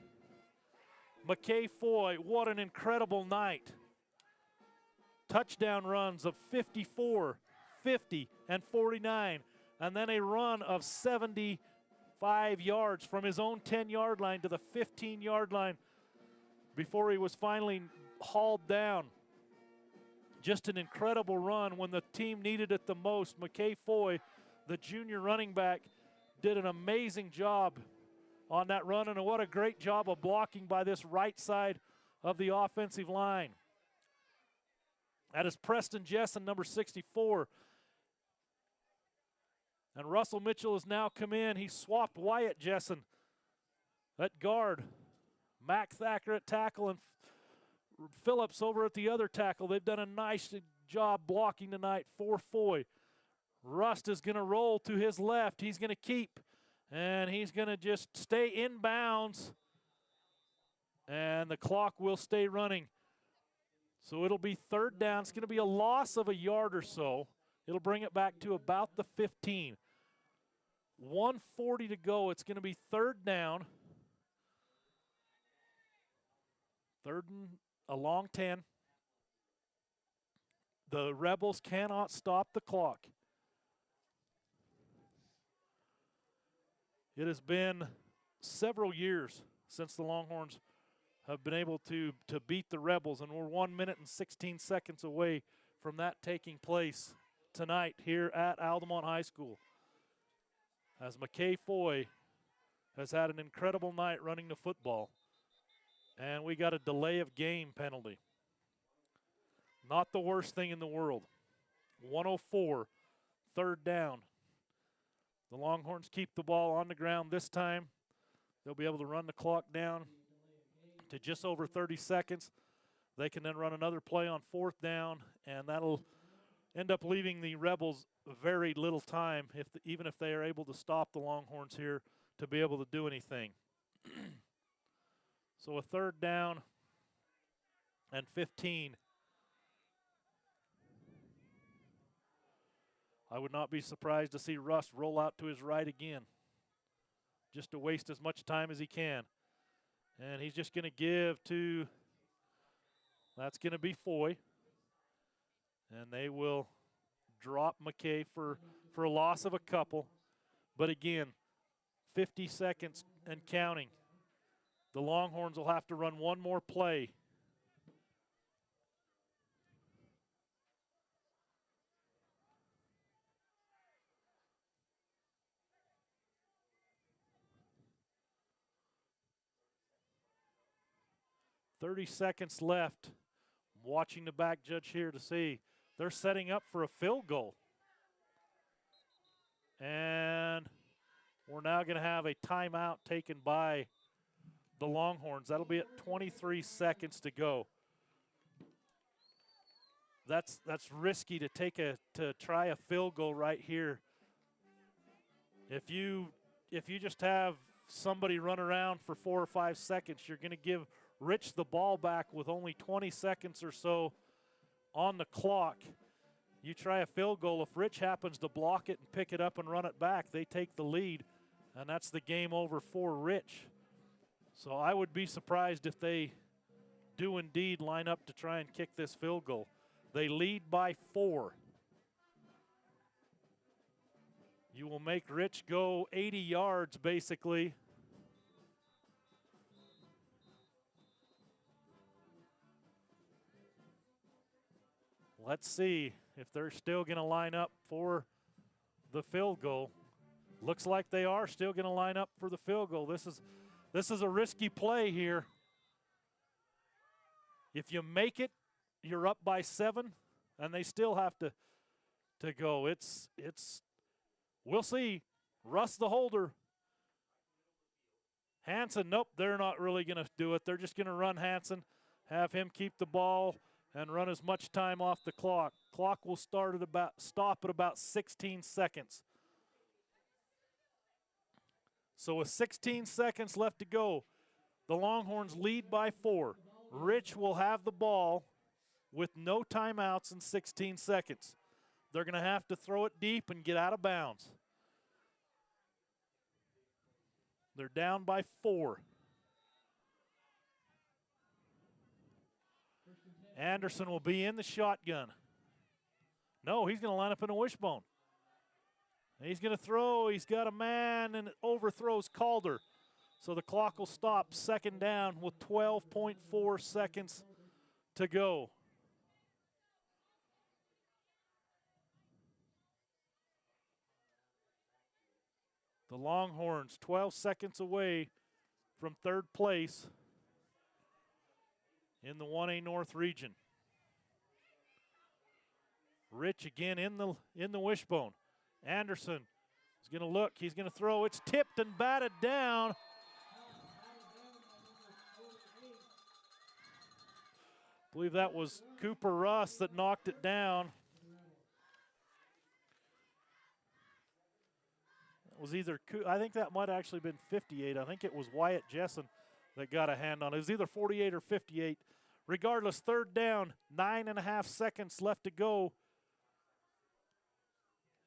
Speaker 1: McKay Foy, what an incredible night. Touchdown runs of 54, 50, and 49, and then a run of 75 yards from his own 10-yard line to the 15-yard line before he was finally hauled down. Just an incredible run when the team needed it the most. McKay Foy, the junior running back, did an amazing job on that run, and what a great job of blocking by this right side of the offensive line. That is Preston Jessen, number 64. And Russell Mitchell has now come in. He swapped Wyatt Jessen at guard. Mac Thacker at tackle and Phillips over at the other tackle. They've done a nice job blocking tonight for Foy. Rust is going to roll to his left. He's going to keep, and he's going to just stay in bounds, and the clock will stay running. So it'll be third down. It's going to be a loss of a yard or so. It'll bring it back to about the 15. 1:40 to go. It's going to be third down. Third and a long 10. The Rebels cannot stop the clock. It has been several years since the Longhorns have been able to beat the Rebels, and we're 1 minute and 16 seconds away from that taking place tonight here at Altamont High School. As McKay Foy has had an incredible night running the football. And we got a delay of game penalty. Not the worst thing in the world. 1:04, third down. The Longhorns keep the ball on the ground this time. They'll be able to run the clock down to just over 30 seconds. They can then run another play on fourth down, and that'll end up leaving the Rebels very little time, even if they are able to stop the Longhorns here, to be able to do anything. So a third down and 15. I would not be surprised to see Rust roll out to his right again, just to waste as much time as he can. And he's just going to give to, that's going to be Foy. And they will drop McKay for a loss of a couple. But again, 50 seconds and counting. The Longhorns will have to run one more play 30 seconds left. I'm watching the back judge here to see. They're setting up for a field goal. And we're now going to have a timeout taken by the Longhorns. That'll be at 23 seconds to go. That's risky to try a field goal right here. If you just have somebody run around for 4 or 5 seconds, you're going to give Rich the ball back with only 20 seconds or so on the clock. You try a field goal. If Rich happens to block it and pick it up and run it back, they take the lead, and that's the game over for Rich. So I would be surprised if they do indeed line up to try and kick this field goal. They lead by 4. You will make Rich go 80 yards, basically. Let's see if they're still going to line up for the field goal. Looks like they are still going to line up for the field goal. This is a risky play here. If you make it, you're up by 7, and they still have to go. We'll see. Russ the holder. Hansen, nope, they're not really going to do it. They're just going to run Hansen, have him keep the ball, and run as much time off the clock. Clock will stop at about 16 seconds. So with 16 seconds left to go, the Longhorns lead by 4. Rich will have the ball with no timeouts in 16 seconds. They're going to have to throw it deep and get out of bounds. They're down by 4. Anderson will be in the shotgun. No, he's going to line up in a wishbone. He's going to throw. He's got a man, and it overthrows Calder. So the clock will stop. Second down with 12.4 seconds to go. The Longhorns 12 seconds away from third place in the 1A North region. Rich again in the wishbone. Anderson is going to look. He's going to throw. It's tipped and batted down. I believe that was Cooper Russ that knocked it down. That was either, I think that might have actually been 58. I think it was Wyatt Jessen that got a hand on it. It was either 48 or 58. Regardless, third down, 9.5 seconds left to go.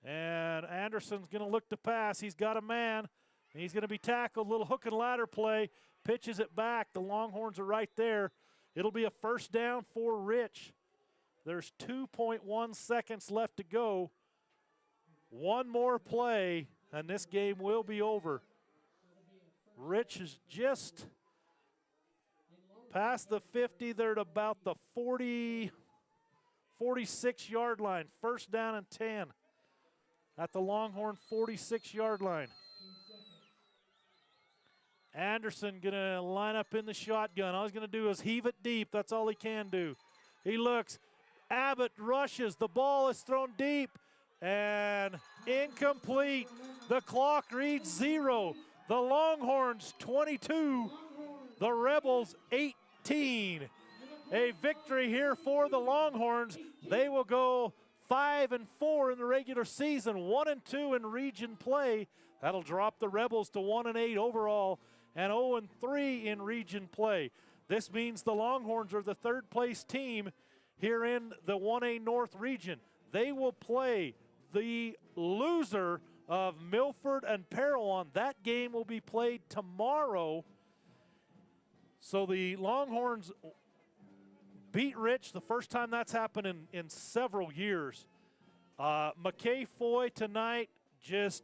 Speaker 1: And Anderson's going to look to pass. He's got a man. And he's going to be tackled. Little hook and ladder play. Pitches it back. The Longhorns are right there. It'll be a first down for Rich. There's 2.1 seconds left to go. One more play, and this game will be over. Rich is just past the 50. They're at about the 46-yard line. First down and 10 at the Longhorn 46-yard line. Anderson going to line up in the shotgun. All he's going to do is heave it deep. That's all he can do. He looks. Abbott rushes. The ball is thrown deep and incomplete. The clock reads 0. The Longhorns 22. The Rebels 18. A victory here for the Longhorns. They will go 5-4 in the regular season, 1-2 in region play. That'll drop the Rebels to 1-8 overall and 0-3 in region play. This means the Longhorns are the third place team here in the 1A North region. They will play the loser of Milford and Parowan. That game will be played tomorrow. So the Longhorns beat Rich, the first time that's happened in several years. McKay Foy tonight, just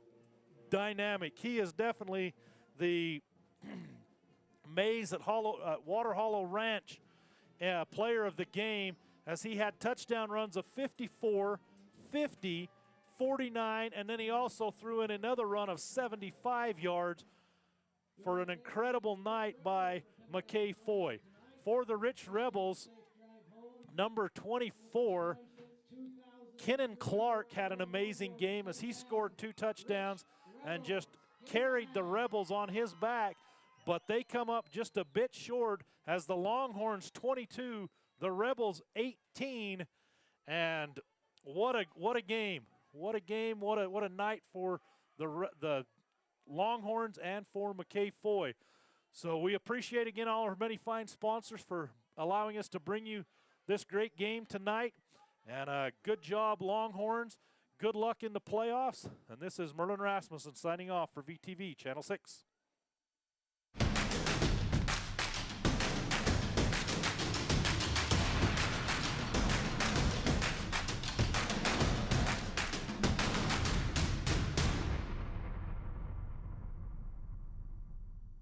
Speaker 1: dynamic. He is definitely the Mays at Water Hollow Ranch player of the game, as he had touchdown runs of 54, 50, 49, and then he also threw in another run of 75 yards for an incredible night by McKay Foy. for the Rich Rebels, number 24, Kennan Clark had an amazing game as he scored 2 touchdowns and just carried the Rebels on his back, but they come up just a bit short as the Longhorns 22, the Rebels 18, and what a game. What a game, what a night for the Longhorns and for McKay Foy. So we appreciate again all our many fine sponsors for allowing us to bring you this great game tonight. And good job, Longhorns. Good luck in the playoffs. And this is Merlin Rasmussen signing off for VTV Channel 6.